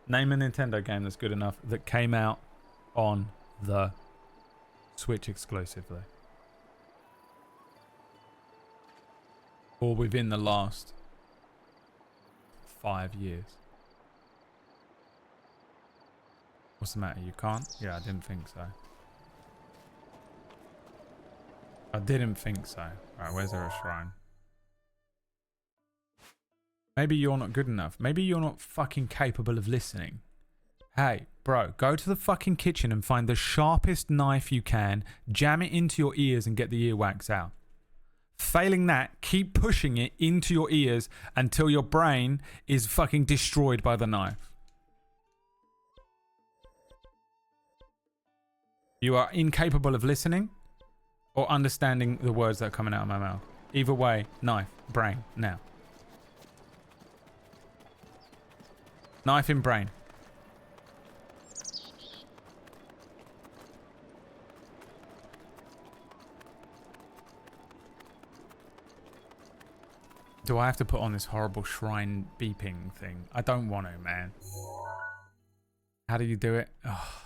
Name a Nintendo game that's good enough that came out on the Switch exclusively. Or within the last 5 years. What's the matter? You can't? Yeah, I didn't think so. I didn't think so. Right, where's there a shrine? Maybe you're not good enough. Maybe you're not fucking capable of listening. Hey, bro, go to the fucking kitchen and find the sharpest knife you can, jam it into your ears and get the earwax out. Failing that, keep pushing it into your ears until your brain is fucking destroyed by the knife. You are incapable of listening or understanding the words that are coming out of my mouth. Either way, knife, brain, now. Knife in brain. Do I have to put on this horrible shrine beeping thing? I don't want to, man. How do you do it? Oh.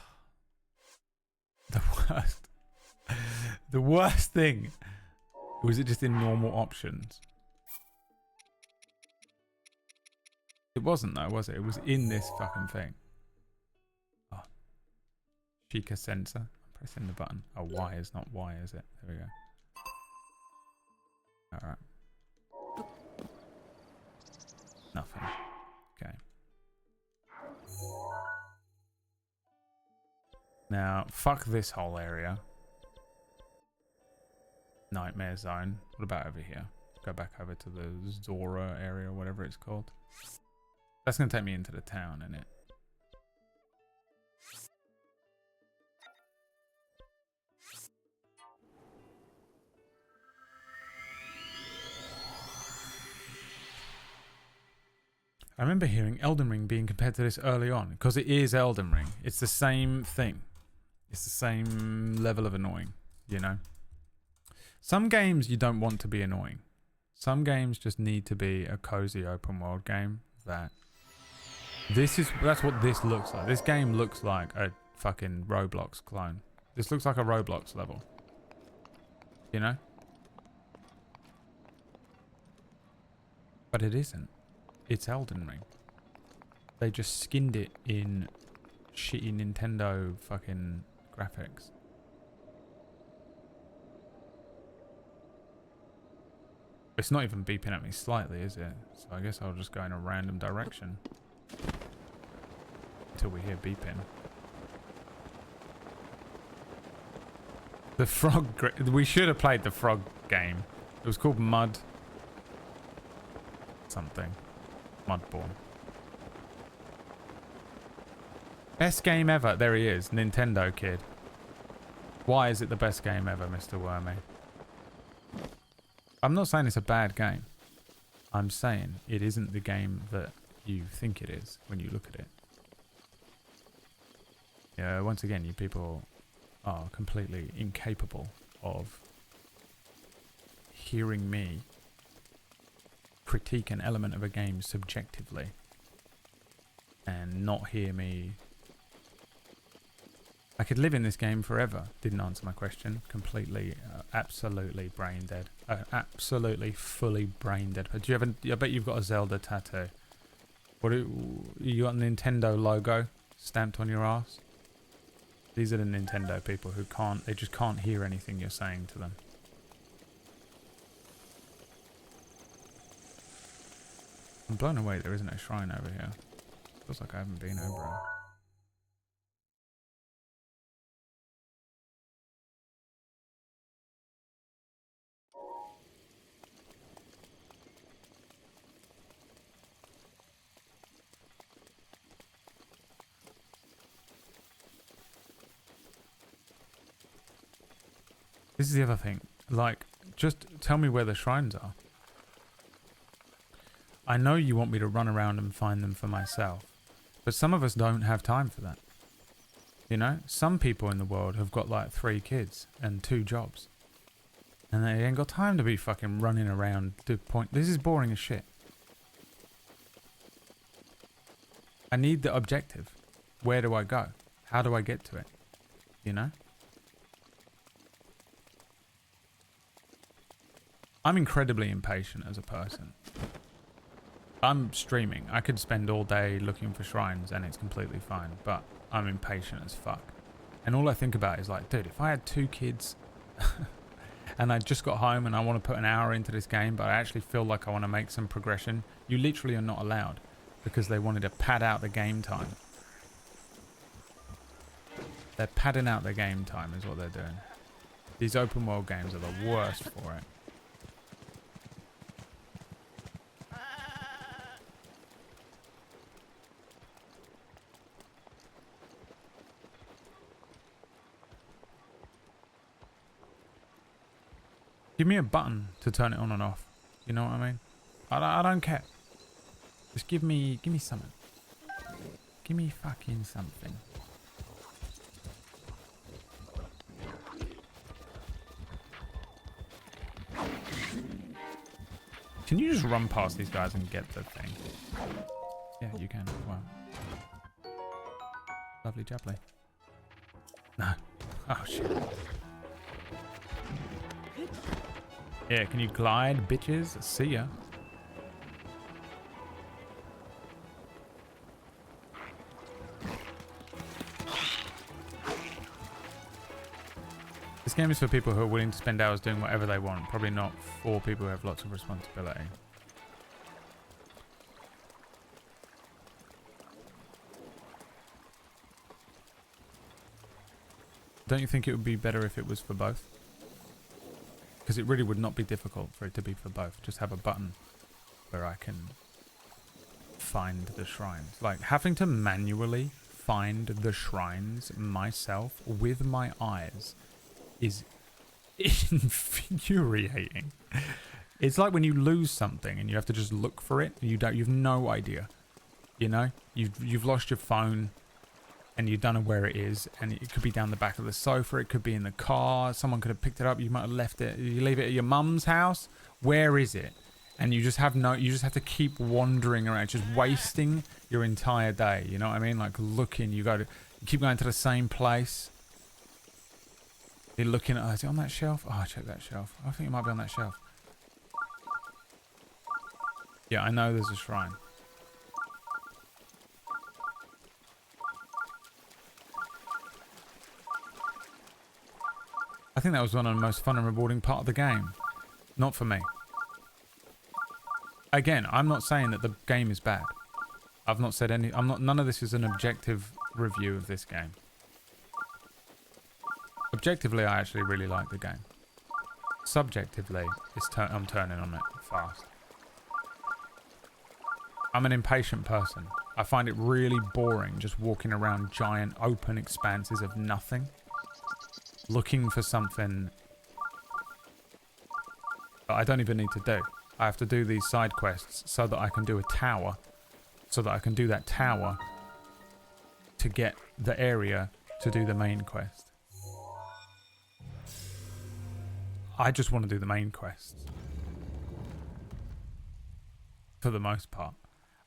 The worst. The worst thing. Was it just in normal options? It wasn't though, was it? It was in this fucking thing. Oh. Chica sensor. I'm pressing the button. Oh, Y is not Y, is it? There we go. Alright. Nothing. Okay. Now, fuck this whole area. Nightmare zone. What about over here? Go back over to the Zora area, or whatever it's called. That's going to take me into the town, isn't it? I remember hearing Elden Ring being compared to this early on, because it is Elden Ring. It's the same thing. It's the same level of annoying, you know? Some games you don't want to be annoying. Some games just need to be a cozy open world game that... That's what this looks like. This game looks like a fucking Roblox clone. This looks like a Roblox level. You know? But it isn't. It's Elden Ring. They just skinned it in shitty Nintendo fucking graphics. It's not even beeping at me slightly, is it? So I guess I'll just go in a random direction. Until we hear beeping. The frog... We should have played the frog game. It was called Mud... something. Mudborn. Best game ever. There he is. Nintendo kid. Why is it the best game ever, Mr. Wormy? I'm not saying it's a bad game. I'm saying it isn't the game that you think it is when you look at it. Yeah, once again, you people are completely incapable of hearing me critique an element of a game subjectively and not hear me. I could live in this game forever. Didn't answer my question. Completely, absolutely brain dead. Absolutely, fully brain dead. But do you have I bet you've got a Zelda tattoo. You got a Nintendo logo stamped on your ass? These are the Nintendo people who they just can't hear anything you're saying to them. I'm blown away there isn't a shrine over here. Feels like I haven't been over it. This is the other thing. Like, just tell me where the shrines are. I know you want me to run around and find them for myself, but some of us don't have time for that. You know, some people in the world have got like 3 kids and 2 jobs, and they ain't got time to be fucking running around to point. This is boring as shit. I need the objective. Where do I go? How do I get to it? You know? I'm incredibly impatient as a person. I'm streaming. I could spend all day looking for shrines and it's completely fine, but I'm impatient as fuck. And all I think about is like, dude, if I had 2 kids and I just got home and I want to put an hour into this game, but I actually feel like I want to make some progression, you literally are not allowed because they wanted to pad out the game time. They're padding out their game time is what they're doing. These open world games are the worst for it. Give me a button to turn it on and off. You know what I mean? I don't care. Just give me something. Give me fucking something. Can you just run past these guys and get the thing? Yeah, you can. Wow. Lovely jubbly. No. Oh shit. Yeah, can you glide, bitches? See ya. This game is for people who are willing to spend hours doing whatever they want. Probably not for people who have lots of responsibility. Don't you think it would be better if it was for both? Because it really would not be difficult for it to be for both. Just have a button where I can find the shrines. Like, having to manually find the shrines myself with my eyes is infuriating. It's like when you lose something and you have to just look for it and you've no idea. You know, you've lost your phone and you don't know where it is, and it could be down the back of the sofa, it could be in the car, someone could have picked it up, you might have left it, you leave it at your mum's house. Where is it? And you just have to keep wandering around, just wasting your entire day. You know what I mean? Like looking, you keep going to the same place. You're looking at, is it on that shelf? Oh, check that shelf. I think it might be on that shelf. Yeah, I know there's a shrine. I think that was one of the most fun and rewarding part of the game. Not for me. Again, I'm not saying that the game is bad. I've not said any... none of this is an objective review of this game. Objectively, I actually really like the game. Subjectively, I'm turning on it fast. I'm an impatient person. I find it really boring just walking around giant open expanses of nothing. Looking for something that I don't even need to do. I have to do these side quests so that I can do a tower. So that I can do that tower to get the area to do the main quest. I just want to do the main quests. For the most part.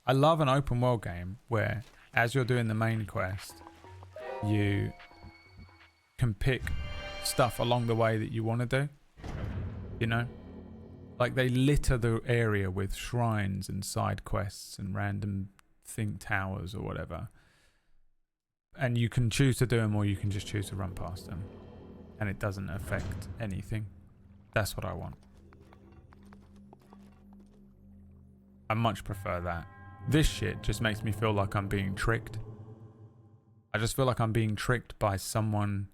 I love an open world game where, as you're doing the main quest, you can pick stuff along the way that you want to do. You know? Like they litter the area with shrines and side quests and random towers or whatever. And you can choose to do them or you can just choose to run past them. And it doesn't affect anything. That's what I want. I much prefer that. This shit just makes me feel like I'm being tricked. I just feel like I'm being tricked by someone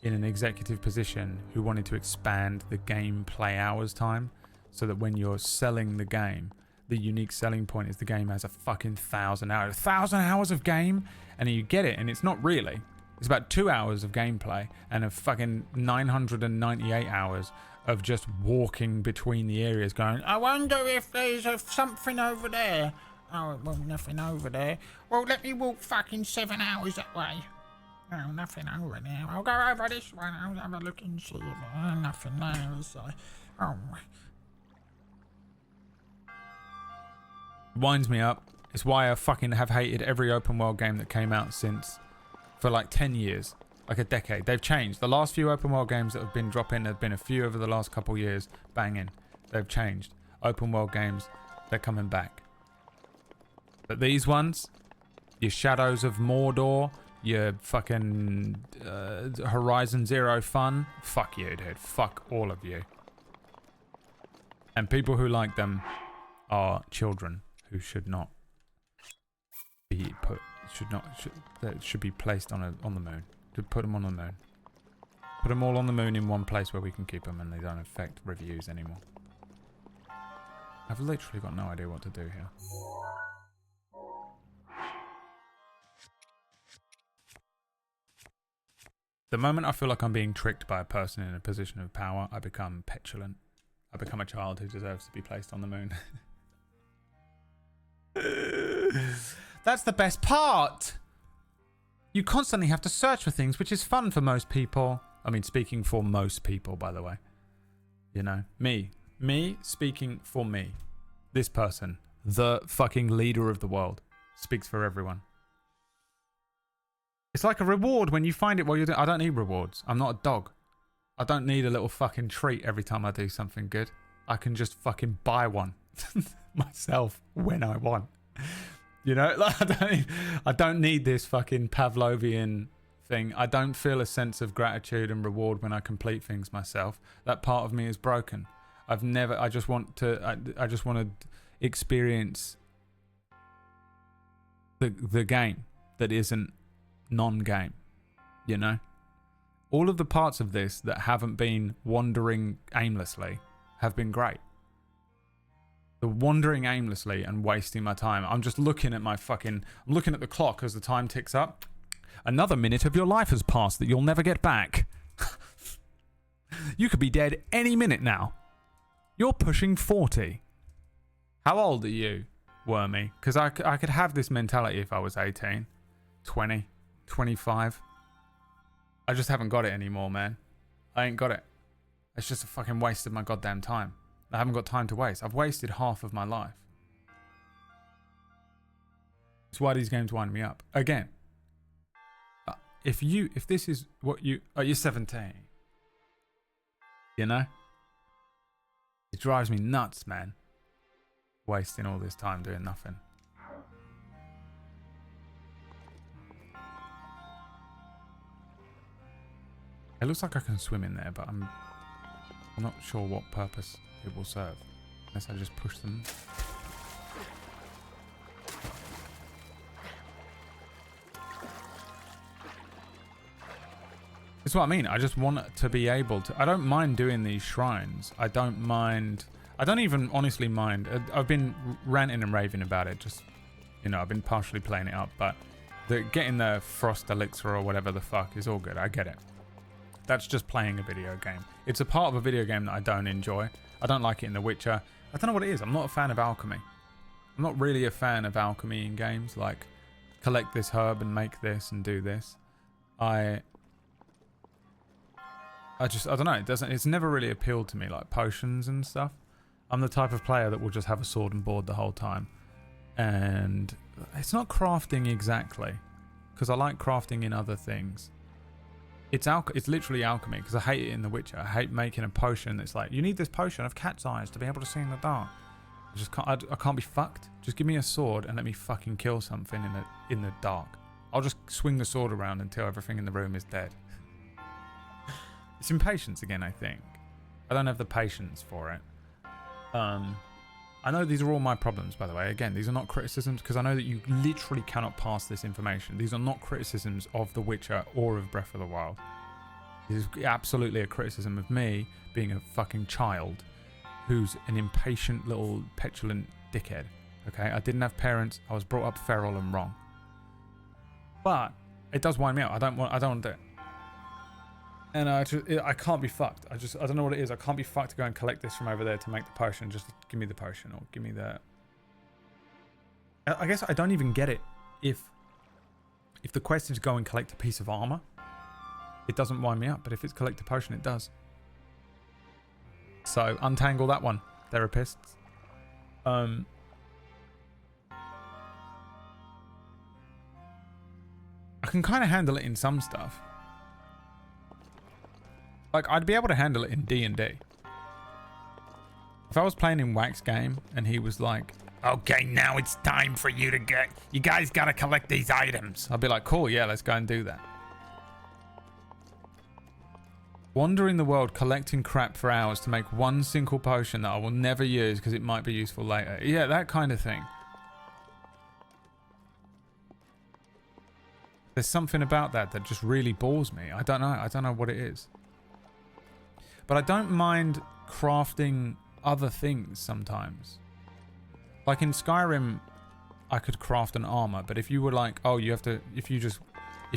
in an executive position who wanted to expand the gameplay hours time so that when you're selling the game, the unique selling point is the game has a fucking 1,000 hours. 1,000 hours of game? And you get it, and it's not really. It's about 2 hours of gameplay and a fucking 998 hours of just walking between the areas going, I wonder if there's something over there. Oh, well, nothing over there. Well, let me walk fucking 7 hours that way. Oh, nothing over there. I'll go over this one. I'll have a look and see. Nothing there. So, oh. Winds me up. It's why I fucking have hated every open world game that came out since for like 10 years. Like a decade. They've changed. The last few open world games that have been dropping, there have been a few over the last couple years. Banging. They've changed. Open world games, they're coming back. But these ones, your Shadows of Mordor, your fucking Horizon Zero Fun, fuck you, dude. Fuck all of you. And people who like them are children who should not be put, should be placed on the moon. To put them on the moon. Put them all on the moon in one place where we can keep them and they don't affect reviews anymore. I've literally got no idea what to do here. The moment I feel like I'm being tricked by a person in a position of power, I become petulant. I become a child who deserves to be placed on the moon. That's the best part! You constantly have to search for things, which is fun for most people. I mean, speaking for most people, by the way. You know, me speaking for me. This person, the fucking leader of the world, speaks for everyone. It's like a reward when you find it while you're doing... I don't need rewards. I'm not a dog. I don't need a little fucking treat every time I do something good. I can just fucking buy one myself when I want. You know, like, I don't need this fucking Pavlovian thing. I don't feel a sense of gratitude and reward when I complete things myself. That part of me is broken. I just want to experience the game that isn't non-game, you know? All of the parts of this that haven't been wandering aimlessly have been great. The wandering aimlessly and wasting my time. I'm just looking at I'm looking at the clock as the time ticks up. Another minute of your life has passed that you'll never get back. You could be dead any minute now. You're pushing 40. How old are you? wormy. Because I could have this mentality if I was 18, 20, 25. I just haven't got it anymore, man. I ain't got it. It's just a fucking waste of my goddamn time. I haven't got time to waste. I've wasted half of my life. That's why these games wind me up. Again, if this is what you're 17. You know? It drives me nuts, man. Wasting all this time doing nothing. It looks like I can swim in there, but I'm not sure what purpose it will serve. Unless I just push them. That's what I mean. I just want to be able to... I don't mind doing these shrines. I don't mind... I don't even honestly mind. I've been ranting and raving about it. Just, you know, I've been partially playing it up. But getting the frost elixir or whatever the fuck is all good. I get it. That's just playing a video game. It's a part of a video game that I don't enjoy. I don't like it in The Witcher. I don't know what it is. I'm not a fan of alchemy. I'm not really a fan of alchemy in games. Like, collect this herb and make this and do this. I don't know. It's never really appealed to me, like potions and stuff. I'm the type of player that will just have a sword and board the whole time. And it's not crafting exactly, because I like crafting in other things. It's literally alchemy, because I hate it in The Witcher. I hate making a potion that's like, you need this potion of cat's eyes to be able to see in the dark. I can't be fucked. Just give me a sword and let me fucking kill something in the dark. I'll just swing the sword around until everything in the room is dead. It's impatience again, I think. I don't have the patience for it. I know these are all my problems, by the way. Again, these are not criticisms, because I know that you literally cannot pass this information. These are not criticisms of The Witcher or of Breath of the Wild. This is absolutely a criticism of me being a fucking child who's an impatient little petulant dickhead. Okay, I didn't have parents. I was brought up feral and wrong. But it does wind me out. I don't want to do it. And I can't be fucked. I don't know what it is. I can't be fucked to go and collect this from over there to make the potion. Just give me the potion, or give me the... I guess I don't even get it. If the quest is go and collect a piece of armor, it doesn't wind me up. But if it's collect a potion, it does. So untangle that one, therapists. I can kind of handle it in some stuff. Like, I'd be able to handle it in D&D. If I was playing in Wax game and he was like, okay, now it's time for you guys gotta collect these items. I'd be like, cool, yeah, let's go and do that. Wandering the world collecting crap for hours to make one single potion that I will never use because it might be useful later. Yeah, that kind of thing. There's something about that just really bores me. I don't know what it is. But I don't mind crafting other things sometimes. Like in Skyrim, I could craft an armor, but if you were like, oh, you have to, if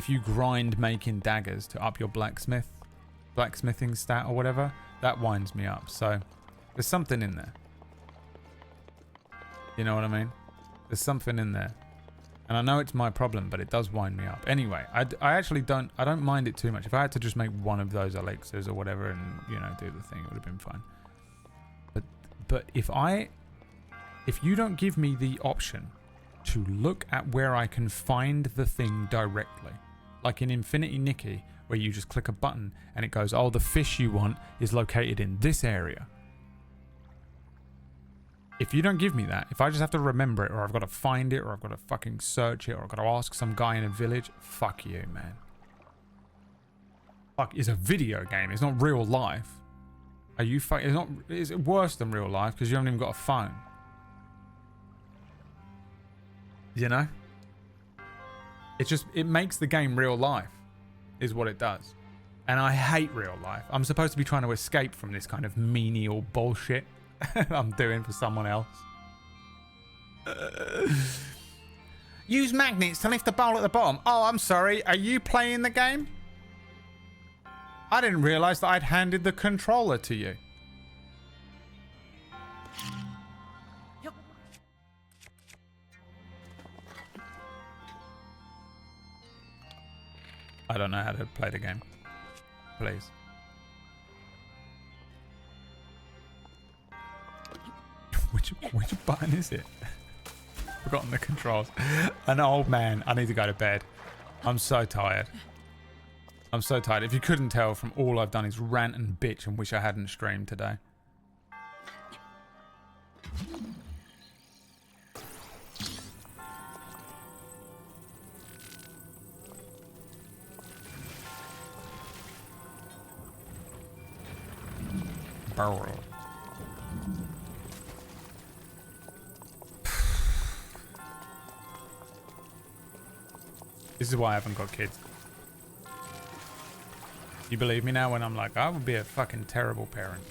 you grind making daggers to up your blacksmithing stat or whatever, that winds me up. So there's something in there. You know what I mean? There's something in there. And I know it's my problem, but it does wind me up. Anyway, I actually don't mind it too much. If I had to just make one of those elixirs or whatever and, you know, do the thing, it would have been fine. But if you don't give me the option to look at where I can find the thing directly, like in Infinity Nikki, where you just click a button and it goes, oh, the fish you want is located in this area. If you don't give me that, if I just have to remember it, or I've got to find it, or I've got to fucking search it, or I've got to ask some guy in a village, fuck you, man. Fuck, it's a video game. It's not real life. Are you is it worse than real life because you haven't even got a phone? You know? It makes the game real life, is what it does. And I hate real life. I'm supposed to be trying to escape from this kind of menial bullshit I'm doing for someone else. Use magnets to lift the bowl at the bottom. Oh, I'm sorry. Are you playing the game? I didn't realize that I'd handed the controller to you. to play the game. Please. Which button is it? Forgotten the controls. An old man. I need to go to bed. I'm so tired. I'm so tired. If you couldn't tell from all I've done is rant and bitch and wish I hadn't streamed today. Barrel. This is why I haven't got kids. You believe me now when I'm like, I would be a fucking terrible parent.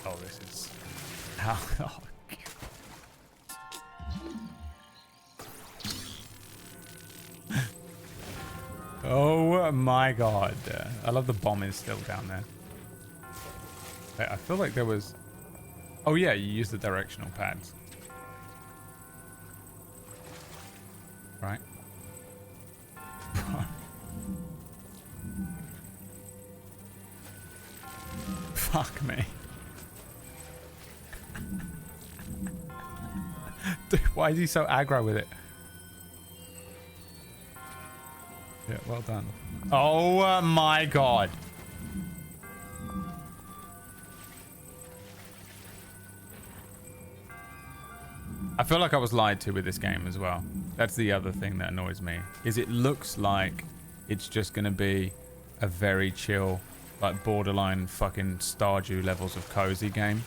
Oh, this is... Oh, oh my god. I love the bomb is still down there. I feel like there was... Oh yeah, you use the directional pads. Right? Fuck me. Dude, why is he so aggro with it? Yeah, well done. Oh my god. I feel like I was lied to with this game as well. That's the other thing that annoys me. Is it looks like it's just going to be a very chill, like borderline fucking Stardew levels of cozy game.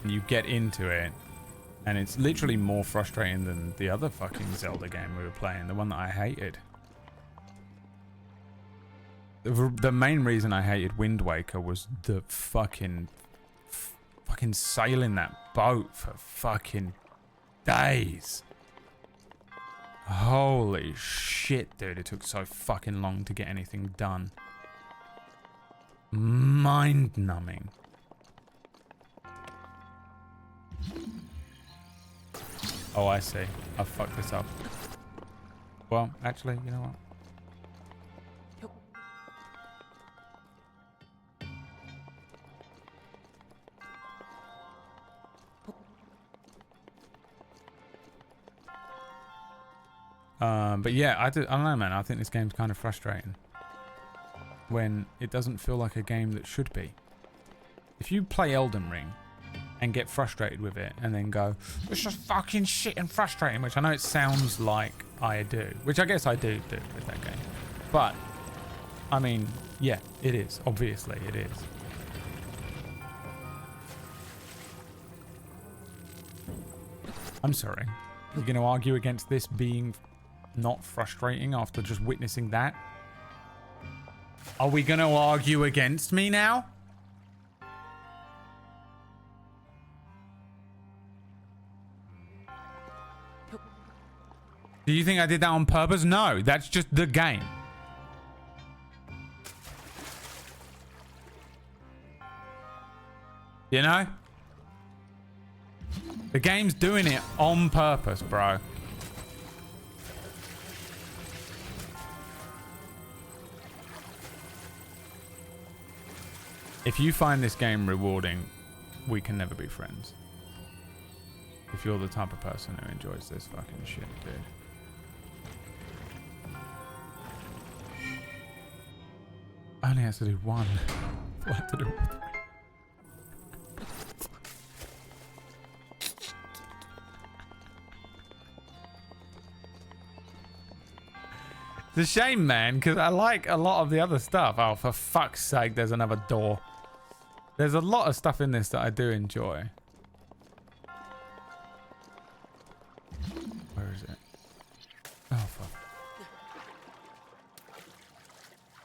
And you get into it, and it's literally more frustrating than the other fucking Zelda game we were playing, the one that I hated. The main reason I hated Wind Waker was the fucking sailing that boat for fucking days. Holy shit, dude. It took so fucking long to get anything done. Mind numbing. Oh, I see. I fucked this up. Well, actually, you know what? But yeah, I don't know, man. I think this game's kind of frustrating when it doesn't feel like a game that should be. If you play Elden Ring and get frustrated with it and then go, it's just fucking shit and frustrating, which I know it sounds like I do, which I guess I do with that game. But, I mean, yeah, it is. Obviously, it is. I'm sorry. You're going to argue against this being not frustrating after just witnessing that? Are we going to argue against me now? Do you think I did that on purpose? No, that's just the game. You know? The game's doing it on purpose, bro. If you find this game rewarding, we can never be friends. If you're the type of person who enjoys this fucking shit, dude. I only has to do one. What have to do all three? It's a shame, man, because I like a lot of the other stuff. Oh, for fuck's sake, there's another door. There's a lot of stuff in this that I do enjoy. Where is it? Oh, fuck.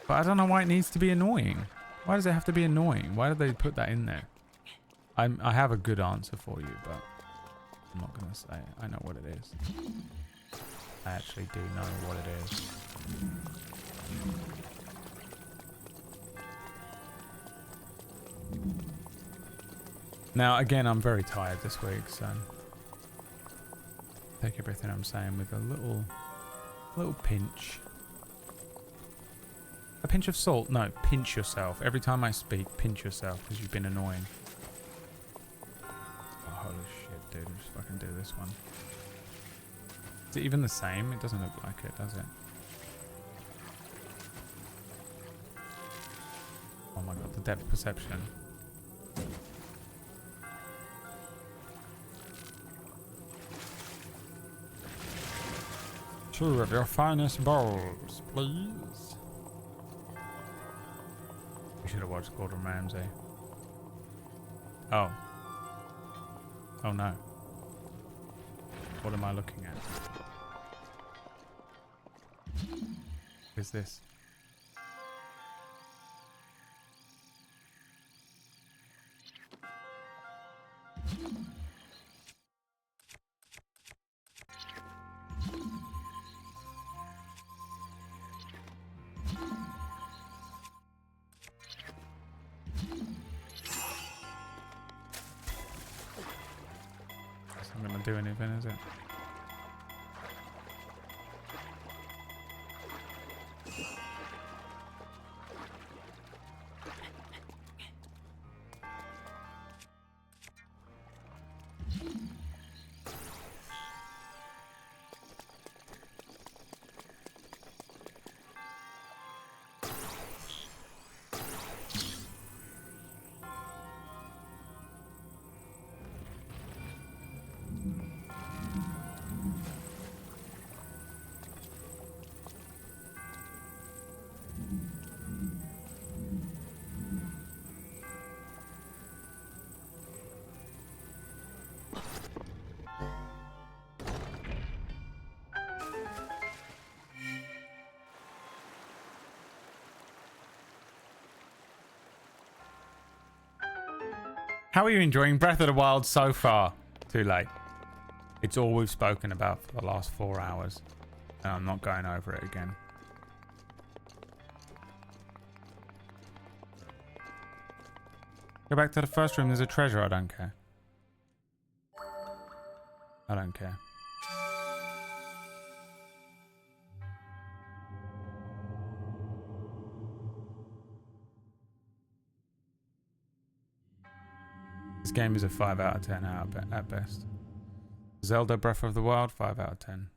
But I don't know why it needs to be annoying. Why does it have to be annoying? Why did they put that in there? I have a good answer for you, but I'm not going to say it. I know what it is. I actually do know what it is. Now, again, I'm very tired this week, so take everything I'm saying with a little pinch A pinch of salt? No, pinch yourself. Every time I speak, pinch yourself because you've been annoying. Oh, holy shit, dude. Let's fucking do this one. Is it even the same? It doesn't look like it, does it? Oh my god, the depth perception. Two of your finest bowls, please. We should have watched Gordon Ramsay. Oh. Oh no. What am I looking at? What is this? That's not gonna do anything, is it? How are you enjoying Breath of the Wild so far? Too late. It's all we've spoken about for the last 4 hours. And I'm not going over it again. Go back to the first room. There's a treasure. I don't care. I don't care. This game is a 5 out of 10 at best. Zelda Breath of the Wild, 5 out of 10.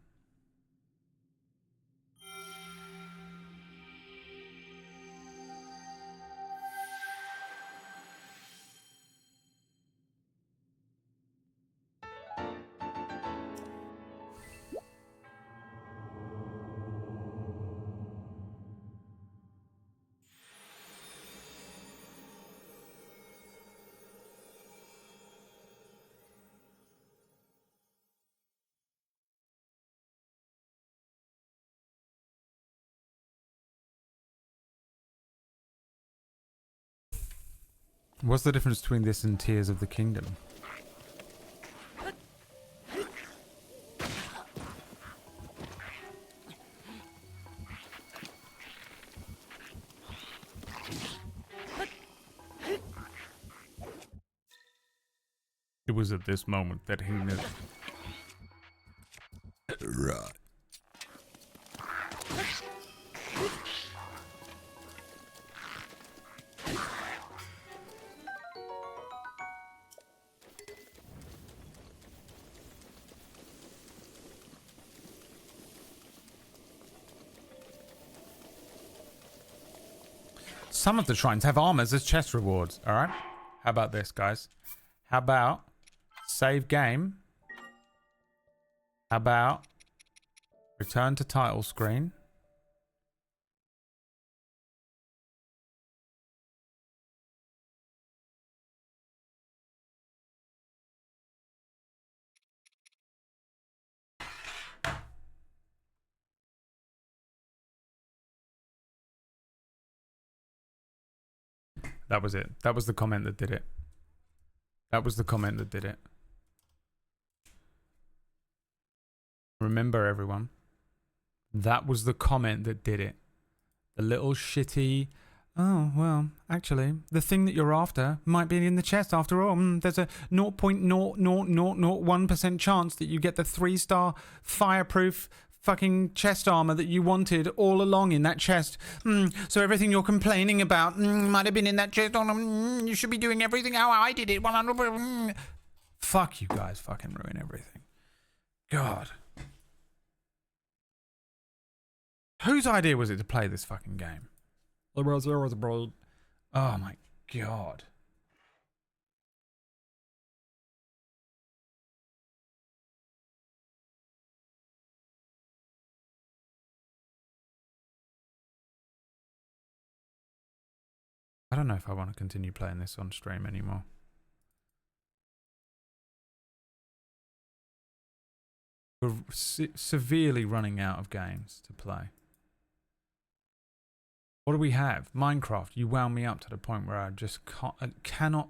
What's the difference between this and Tears of the Kingdom? It was at this moment that he knew. Right. Some of the shrines have armors as chest rewards. All right. How about this, guys? How about save game? How about return to title screen? That was it. That was the comment that did it. That was the comment that did it. Remember, everyone. That was the comment that did it. The little shitty... Oh, well, actually, the thing that you're after might be in the chest after all. There's a 0.00001% chance that you get the 3-star fireproof fucking chest armor that you wanted all along in that chest. So everything you're complaining about might have been in that chest. You should be doing everything how I did it. 100%. Fuck you guys. Fucking ruin everything. God. Whose idea was it to play this fucking game? Oh my God. I don't know if I want to continue playing this on stream anymore. We're severely running out of games to play. What do we have? Minecraft. You wound me up to the point where I just cannot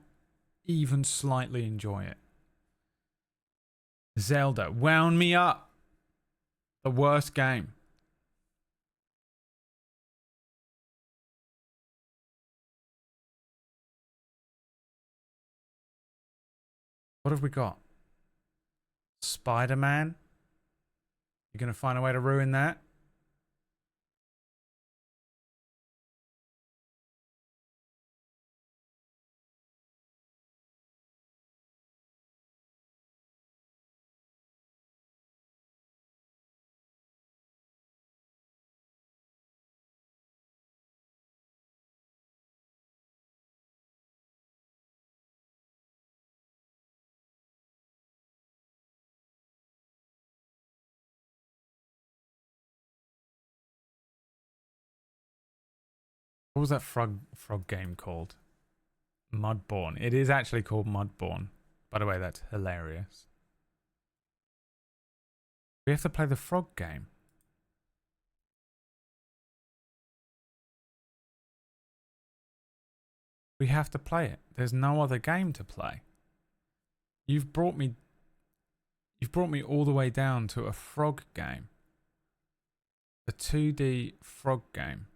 even slightly enjoy it. Zelda. Wound me up. The worst game. What have we got? Spider-Man? You're going to find a way to ruin that? What was that frog game called? Mudborn. It is actually called Mudborn. By the way, that's hilarious. We have to play the frog game. We have to play it. There's no other game to play. You've brought me all the way down to a frog game. A 2D frog game.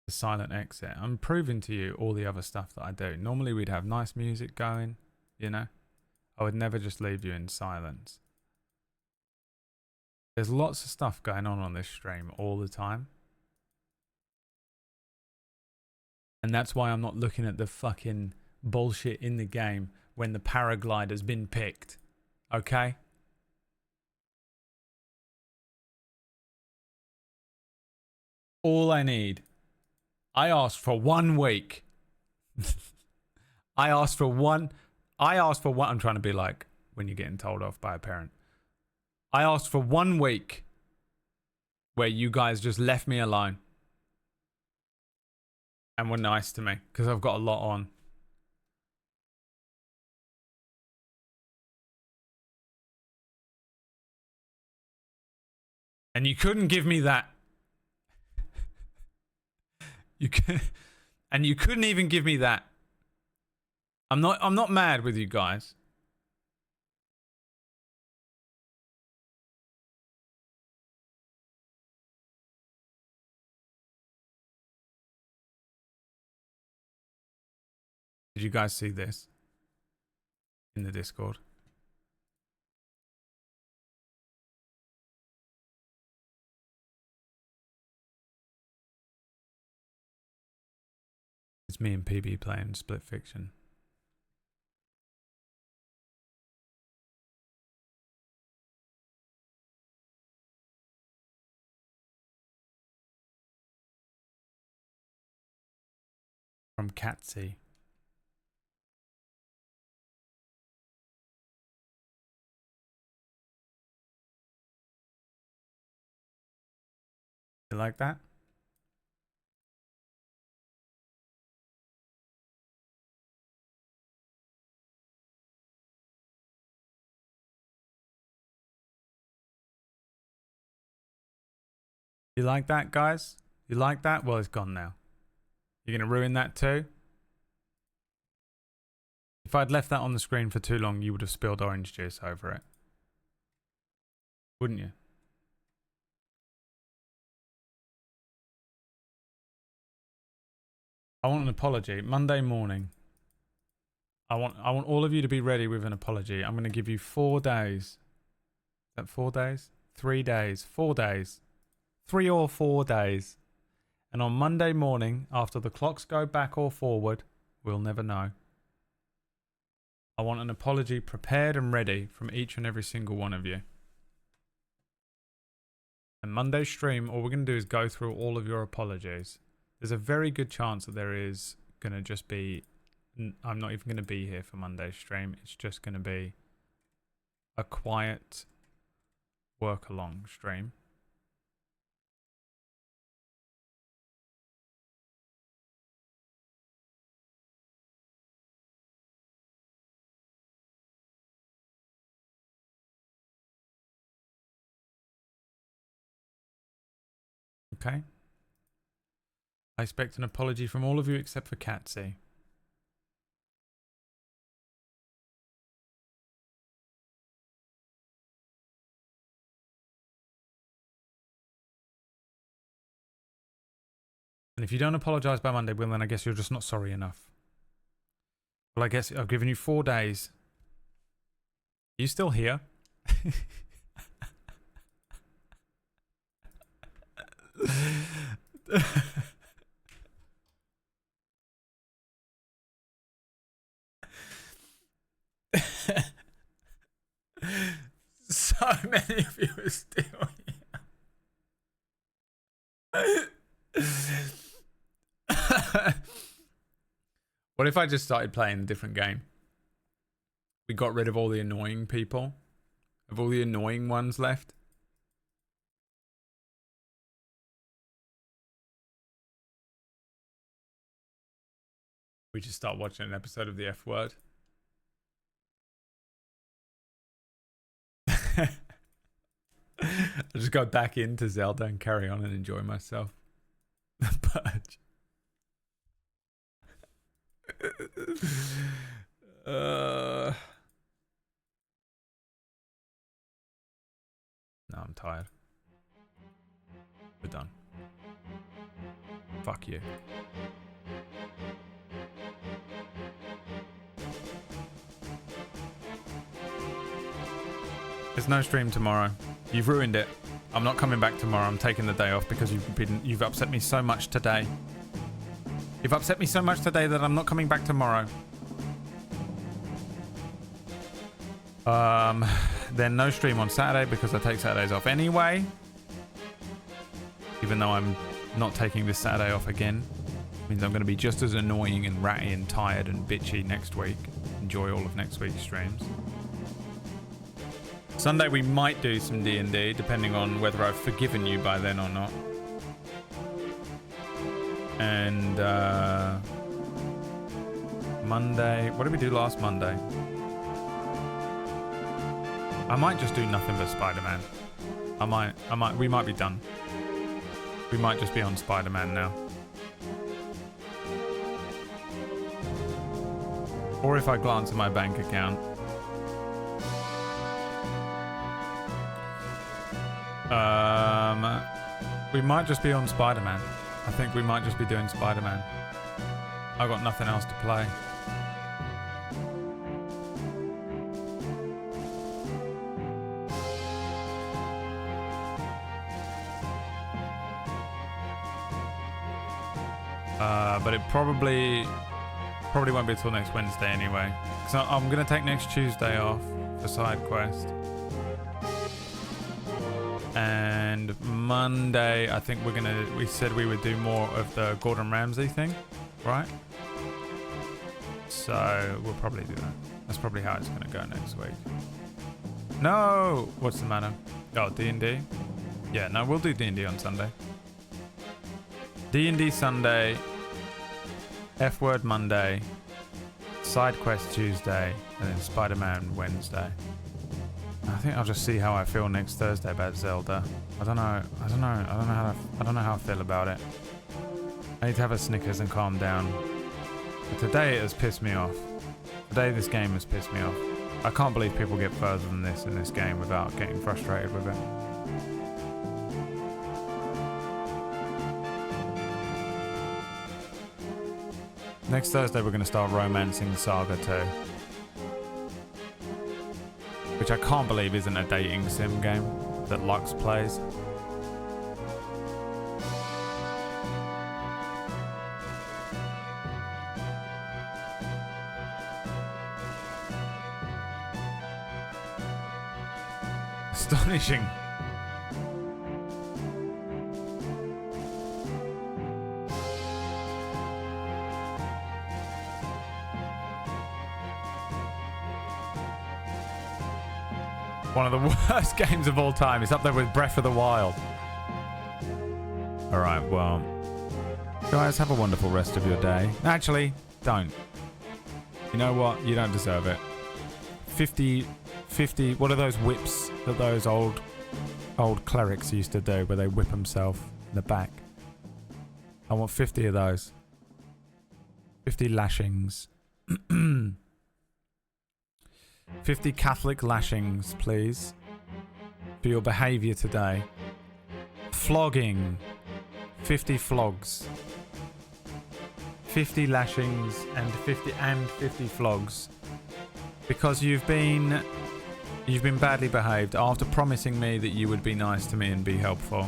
The silent exit. I'm proving to you all the other stuff that I do. Normally we'd have nice music going, you know. I would never just leave you in silence. There's lots of stuff going on this stream all the time. And that's why I'm not looking at the fucking bullshit in the game when the paraglider's been picked. Okay? All I need. I asked for 1 week. I asked for one. I'm trying to be like when you're getting told off by a parent. I asked for 1 week where you guys just left me alone and were nice to me because I've got a lot on. And you couldn't give me that. And you couldn't even give me that. I'm not mad with you guys. Did you guys see this in the Discord? It's me and PB playing Split Fiction. From Catsy. You like that? You like that, guys? You like that? Well, it's gone now. You're going to ruin that too? If I'd left that on the screen for too long, you would have spilled orange juice over it. Wouldn't you? I want an apology. Monday morning, I want all of you to be ready with an apology. I'm going to give you 4 days. Is that 4 days? 3 days. 4 days. 3 or 4 days. And on Monday morning, after the clocks go back or forward, we'll never know. I want an apology prepared and ready from each and every single one of you. And Monday's stream, all we're going to do is go through all of your apologies. There's a very good chance that there is going to just be... I'm not even going to be here for Monday's stream. It's just going to be a quiet work-along stream. Okay. I expect an apology from all of you except for Katsy. And if you don't apologize by Monday, well, then I guess you're just not sorry enough. Well, I guess I've given you 4 days. Are you still here? So many of you are still here. What if I just started playing a different game? We got rid of all the annoying people. Have all the annoying ones left? We just start watching an episode of the F Word. I'll just go back into Zelda and carry on and enjoy myself. The Purge. No, I'm tired. We're done. Fuck you. There's no stream tomorrow. You've ruined it. I'm not coming back tomorrow. I'm taking the day off because you've upset me so much today. You've upset me so much today that I'm not coming back tomorrow. Then no stream on Saturday because I take Saturdays off anyway. Even though I'm not taking this Saturday off again. Means I'm going to be just as annoying and ratty and tired and bitchy next week. Enjoy all of next week's streams. Sunday we might do some D&D depending on whether I've forgiven you by then or not. And Monday, what did we do last Monday? I might just do nothing but Spider-Man. We might be done. We might just be on Spider-Man now. Or if I glance at my bank account. We might just be on Spider-Man. I think we might just be doing Spider-Man. I got nothing else to play. But it probably won't be until next Wednesday anyway. So I'm gonna take next Tuesday off for side quest. And Monday, I think we said we would do more of the Gordon Ramsay thing, right? So we'll probably do that. That's probably how it's gonna go next week. No! What's the matter? Oh, D&D? Yeah, no, we'll do D&D on Sunday. D&D Sunday, F-Word Monday, Side Quest Tuesday, and then Spider-Man Wednesday. I think I'll just see how I feel next Thursday about Zelda. I don't know how I feel about it. I need to have a Snickers and calm down. But today it has pissed me off. Today this game has pissed me off. I can't believe people get further than this in this game without getting frustrated with it. Next Thursday, we're going to start Romancing Saga 2. Which I can't believe isn't a dating sim game that Lux plays. Astonishing. One of the worst games of all time. It's up there with Breath of the Wild. Alright, well. Guys, have a wonderful rest of your day. Actually, don't. You know what? You don't deserve it. 50, what are those whips that those old clerics used to do where they whip themselves in the back? I want 50 of those. 50 lashings. 50 Catholic lashings, please, for your behaviour today. Flogging. 50 flogs. 50 lashings and 50 flogs. Because you've been badly behaved after promising me that you would be nice to me and be helpful.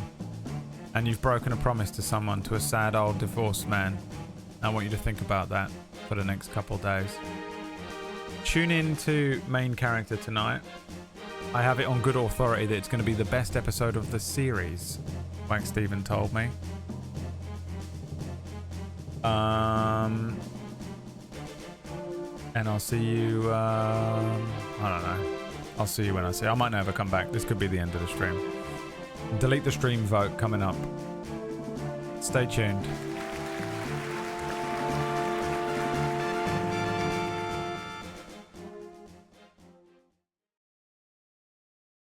And you've broken a promise to someone, to a sad old divorced man. I want you to think about that for the next couple of days. Tune in to Main Character tonight. I have it on good authority that it's going to be the best episode of the series. Like Stephen told me. And I'll see you, I don't know. I'll see you when I see you. I might never come back. This could be the end of the stream. Delete the stream vote coming up. Stay tuned.